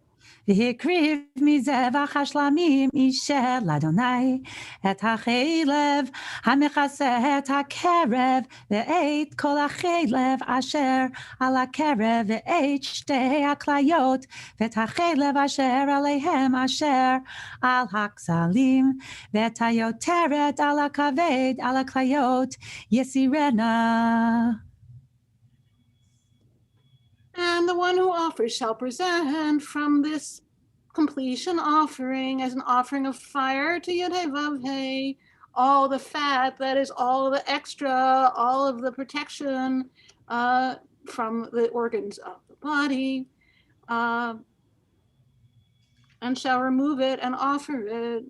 V'hikriv mizevach hashlamim isher ladonai et hachelev hamechaseh et hakerev ve'et kol hachelev asher al hakerev ve'et shtei haklayot ve'et hachelev asher aleihem asher al haksalim ve'et hayoteret al hakaved al haklayot yesirena. And the one who offers shall present from this completion offering as an offering of fire to Yud-Heh-Vav-Heh, all the fat, that is all the extra, all of the protection from the organs of the body, and shall remove it and offer it.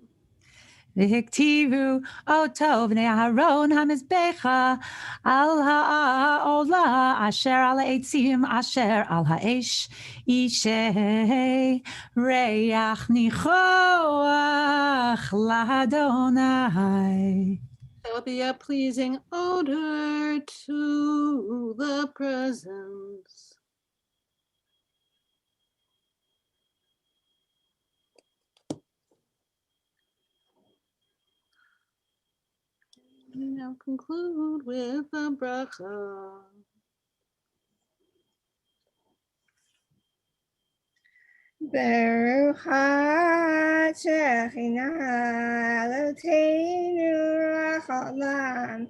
V'hiktivu oto v'nei Aharon hamizbecha al ha'ola asher al ha'etzim asher al ha'esh ishei reach nichoach l'Adonai. There will be a pleasing odor to the presence. We now conclude with the bracha. Baruch HaShekhinah Eloteinu Ruach Olam,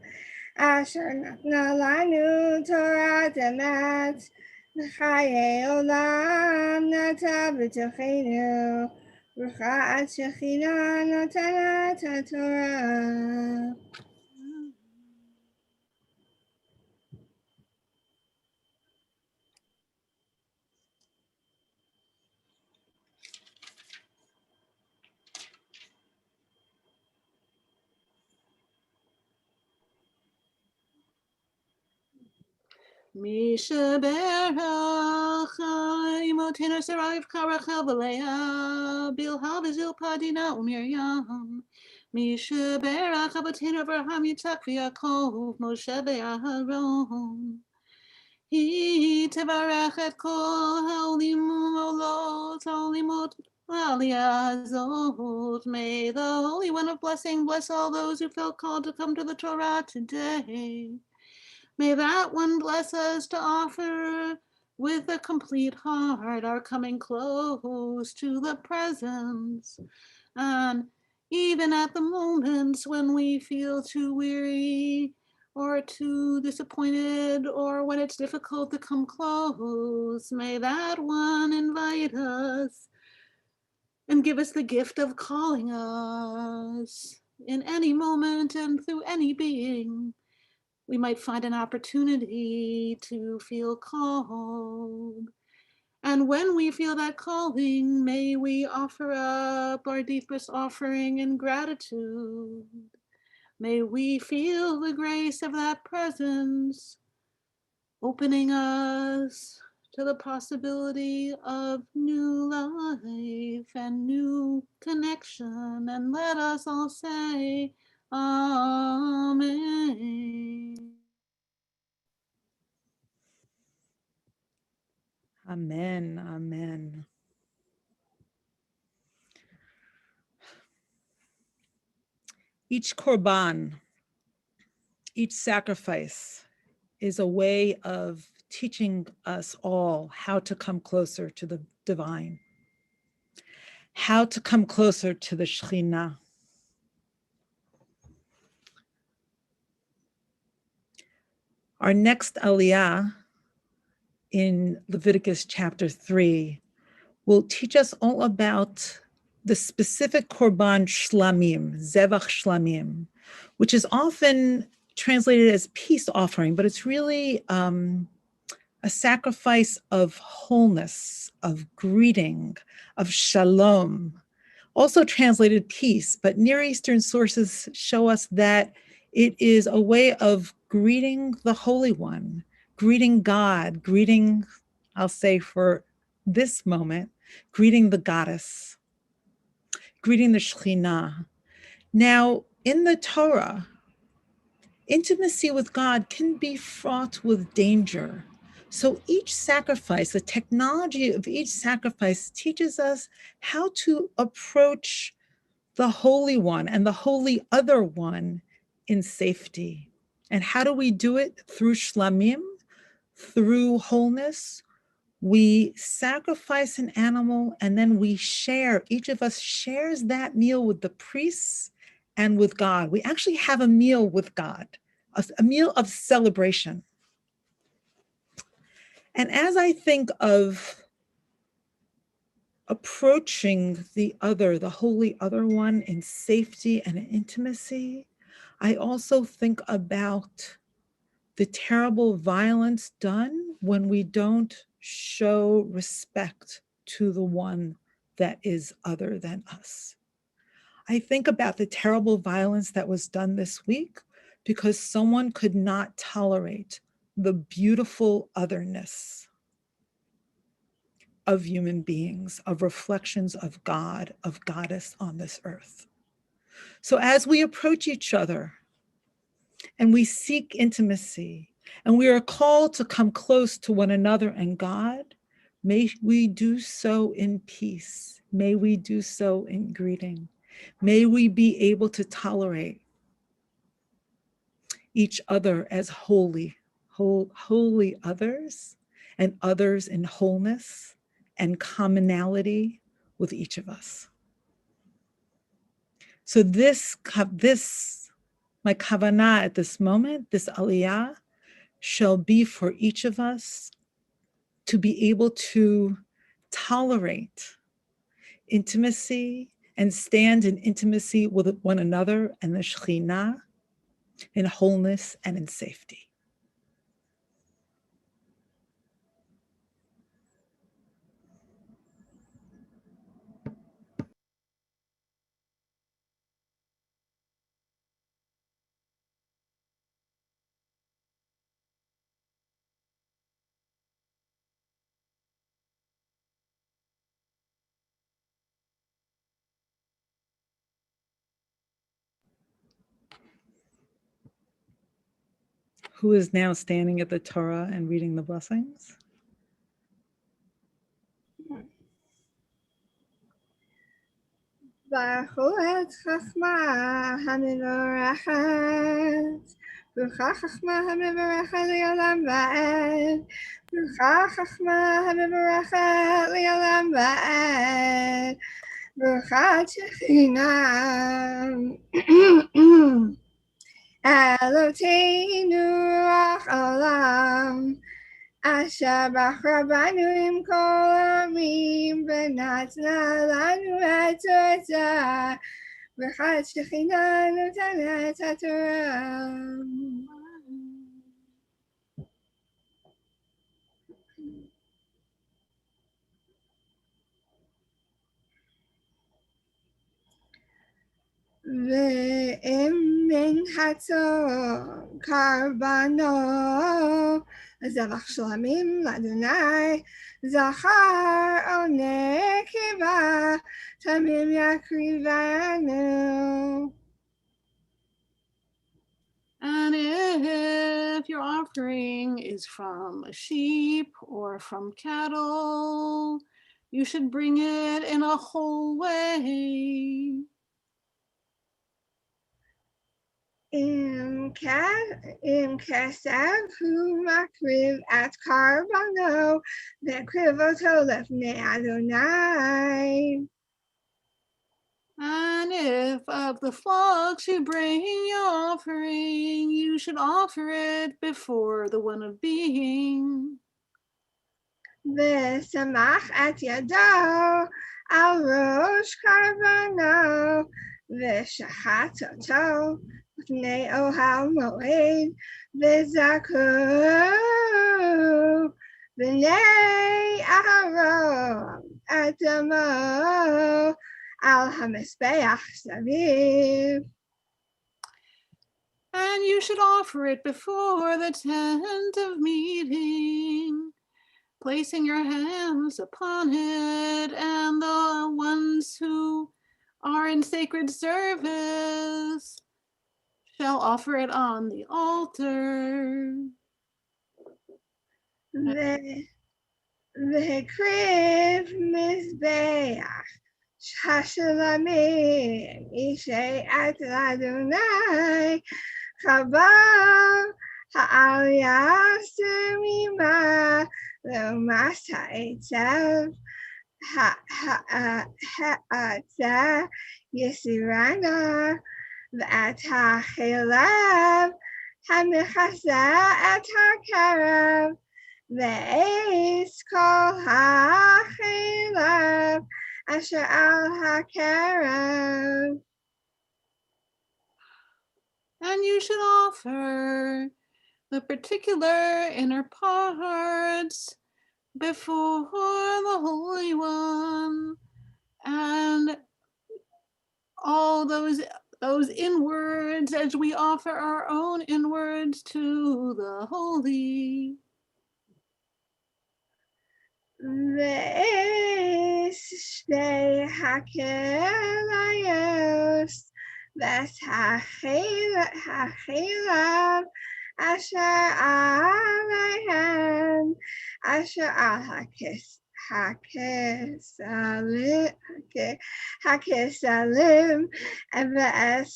Asher natna lanu Torah emet, V'chayei olam nata b'tochenu, Baruch HaShekhinah notenet HaTorah. Misha Berach, Imotena Sarav Karachel Belea, Bilha Vizil Padina Umiriam. Misha Berach, Abotena Abraham Yitzhak Yaakov, Moshe Be'aharon. He Tevarach et Kol Haolim Olot, Haolimot Aliazot. May the Holy One of Blessing bless all those who felt called to come to the Torah today. May that one bless us to offer with a complete heart our coming close to the presence. And even at the moments when we feel too weary or too disappointed or when it's difficult to come close, may that one invite us and give us the gift of calling us in any moment and through any being. We might find an opportunity to feel called. And when we feel that calling, may we offer up our deepest offering in gratitude. May we feel the grace of that presence, opening us to the possibility of new life and new connection. And let us all say, Amen. Amen. Amen. Each korban, each sacrifice is a way of teaching us all how to come closer to the divine, how to come closer to the Shekhinah. Our next aliyah in Leviticus chapter 3 will teach us all about the specific korban shlamim, zevach shlamim, which is often translated as peace offering, but it's really a sacrifice of wholeness, of greeting, of shalom, also translated peace, but Near Eastern sources show us that it is a way of greeting the Holy One, greeting God, greeting, I'll say for this moment, greeting the goddess, greeting the Shekhinah. Now, in the Torah, intimacy with God can be fraught with danger. So each sacrifice, the technology of each sacrifice teaches us how to approach the Holy One and the Holy Other One in safety. And how do we do it? Through shlamim, through wholeness. We sacrifice an animal and then we share, each of us shares that meal with the priests and with God. We actually have a meal with God, a meal of celebration. And as I think of approaching the other, the Holy Other One in safety and in intimacy, I also think about the terrible violence done when we don't show respect to the one that is other than us. I think about the terrible violence that was done this week because someone could not tolerate the beautiful otherness of human beings, of reflections of God, of Goddess on this earth. So as we approach each other and we seek intimacy and we are called to come close to one another and God, may we do so in peace. May we do so in greeting. May we be able to tolerate each other as holy others and others in wholeness and commonality with each of us. So this my kavanah at this moment, this aliyah, shall be for each of us to be able to tolerate intimacy and stand in intimacy with one another and the Shekhinah in wholeness and in safety. who is now standing at the Torah and reading the blessings? ברכו את חכמה המבורכת, ברוכה חכמה המבורכת לעולם ועד, ברוכה חכמה המבורכת לעולם ועד, ברוכת שכינה אלוהינו רוח עולם, אשר בחרה בנו עם כל העמים ונתנה לנו את תורתה, ברכת שכינה נותנת התורה. ואם מן הצום קרבנו זבח שלמים לאדוני, זכר או נקבה תמים יקריבנו. And if your offering is from a sheep or from cattle, you should bring it in a whole way. אם כסף הוא מקריב את קרבנו והקריב אותו לפני אדוני. And if of the flocks you bring your offering, you should offer it before the one of being. ושמח את ידו על ראש קרבנו ושחט אותו לפני אוהל מועד, וזרקו בני אהרון את דמו על המזבח סביב. And you should offer it before the tent of meeting, placing your hands upon it, and the ones who are in sacred service shall offer it on the altar. והקריב מזבח השלמים אישי את לאדוני, חבל העלייה סמימה לעומת העצב, העצה יסירנה, ואת החלב המכסה את הקרב, ועץ כל החלב אשר על הקרב. And you should offer the particular inner parts before the Holy One, and all those inwards as we offer our own inwards to the Holy. ואש שתי הכליות ואת החלב אשר עליהם, אשר על הכסלים, ואת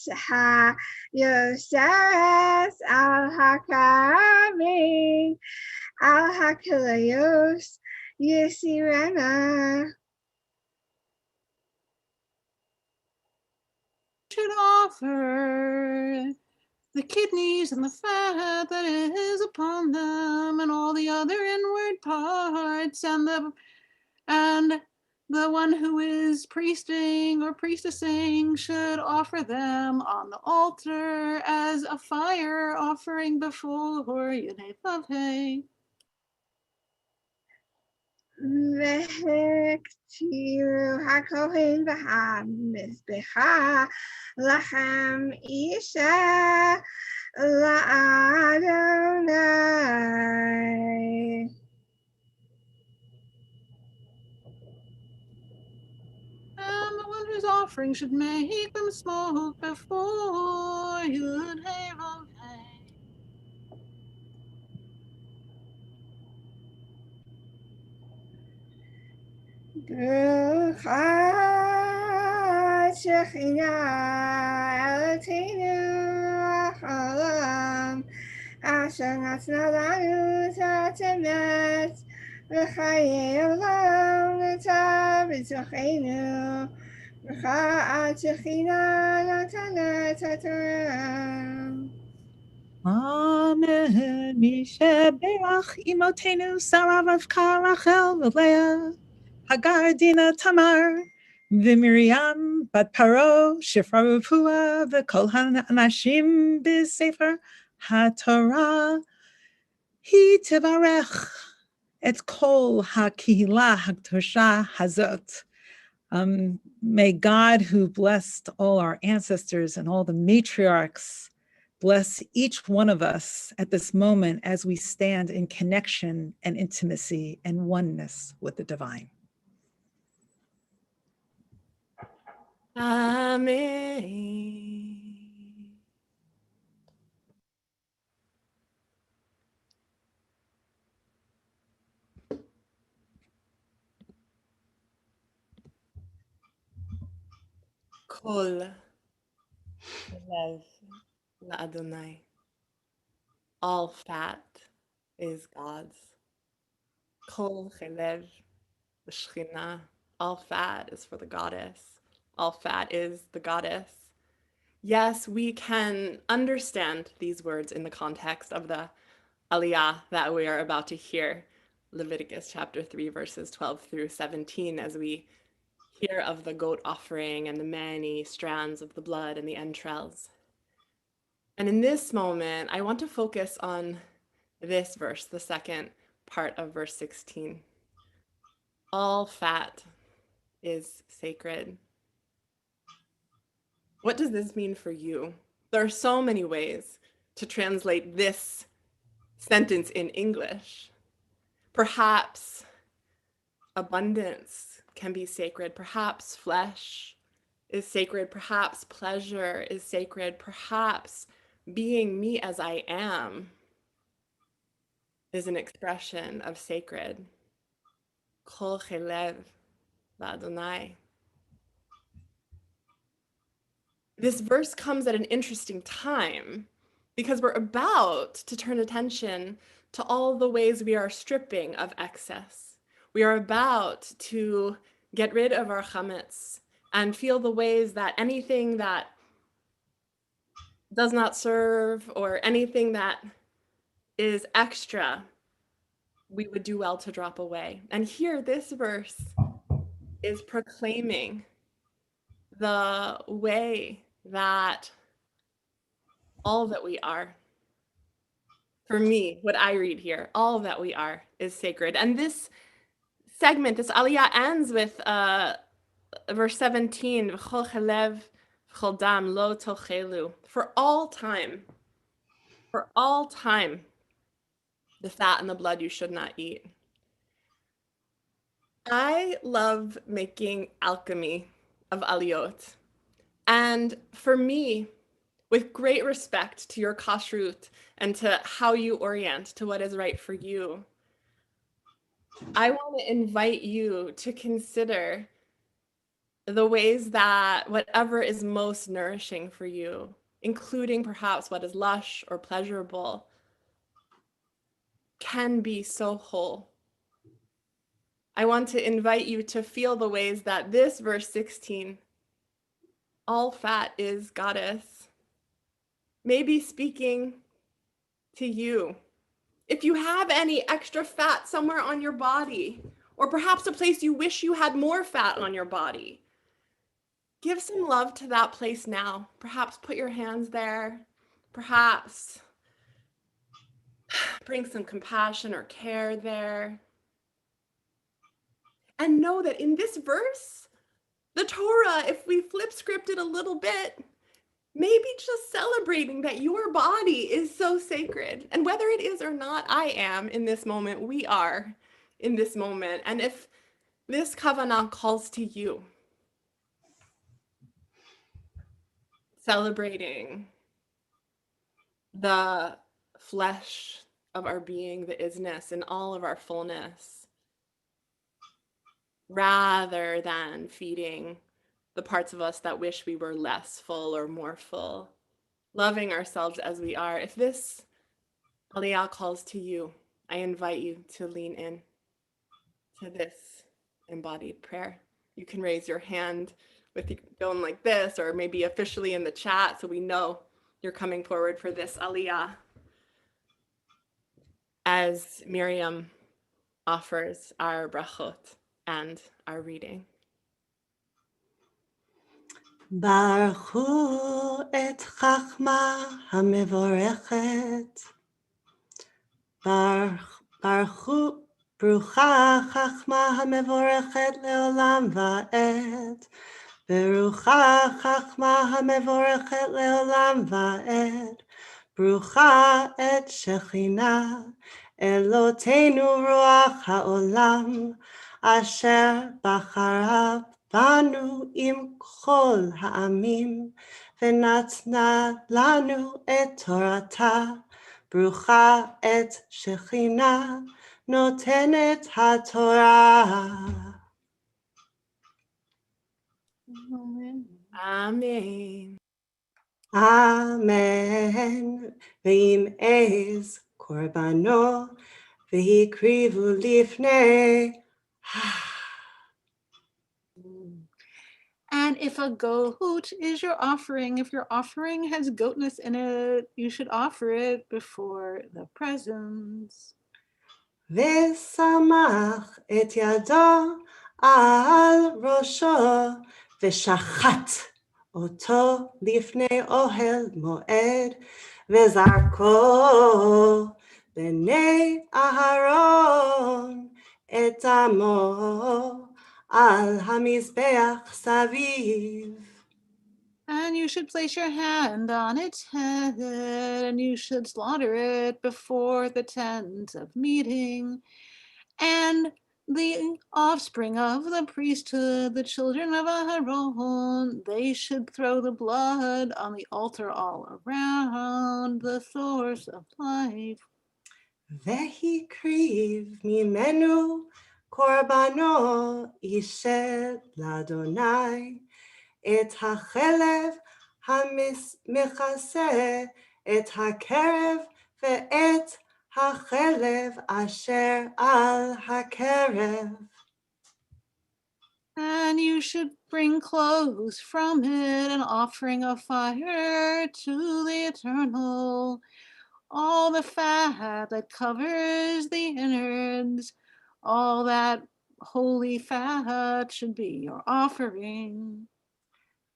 היוצרת על הכרמים, על הכליות יסירנה. Should offer the kidneys and the fat that is upon them, and all the other inward parts, and the one who is priesting or priestessing should offer them on the altar as a fire offering before Yudhei. והקטירו הכהן והמזבחה לחם אישה לאדוני. And the one whose offering should make them smoke before Yudhei. ברכת שכינה אלוהינו החלום אשר נתנה לנו את האמת וחיי עולם נטע בתוכנו ברכת שכינה נותנת התורה. Amen. Mishebeach imotenu Sarah Rivka Rachel Leah Hagar Dina Tamar V'Miriam Bat Paro Shifra Rupua V'Kol Hanashim B'Sefer HaTorah Hi Tevarech Et Kol HaKihila HaKtosha Hazot. May God, who blessed all our ancestors and all the matriarchs, bless each one of us at this moment as we stand in connection and intimacy and oneness with the divine. Amen. Kol lev la'Adonai. All fat is God's. Kol chelev l'Shechina. All fat is for the goddess. All fat is the goddess. Yes, we can understand these words in the context of the Aliyah that we are about to hear, Leviticus chapter 3, verses 12 through 17, as we hear of the goat offering and the many strands of the blood and the entrails. And in this moment, I want to focus on this verse, the second part of verse 16. All fat is sacred. What does this mean for you? There are so many ways to translate this sentence in English. Perhaps abundance can be sacred. Perhaps flesh is sacred. Perhaps pleasure is sacred. Perhaps being me as I am is an expression of sacred. Kol chelev la'Adonai. This verse comes at an interesting time because we're about to turn attention to all the ways we are stripping of excess. We are about to get rid of our chametz and feel the ways that anything that does not serve or anything that is extra, we would do well to drop away. And here, this verse is proclaiming the way that all that we are, for me, what I read here, all that we are is sacred. And this segment, this aliyah ends with verse 17, V'chol chelev, v'chol dam lo tochelu. For all time, the fat and the blood you should not eat. I love making alchemy of aliyot. And for me, with great respect to your kashrut and to how you orient to what is right for you, I want to invite you to consider the ways that whatever is most nourishing for you, including perhaps what is lush or pleasurable, can be so whole. I want to invite you to feel the ways that this verse 16, all fat is goddess, may be speaking to you. If you have any extra fat somewhere on your body, or perhaps a place you wish you had more fat on your body, give some love to that place now. Perhaps put your hands there. Perhaps bring some compassion or care there. And know that in this verse, the Torah, if we flip script it a little bit, maybe just celebrating that your body is so sacred. And whether it is or not, I am in this moment, we are in this moment. And if this kavanah calls to you, celebrating the flesh of our being, the isness, and all of our fullness, rather than feeding the parts of us that wish we were less full or more full. Loving ourselves as we are. If this Aliyah calls to you, I invite you to lean in to this embodied prayer. You can raise your hand with you going like this, or maybe officially in the chat so we know you're coming forward for this Aliyah. As Miriam offers our brachot and our reading. ברכו את חכמה המבורכת. ברוכה חכמה המבורכת לעולם ועד. ברוכה חכמה המבורכת לעולם ועד. ברוכה את שכינה, אלוהינו רוח העולם, אשר בחרה בנו עם כל העמים, ונתנה לנו את תורתה. ברוכה את שכינה, נותנת התורה. אמן. אמן. ואם עז קורבנו, והקריבו לפני. And if a goat is your offering, if your offering has goatness in it, you should offer it before the presence. ושמח את ידו על ראשו, ושחט אותו לפני אוהל מועד, וזרקו בני אהרון את דמו על המזבח סביב. And you should place your hand on its head, and you should slaughter it before the tent of meeting. And the offspring of the priesthood, the children of Aaron, they should throw the blood on the altar all around the source of life. והקריב ממנו קורבנו אישד לאדוני, את החלב המכסה את הקרב, ואת החלב אשר על הקרב. And you should bring clothes from it, an offering of fire to the Eternal. All the fat that covers the innards, all that holy fat should be your offering.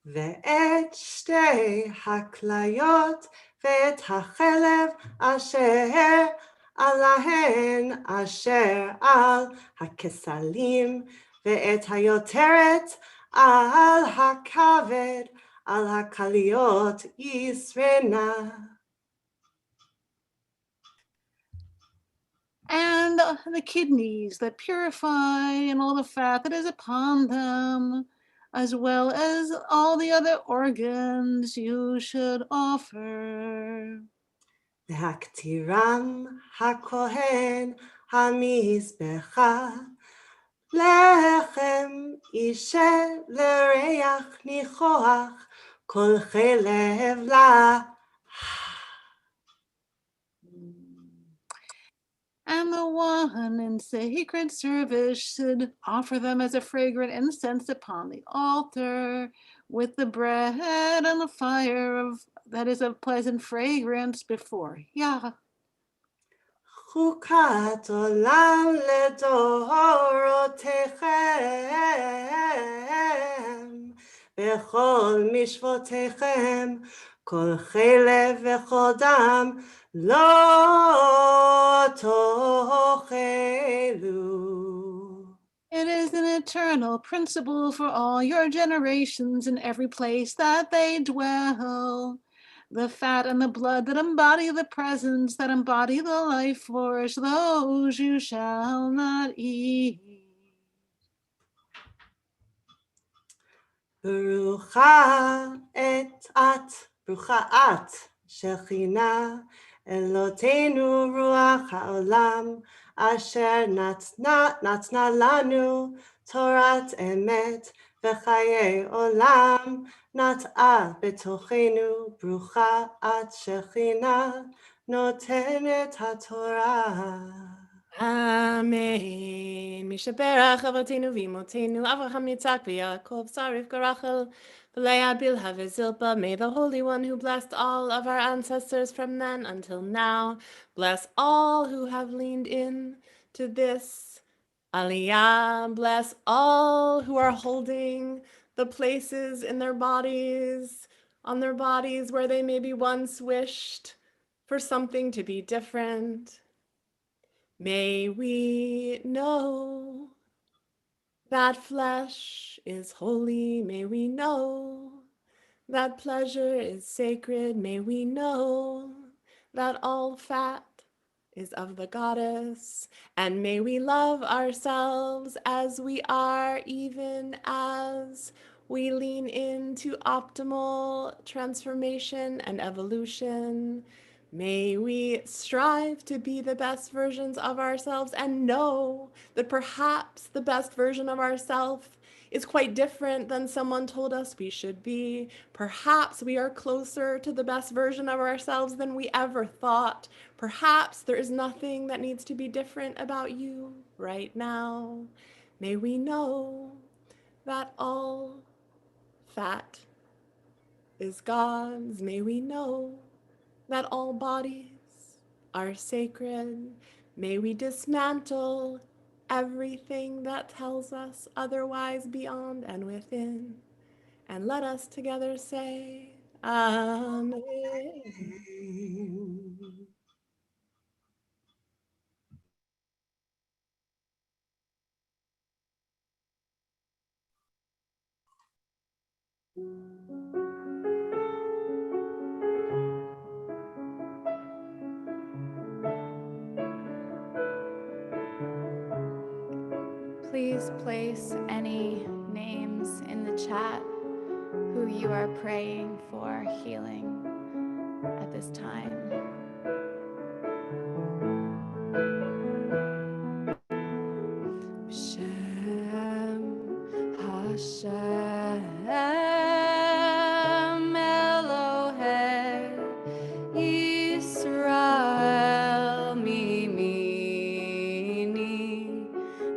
ואת שתי הכליות ואת החלב אשר עליהן אשר על הכסלים, ואת היותרת על הכבד על הכליות יסרנה. And the kidneys that purify, and all the fat that is upon them, as well as all the other organs you should offer. והקטירם הכהן המזבחה, לחם אישה לריח ניחוח, כל חלב לה. And the one in sacred service should offer them as a fragrant incense upon the altar, with the bread and the fire that is of pleasant fragrance before Yah. חוקת עולם לדורותיכם, בכל משפטיכם, כל חלב וכל דם, לא תאכלו. It is an eternal principle for all your generations in every place that they dwell. The fat and the blood that embody the presence, that embody the life force, those you shall not eat. ברוכה את שכינה, אלוהינו רוח העולם, אשר נתנה לנו Torat emet v'chaye olam nat'a betochenu brucha at shechina notenet haTorah. Amen. Mishaberach Avotenu Vimotenu Avraham Yitzhak v'Yaakov Sarif Garachel v'Leah Bilha v'Zilpa. May the Holy One who blessed all of our ancestors from then until now bless all who have leaned in to this Aliyah. Bless all who are holding the places in their bodies, on their bodies where they maybe once wished for something to be different. May we know that flesh is holy. May we know that pleasure is sacred. May we know that all fat is of the goddess. And may we love ourselves as we are, even as we lean into optimal transformation and evolution. May we strive to be the best versions of ourselves and know that perhaps the best version of ourselves is quite different than someone told us we should be. Perhaps we are closer to the best version of ourselves than we ever thought. Perhaps there is nothing that needs to be different about you right now. May we know that all fat is God's. May we know that all bodies are sacred. May we dismantle everything that tells us otherwise beyond and within. And let us together say, Amen. Please place any names in the chat who you are praying for healing at this time. Hashem Elohei Yisrael Mimini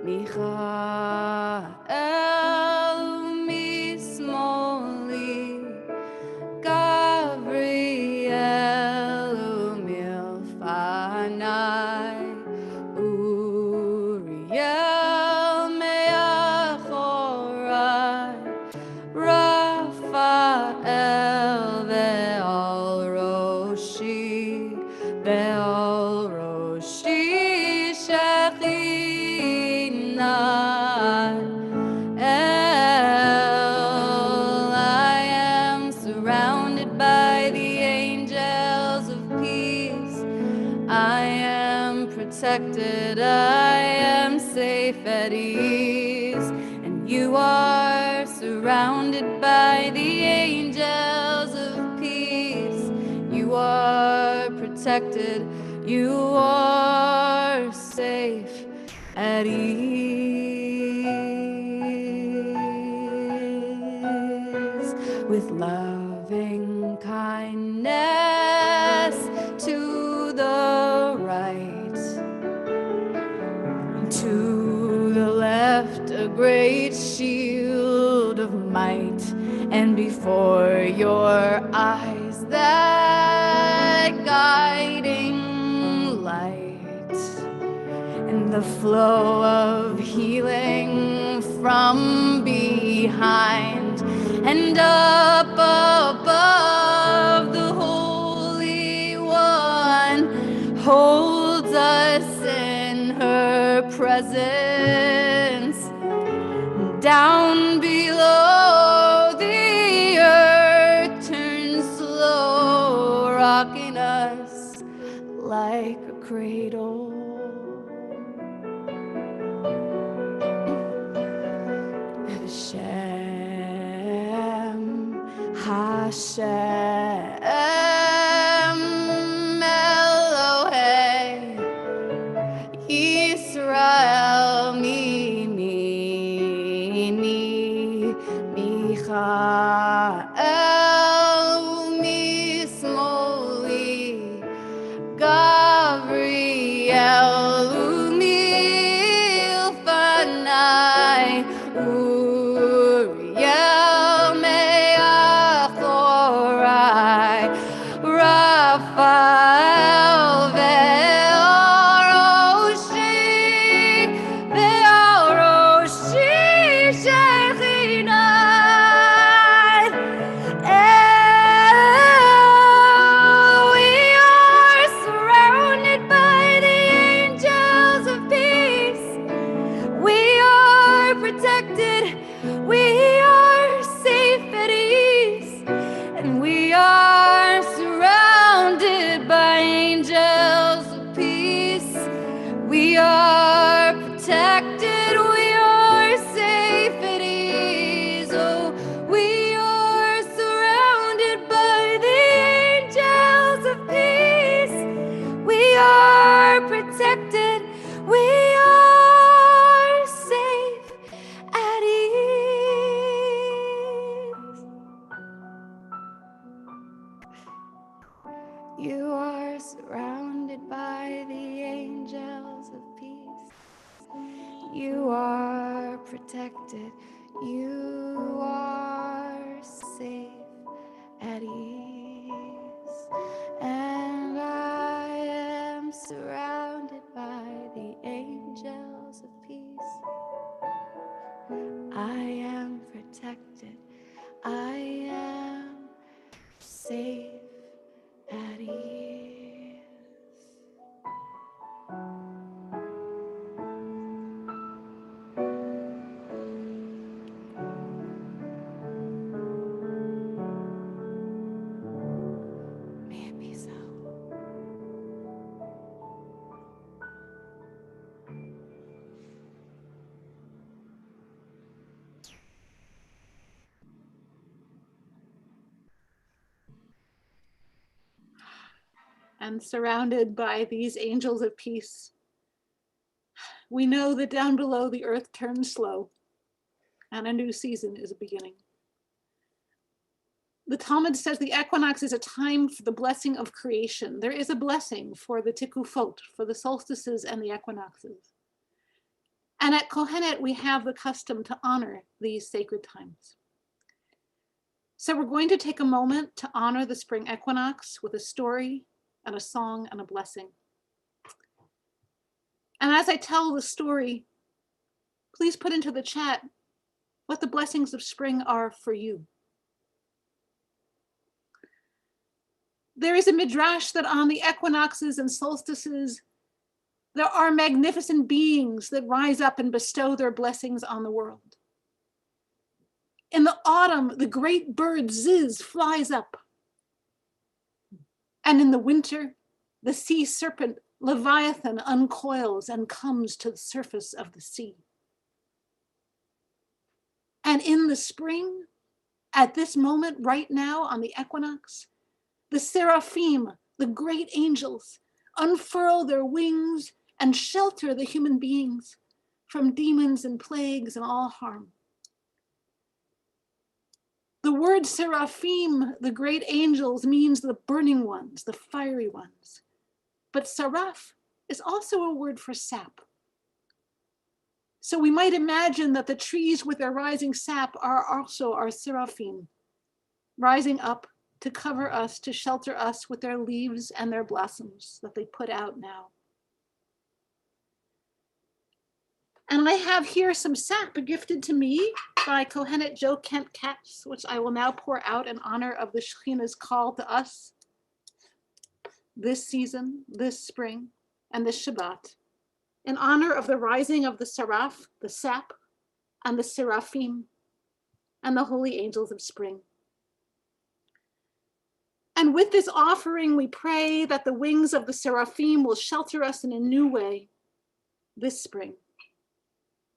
Michael Mismoli Gabriel Milfanai Uriel Meachorai Raphael Ve'al Roshi Shechinah I am surrounded by the angels of peace. I am protected, I am safe at ease. And you are surrounded by the angels of peace. You are protected, you are safe at ease. With loving kindness to the right, to the left a great shield of might, and before your eyes that guiding light, and the flow of healing from behind, and up above the Holy One holds us in her presence. Down below the earth turns slow, rocking us like a cradle. Hashem Elohei Yisrael Mimini You are surrounded by the angels of peace. You are protected. You are safe at ease. And I am surrounded by the angels of peace. I am protected. I am safe at ease. May it be so. And surrounded by these angels of peace, we know that down below the earth turns slow and a new season is beginning. The Talmud says the equinox is a time for the blessing of creation. There is a blessing for the tikufot, for the solstices and the equinoxes. And at Kohenet, we have the custom to honor these sacred times. So we're going to take a moment to honor the spring equinox with a story and a song and a blessing. And as I tell the story, please put into the chat what the blessings of spring are for you. There is a midrash that on the equinoxes and solstices, there are magnificent beings that rise up and bestow their blessings on the world. In the autumn, the great bird Ziz flies up. And in the winter, the sea serpent Leviathan uncoils and comes to the surface of the sea. And in the spring, at this moment right now on the equinox, the seraphim, the great angels, unfurl their wings and shelter the human beings from demons and plagues and all harm. The word seraphim, the great angels, means the burning ones, the fiery ones. But saraf is also a word for sap. So we might imagine that the trees with their rising sap are also our seraphim, rising up to cover us, to shelter us with their leaves and their blossoms that they put out now. And I have here some sap gifted to me by Kohenet Joe Kent Katz, which I will now pour out in honor of the Shekhinah's call to us this season, this spring, and this Shabbat, in honor of the rising of the saraf, the sap, and the seraphim, and the holy angels of spring. And with this offering, we pray that the wings of the seraphim will shelter us in a new way this spring,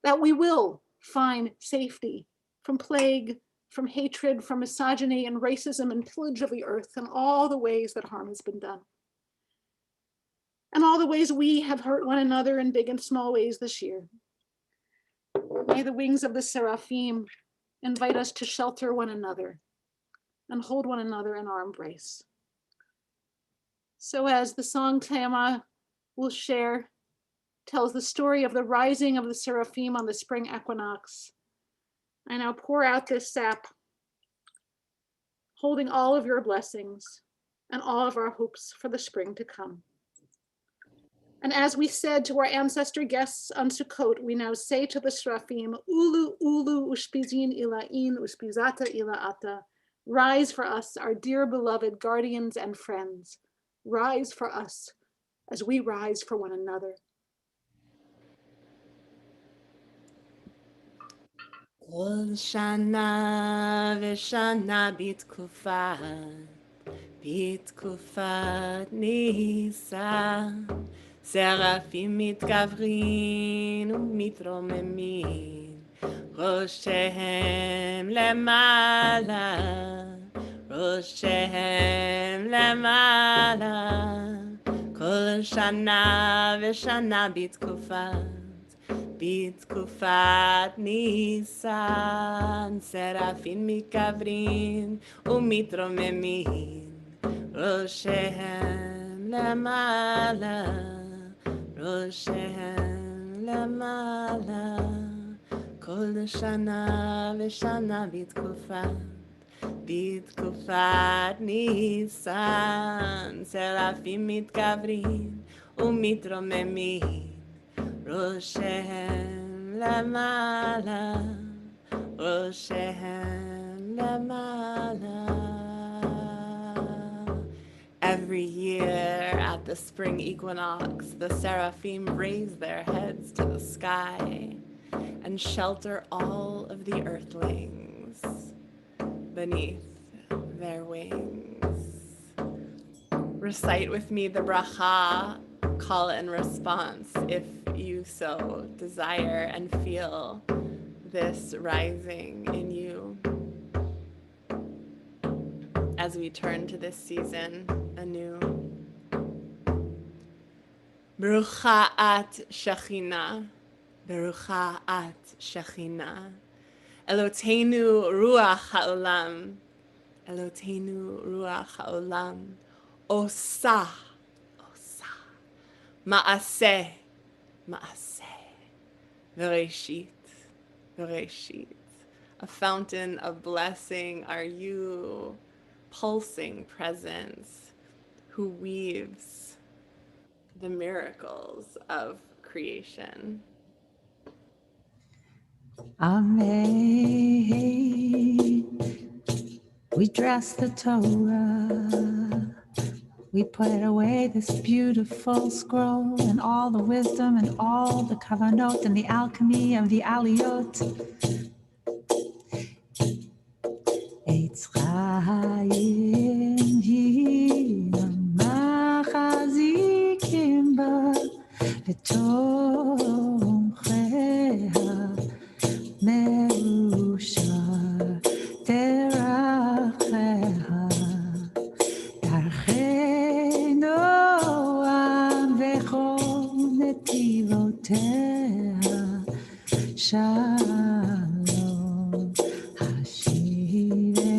that we will find safety from plague, from hatred, from misogyny and racism and pillage of the earth, and all the ways that harm has been done. And all the ways we have hurt one another in big and small ways this year. May the wings of the seraphim invite us to shelter one another and hold one another in our embrace. So as the song Tema will share, tells the story of the rising of the seraphim on the spring equinox, I now pour out this sap, holding all of your blessings and all of our hopes for the spring to come. And as we said to our ancestor guests on Sukkot, we now say to the seraphim, Ulu, ulu, ushpizin ila'in, ushpizata ila'ata. Rise for us, our dear beloved guardians and friends. Rise for us as we rise for one another. Kol shana v'shana bitkufat Nisan, seraphim מתגברים ומתרוממים, ראשיהם למעלה, ראשיהם למעלה, כל שנה ושנה בתקופת ניסן, seraphim מתגברים ומתרוממים, ראשיהם למעלה, ראשיהם למעלה, כל שנה ושנה בתקופת ניסן, סרפים מתגברים ומתרוממים, ראשיהם למעלה, ראשיהם למעלה. Every year at the spring equinox, the seraphim raise their heads to the sky and shelter all of the earthlings beneath their wings. Recite with me the bracha, call and response if you so desire and feel this rising in you. As we turn to this season anew. Barucha at Shechina, Barucha at Shechina, Eloteinu Ruach HaOlam, Eloteinu Ruach HaOlam, Osa, Osa, Maaseh, Maaseh, Bereshit, Bereshit. A fountain of blessing are you, pulsing presence, who weaves the miracles of creation. Amen. We dress the Torah. We put away this beautiful scroll and all the wisdom and all the kavanot and the alchemy of the aliyot. Eitz Chaim hina machazikim ba v'tomcheha merushar teracheha darchei noam v'chol netivoteha shalom hashivenu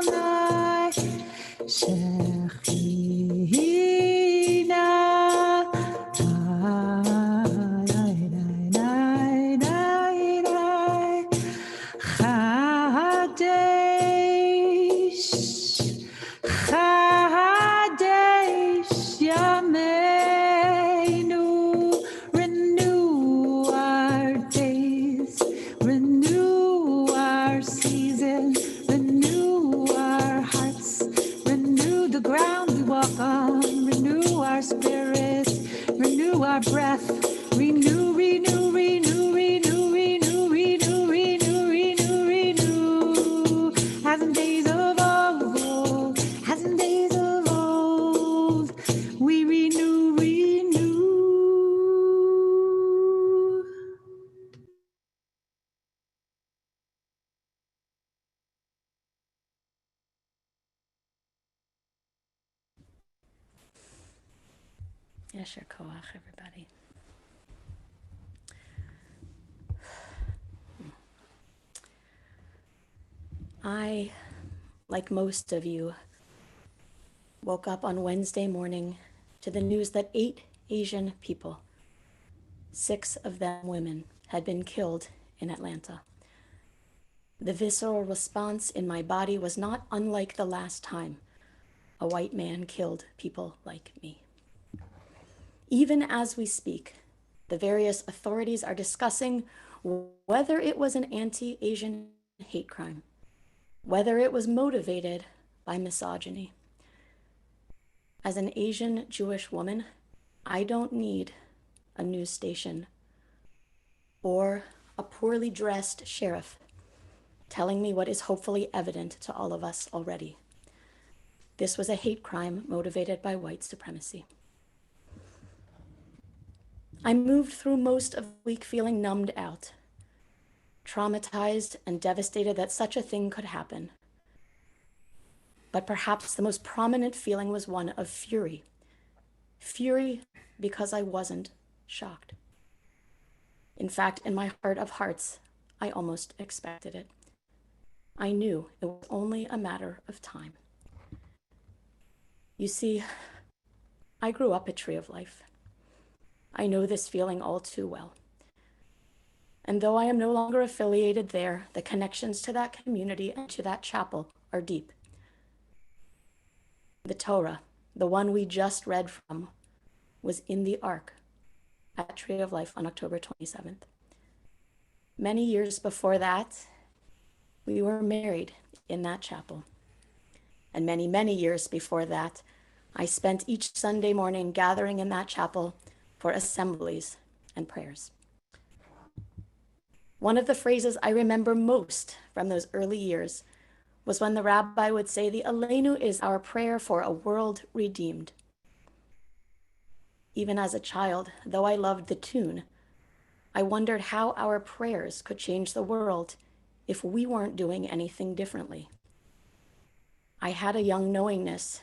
Adonai Shechina Chadesh Yameinu, renew our days, renew our season, renew our hearts, renew the ground we walk on, renew our spirit, renew our breath, renew, renew, renew, renew, renew, renew, renew, renew, renew, as in days of old, as in days of old, we renew, renew. Yasher koach, everybody. I, like most of you, woke up on Wednesday morning to the news that 8 Asian people, 6 of them women, had been killed in Atlanta. The visceral response in my body was not unlike the last time a white man killed people like me. Even as we speak, the various authorities are discussing whether it was an anti-Asian hate crime, whether it was motivated by misogyny. As an Asian Jewish woman, I don't need a news station or a poorly dressed sheriff telling me what is hopefully evident to all of us already. This was a hate crime motivated by white supremacy. I moved through most of the week feeling numbed out, traumatized and devastated that such a thing could happen. But perhaps the most prominent feeling was one of fury. Fury because I wasn't shocked. In fact, in my heart of hearts, I almost expected it. I knew it was only a matter of time. You see, I grew up at Tree of Life. I know this feeling all too well. And though I am no longer affiliated there, the connections to that community and to that chapel are deep. The Torah, the one we just read from, was in the Ark at Tree of Life on October 27th. Many years before that, we were married in that chapel. And many, many years before that, I spent each Sunday morning gathering in that chapel for assemblies and prayers. One of the phrases I remember most from those early years was when the rabbi would say, the Aleinu is our prayer for a world redeemed. Even as a child, though I loved the tune, I wondered how our prayers could change the world if we weren't doing anything differently. I had a young knowingness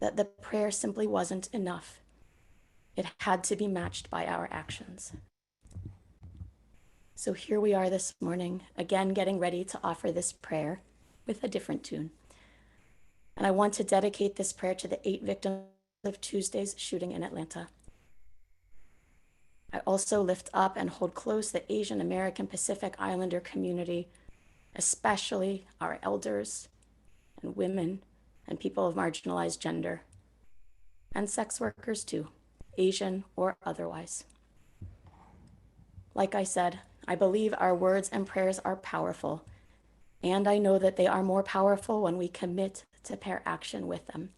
that the prayer simply wasn't enough. It had to be matched by our actions. So here we are this morning, again getting ready to offer this prayer with a different tune. And I want to dedicate this prayer to the 8 victims of Tuesday's shooting in Atlanta. I also lift up and hold close the Asian American Pacific Islander community, especially our elders and women and people of marginalized gender, and sex workers too, Asian or otherwise. Like I said, I believe our words and prayers are powerful, and I know that they are more powerful when we commit to pair action with them.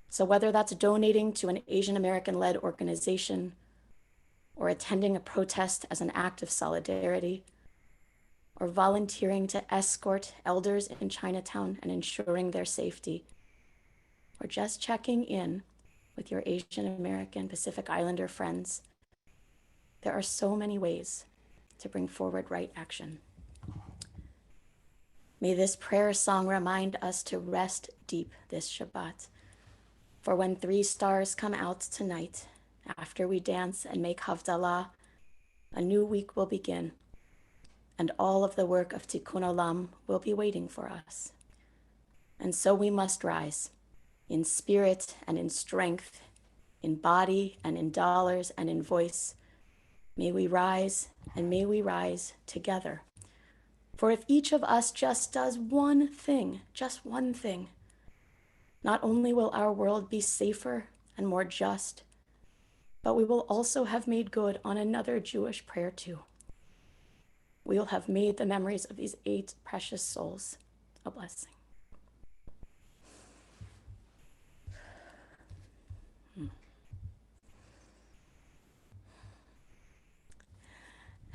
So whether that's donating to an Asian American-led organization, or attending a protest as an act of solidarity, or volunteering to escort elders in Chinatown and ensuring their safety, or just checking in with your Asian American Pacific Islander friends, there are so many ways to bring forward right action. May this prayer song remind us to rest deep this Shabbat. For when 3 stars come out tonight, after we dance and make Havdalah, a new week will begin, and all of the work of Tikkun Olam will be waiting for us. And so we must rise, in spirit and in strength, in body and in dollars and in voice. May we rise, and may we rise together. For if each of us just does one thing, just one thing, not only will our world be safer and more just, but we will also have made good on another Jewish prayer too. We will have made the memories of these 8 precious souls a blessing.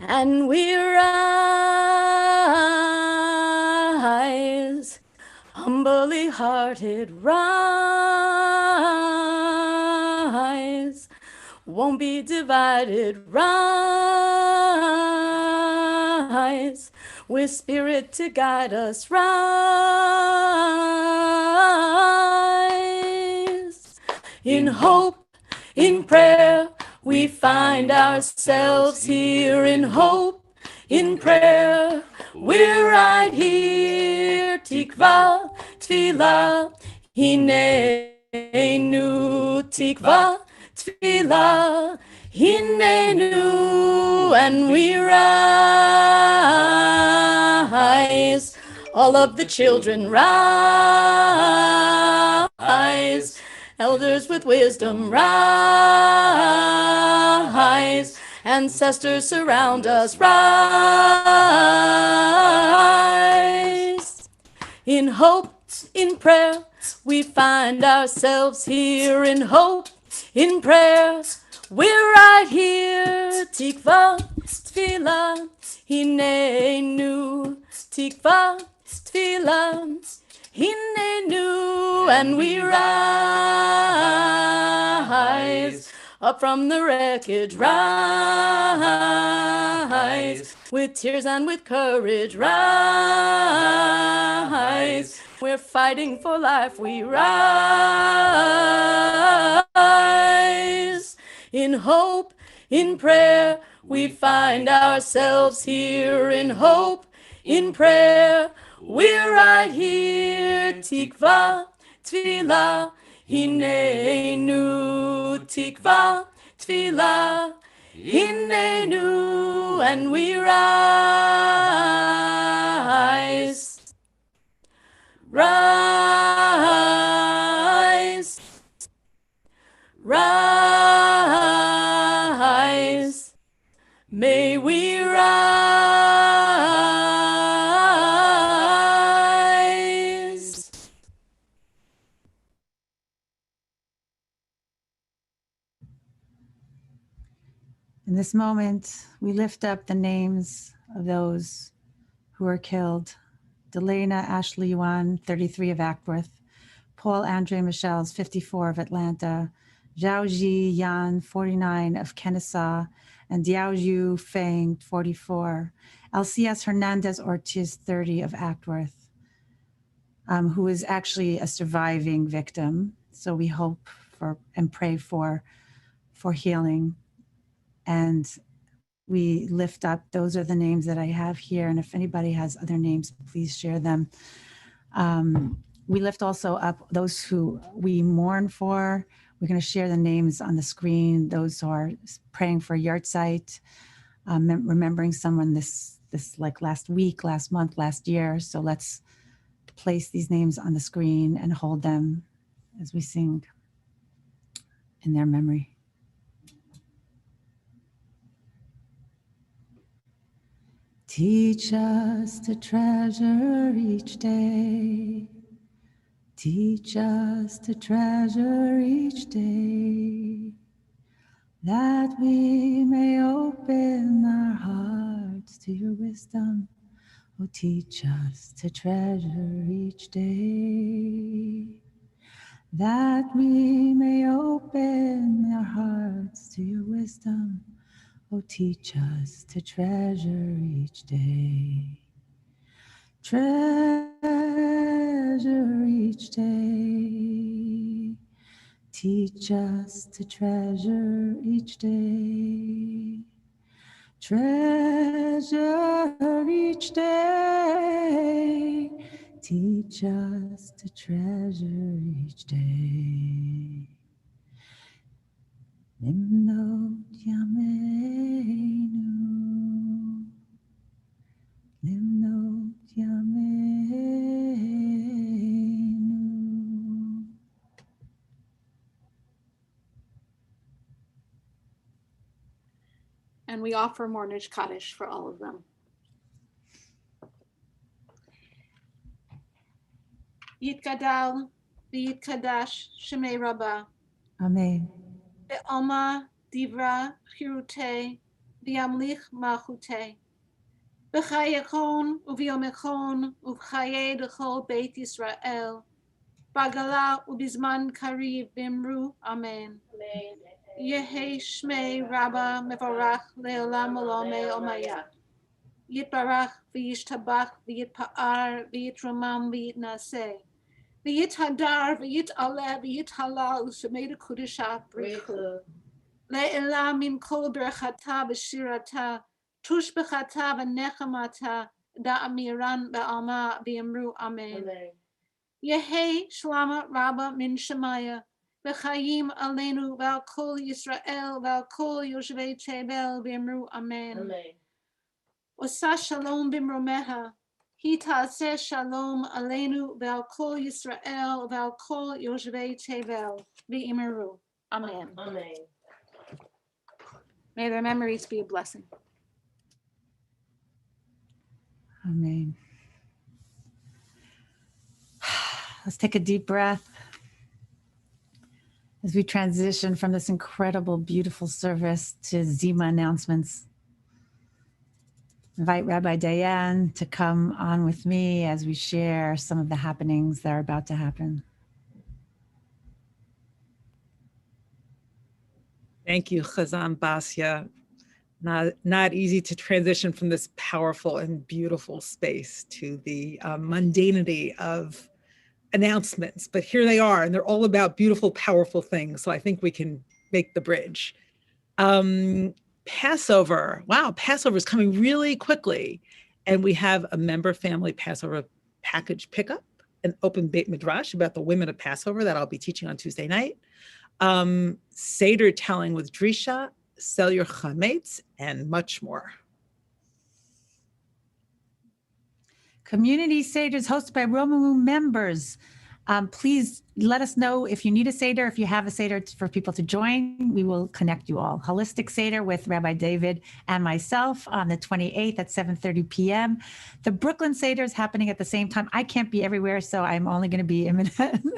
And we rise, humbly hearted rise, won't be divided, rise, with spirit to guide us, rise. In hope, in prayer, we find ourselves here. In hope, in prayer, we're right here. Tikva, tefillah, hinenu, tikva, tefillah, hinenu, and we rise. All of the children rise. Elders with wisdom rise. Ancestors surround us, rise. In hope, in prayer, we find ourselves here. In hope, in prayer, we're right here. Tikva, tefillah, hinenu. Tikva, tefillah, hinenu, and we rise. Up from the wreckage, rise. With tears and with courage, rise. We're fighting for life, we rise. In hope, in prayer, we find ourselves here. In hope, in prayer, We're right here, tikva, tefillah, hinenu, tikva, tefillah, hinenu, and we rise, rise, rise, may we rise. In this moment, we lift up the names of those who were killed. Delana Ashley Yuan, 33 of Ackworth. Paul Andre Michel's 54 of Atlanta. Zhao Ji Yan, 49 of Kennesaw. And Diao Zhu Feng, 44. Alcias Hernandez Ortiz, 30 of Ackworth, who is actually a surviving victim. So we hope for and pray for healing. And we lift up, those are the names that I have here. And if anybody has other names, please share them. We lift also up those who we mourn for. We're going to share the names on the screen, those who are praying for Yahrzeit, remembering someone this like last week, last month, last year. So let's place these names on the screen and hold them as we sing in their memory. Teach us to treasure each day. Teach us to treasure each day, that we may open our hearts to your wisdom. Oh, teach us to treasure each day, that we may open our hearts to your wisdom. Oh, teach us to treasure each day. Treasure each day. Teach us to treasure each day. Treasure each day. Teach us to treasure each day. Nimnot Yameinu. Nimnot Yameinu. And we offer Mourner Kaddish for all of them. Yitgadal, v'yitkadash, Shemei Rabbah. Amen. Be'alma divra chirute, v'yamlich malchute. B'chayechon u'v'yomechon u'v'chaye d'chol Beit Yisrael. Bagala u'bizman kariv bimru. Amen. Yehi Shmei Rabbah mevorach le'olam olomei omaya. Yitbarach v'yishtabach v'yitpa'ar v'yitromam v'yitnaseh. V'yithadar v'yitaleh v'yithalal u'shemei d'kudisha brichu. Le'elah min kol berachata b'shirata tush b'chata v'nechamata da'amiran ba'alma v'yamru amen. Yehi Shlama Rabbah min Shemaya v'chayim alenu v'al kol Yisrael v'al kol yoshvei tevel v'yamru amen. Osa shalom b'mromeha, hi ta'aseh shalom alenu v'al kol Yisrael v'al kol yoshvei tevel v'yamru amen. Amen. May their memories be a blessing. Amen. Let's take a deep breath as we transition from this incredible, beautiful service to Zima announcements. Invite Rabbi Diane to come on with me as we share some of the happenings that are about to happen. Thank you, Chazan Basya. Not easy to transition from this powerful and beautiful space to the mundanity of announcements, but here they are, and they're all about beautiful, powerful things. So I think we can make the bridge. Passover. Wow, Passover is coming really quickly. And we have a member family Passover package pickup, an open Beit Midrash about the women of Passover that I'll be teaching on Tuesday night, Seder telling with Drisha, sell your chametz, and much more. Community Seders hosted by Romemu members. Please let us know if you need a Seder, if you have a Seder for people to join. We will connect you all. Holistic Seder with Rabbi David and myself on the 28th at 7:30 p.m. The Brooklyn Seder is happening at the same time. I can't be everywhere, so I'm only going to be in Manhattan.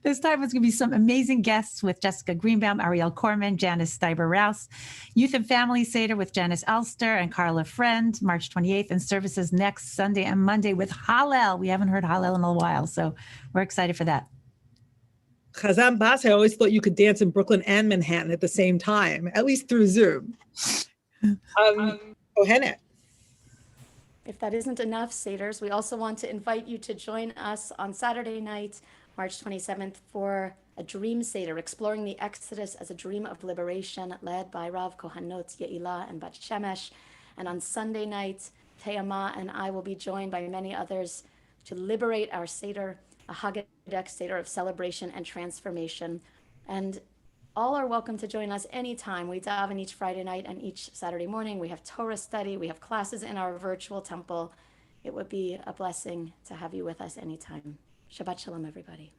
This time it's going to be some amazing guests with Jessica Greenbaum, Ariel Korman, Janice Steiber-Rouse. Youth and Family Seder with Janice Elster and Carla Friend, March 28th, and services next Sunday and Monday with Hallel. We haven't heard Hallel in a while, so we're excited for that. Chazan Bas, I always thought you could dance in Brooklyn and Manhattan at the same time, at least through Zoom. Kohenet. If that isn't enough, Seders, we also want to invite you to join us on Saturday night, March 27th, for a dream Seder, exploring the Exodus as a dream of liberation, led by Rav Kohanot Ye'ilah and Bat Shemesh. And on Sunday night, Te'ama and I will be joined by many others to liberate our Seder, a Haggadah Seder of celebration and transformation. And all are welcome to join us anytime. We daven each Friday night and each Saturday morning. We have Torah study. We have classes in our virtual temple. It would be a blessing to have you with us anytime. Shabbat Shalom, everybody.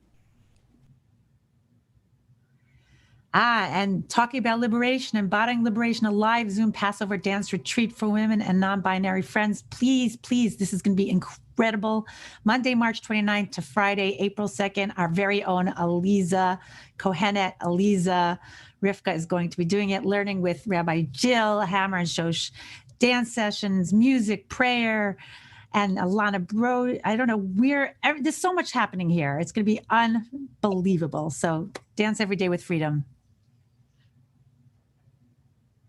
And talking about liberation, embodying liberation, a live Zoom Passover dance retreat for women and non-binary friends. Please, please, this is going to be incredible. Monday, March 29th to Friday, April 2nd, our very own Aliza, Kohenet Aliza Rivka is going to be doing it, learning with Rabbi Jill Hammer and Shosh, dance sessions, music, prayer, and Alana Bro. I don't know, there's so much happening here. It's going to be unbelievable. So dance every day with freedom.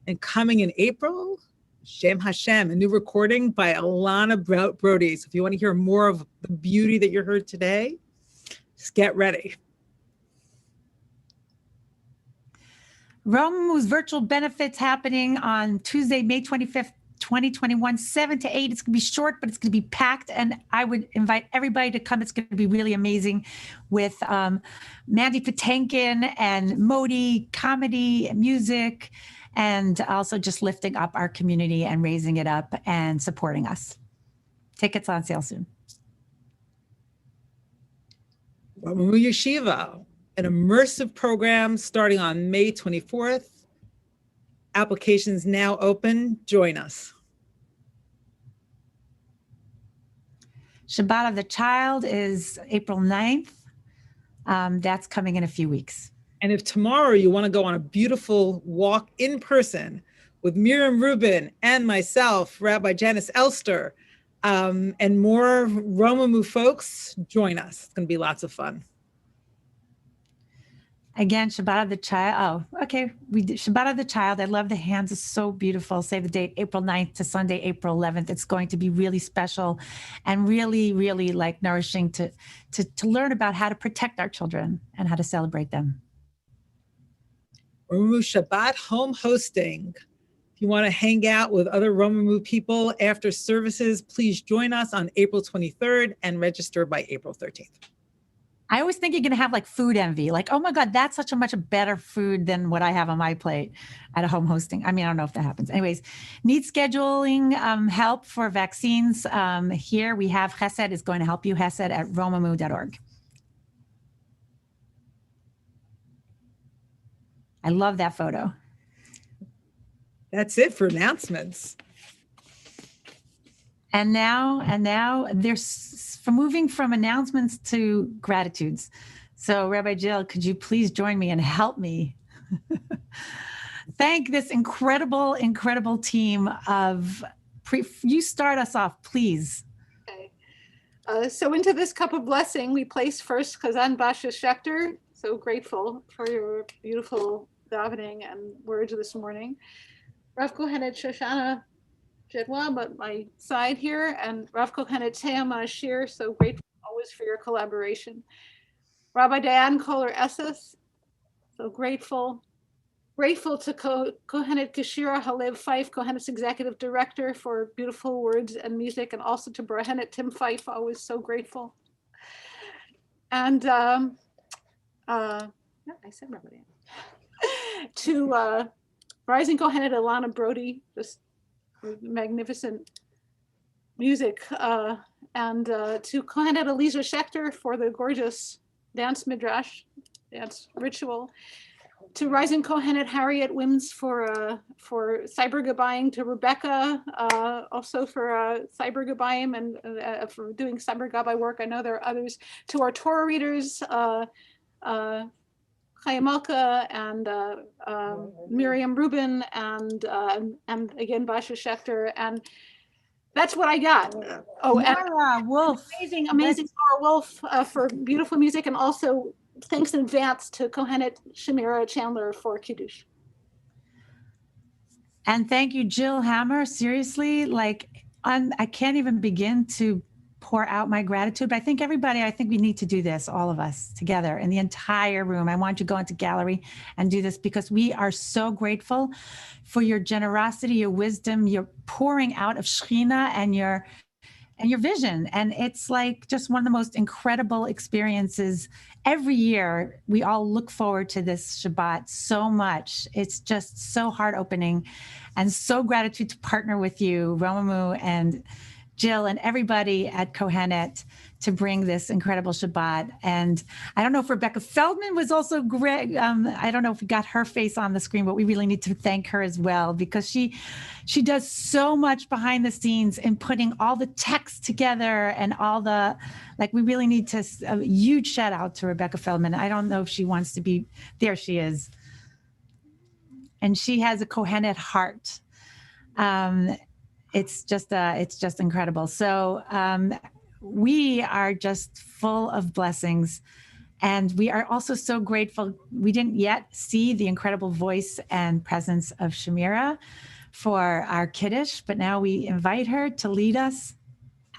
And coming in April, Shem Hashem, a new recording by Alana Brody. So if you want to hear more of the beauty that you heard today, just get ready. Romemu's virtual benefits happening on Tuesday, May 25th, 2021, 7 to 8. It's going to be short, but it's going to be packed. And I would invite everybody to come. It's going to be really amazing with Mandy Patinkin and Modi, comedy, music, and also just lifting up our community and raising it up and supporting us. Tickets on sale soon. Romemu Yeshiva, an immersive program starting on May 24th. Applications now open. Join us. Shabbat of the Child is April 9th. That's coming in a few weeks. And if tomorrow you want to go on a beautiful walk in person with Miriam Rubin and myself, Rabbi Janice Elster, and more Romemu folks, join us. It's going to be lots of fun. Again, Shabbat of the Child. Oh, okay. We did Shabbat of the Child. I love the hands. It's so beautiful. Save the date, April 9th to Sunday, April 11th. It's going to be really special and really, really like nourishing to learn about how to protect our children and how to celebrate them. Romemu Shabbat home hosting. If you want to hang out with other Romemu people after services, please join us on April 23rd and register by April 13th. I always think you're going to have like food envy. Like, oh my God, that's such a much better food than what I have on my plate at a home hosting. I mean, I don't know if that happens. Anyways, need scheduling help for vaccines. Here we have Chesed is going to help you, Chesed at romemu.org. I love that photo. That's it for announcements. And now there's moving from announcements to gratitudes. So Rabbi Jill, could you please join me and help me thank this incredible, incredible team of, you start us off, please. Okay. So into this cup of blessing, we place first Chazan Basha Schechter. So grateful for your beautiful davening and words this morning. Rav Kohenet Shoshana Jedwa, but my side here, and Rav Kohenet Te'ama Shir, so grateful always for your collaboration. Rabbi Diane Kohler Esses, so grateful. Grateful to Kohenet Kashira Halev Fife, Kohenet's executive director, for beautiful words and music, and also to Kohenet Tim Fife, always so grateful. And yeah, I said Ramadan. To Rising Kohenet Ilana Brody, just magnificent music, and to Kohenet Eliezer Schechter for the gorgeous dance midrash, dance ritual. To Rising Kohenet Harriet Wims for Cyber Gabayim, to Rebecca also for Cyber Gabayim and for doing Cyber Gabay work. I know there are others. To our Torah readers, Chayamalka and Miriam Rubin and again Basha Schechter, and that's what I got. Oh, and Laura Wolf. amazing Laura Wolf for beautiful music, and also thanks in advance to Kohenet Shamira Chandler for Kiddush. And thank you, Jill Hammer. Seriously, like I can't even begin to pour out my gratitude, but I think we need to do this, all of us together in the entire room. I want you to go into gallery and do this because we are so grateful for your generosity, your wisdom, your pouring out of Shekhinah and your vision. And it's like just one of the most incredible experiences. Every year, we all look forward to this Shabbat so much. It's just so heart-opening, and so gratitude to partner with you, Romemu and Jill and everybody at Kohenet to bring this incredible Shabbat. And I don't know if Rebecca Feldman was also great. I don't know if we got her face on the screen, but we really need to thank her as well, because she does so much behind the scenes in putting all the text together and all the, like, we really need to, a huge shout out to Rebecca Feldman. I don't know if she wants to be, there she is. And she has a Kohenet heart. It's just incredible. So we are just full of blessings, and we are also so grateful. We didn't yet see the incredible voice and presence of Shamira for our Kiddush, but now we invite her to lead us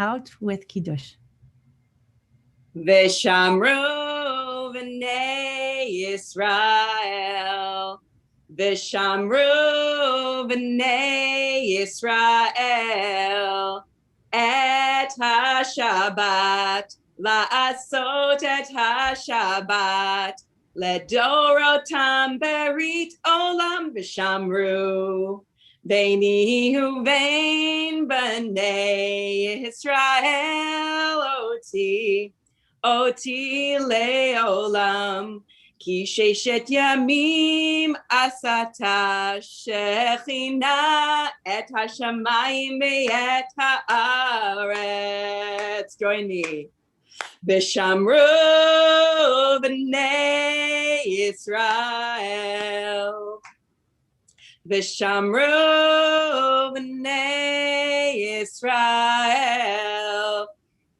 out with Kiddush. V'shamru v'nei Yisrael, V'shamru v'nei Yisrael, et ha-Shabbat, la'asot et ha-Shabbat, ledorotam berit olam v'shamru, Beini uvein b'nei Yisrael oti leolam, ki sheshet yamim asata shechina et hashamayim ve'et haaretz. Join me. V'shamru b'nei Yisrael, V'shamru b'nei Yisrael,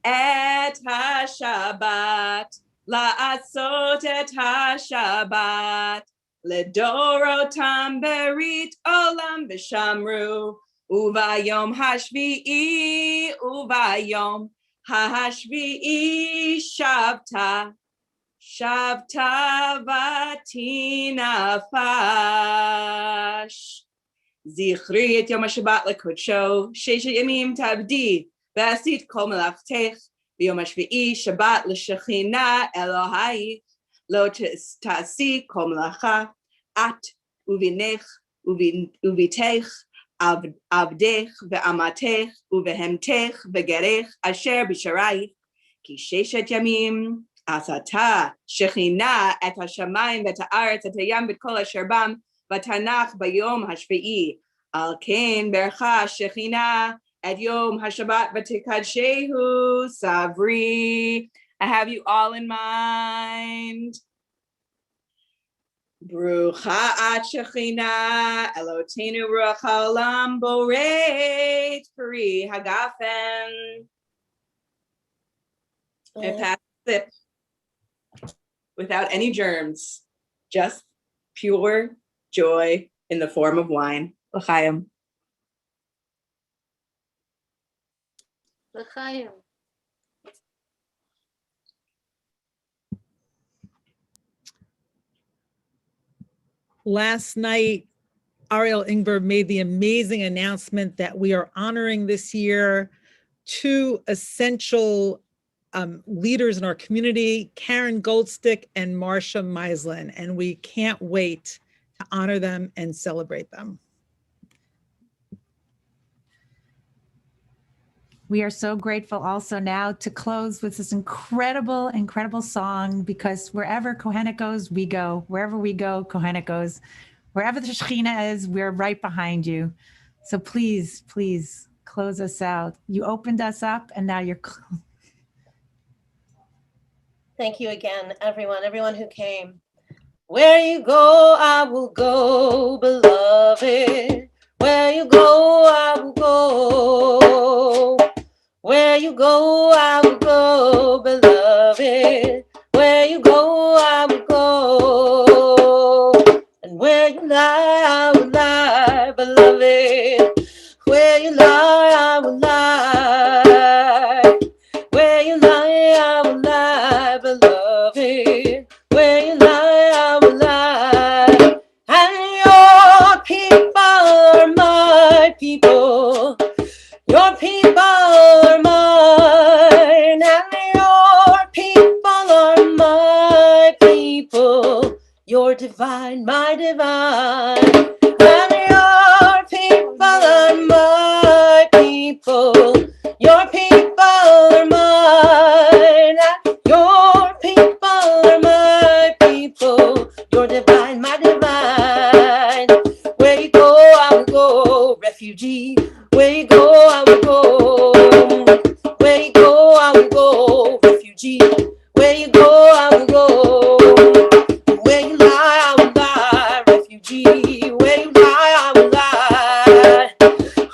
et ha-Shabbat, la'asot et ha-Shabbat, ledorotam berit olam v'shamru, uvayom hashvi'i, uvayom hashvi'i shavta, Shavta vatinafash. Zichri et Yom HaShabbat lekodsho, Sheshet Yamim tabdi, V'asit kol melachtech, V'yom HaShvi'i Shabbat l'shechina Elohai, Lo ta'asi kol melacha, At uvinech, uvitech, Avdech ve'amatech, uvehemtech ve'gerech, Asher b'sharayich, Ki Sheshet Yamim, Asata, Shechina, et hashamayim, vet haaretz, et hayam, vet kol asher bam, v'tanach bayom hashvi'i, al ken bercha Shechina, et yom hashabbat, v'tikadshehu savri. I have you all in mind. Brucha at Shechina, Eloteinu ruach haolam, boreit peri hagafen. I pass sip. Without any germs, just pure joy in the form of wine. L'chaim. L'chaim. Last night, Ariel Ingber made the amazing announcement that we are honoring this year two essential leaders in our community, Karen Goldstick and Marcia Meislin, and we can't wait to honor them and celebrate them. We are so grateful also now to close with this incredible, incredible song, because wherever Kohenet goes, we go. Wherever we go, Kohenet goes. Wherever the Shekhinah is, we're right behind you. So please, please close us out. You opened us up and now you're Thank you again, everyone who came. Where you go, I will go, beloved. Where you go, I will go. Where you go, I will go, beloved. Where you go, I will go. And where you lie, I will lie, beloved. Where you lie, I will lie. Where you lie, I will lie, beloved. Where you lie, I will lie. And your people are my people. Your people are mine. And your people are my people. You're divine, my divine. And your people are my people. Your people are mine. Your people are my people. You're divine, my divine. Where you go, I will go, refugee. Where you go, I will go. Where you go, I will go, refugee. Where you go, I will go. Where you lie, I will lie, refugee. Where you lie, I will lie.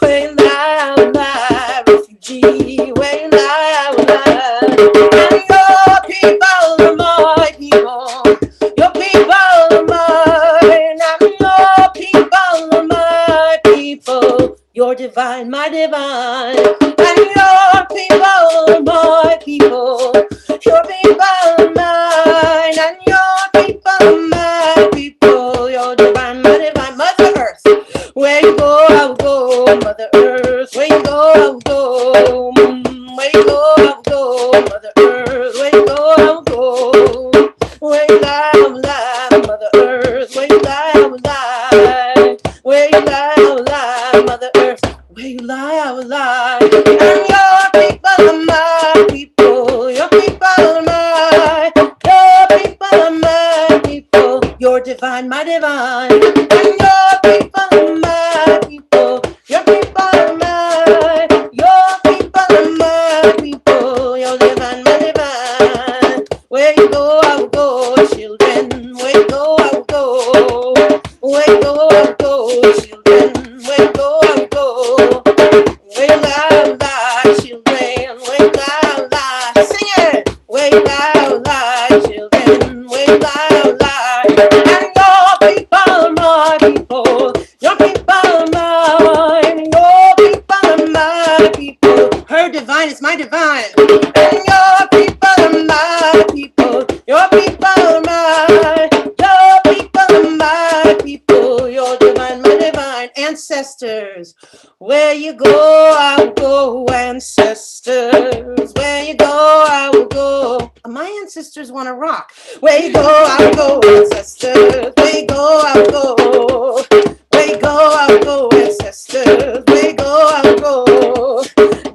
Where you lie, I will lie, refugee. Where you lie, I will lie. And your people are my people. Your people are mine. And your people are my people. You're divine, my divine. And your people are my people. Your people are mine. And your people are my people. You're divine, my divine. Mother Earth, where you go, I will go. Mother Earth, where you go, I will go. Where you go, I will go. Mother Earth, where you go, I will go. Where you lie, I will lie. Mother Earth, where you lie, I will lie. Where you lie, I will lie. Mother Earth, where you lie, I will lie. And your people are my people. Your people are mine. Your people are my people. You're divine, my divine. And your people are my people. Your people are mine. Your people are my people. You're divine, my divine. Where you go, I will go, children. Where you go, I will go. Where you go, I will go, children. Where you go, I will go. Where you lie, children. Where you lie, sing it. Where you lie, children. Where you lie. And your people are my people. Your people are mine. Your people are my people. Her divine is my divine. And your people are my people. Your people are mine. Your people are my people. Your divine, my divine. Ancestors, where you go, I will go. Ancestors, where you go, I will go. My ancestors want to rock. Where you go, I will go. Ancestors, where you go, I will go. Where you go, I will go. Ancestors, where you go, I will go.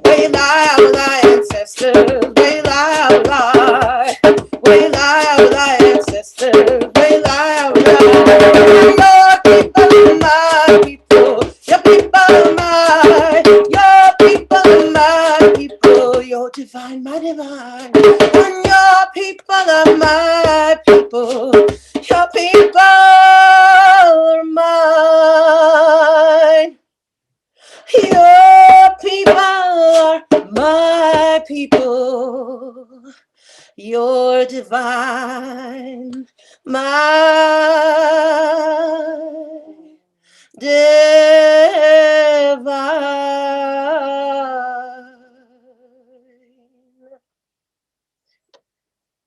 Where you lie, I will lie. Ancestors, where you lie, I will lie. Where you lie, I will lie. Ancestors, where you lie, I will lie. Your people are my people. Your people are mine. Your people are my people. You're divine, my divine. And your people are my people. Your people are mine. Your people are my people. You're divine, my divine.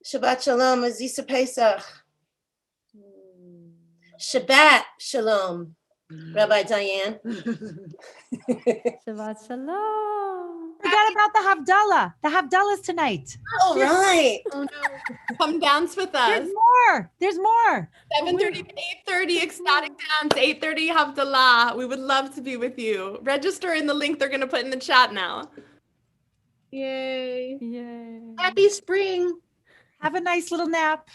Shabbat Shalom, Azisa Pesach. Shabbat Shalom, Rabbi Diane. Shabbat shalom. Forgot about the Havdalah. The Havdalah's tonight. All right. Oh no. Come dance with us. There's more. There's more. 7:30 to 8:30 ecstatic dance, 8:30 Havdalah. We would love to be with you. Register in the link they're going to put in the chat now. Yay. Yay. Happy spring. Have a nice little nap.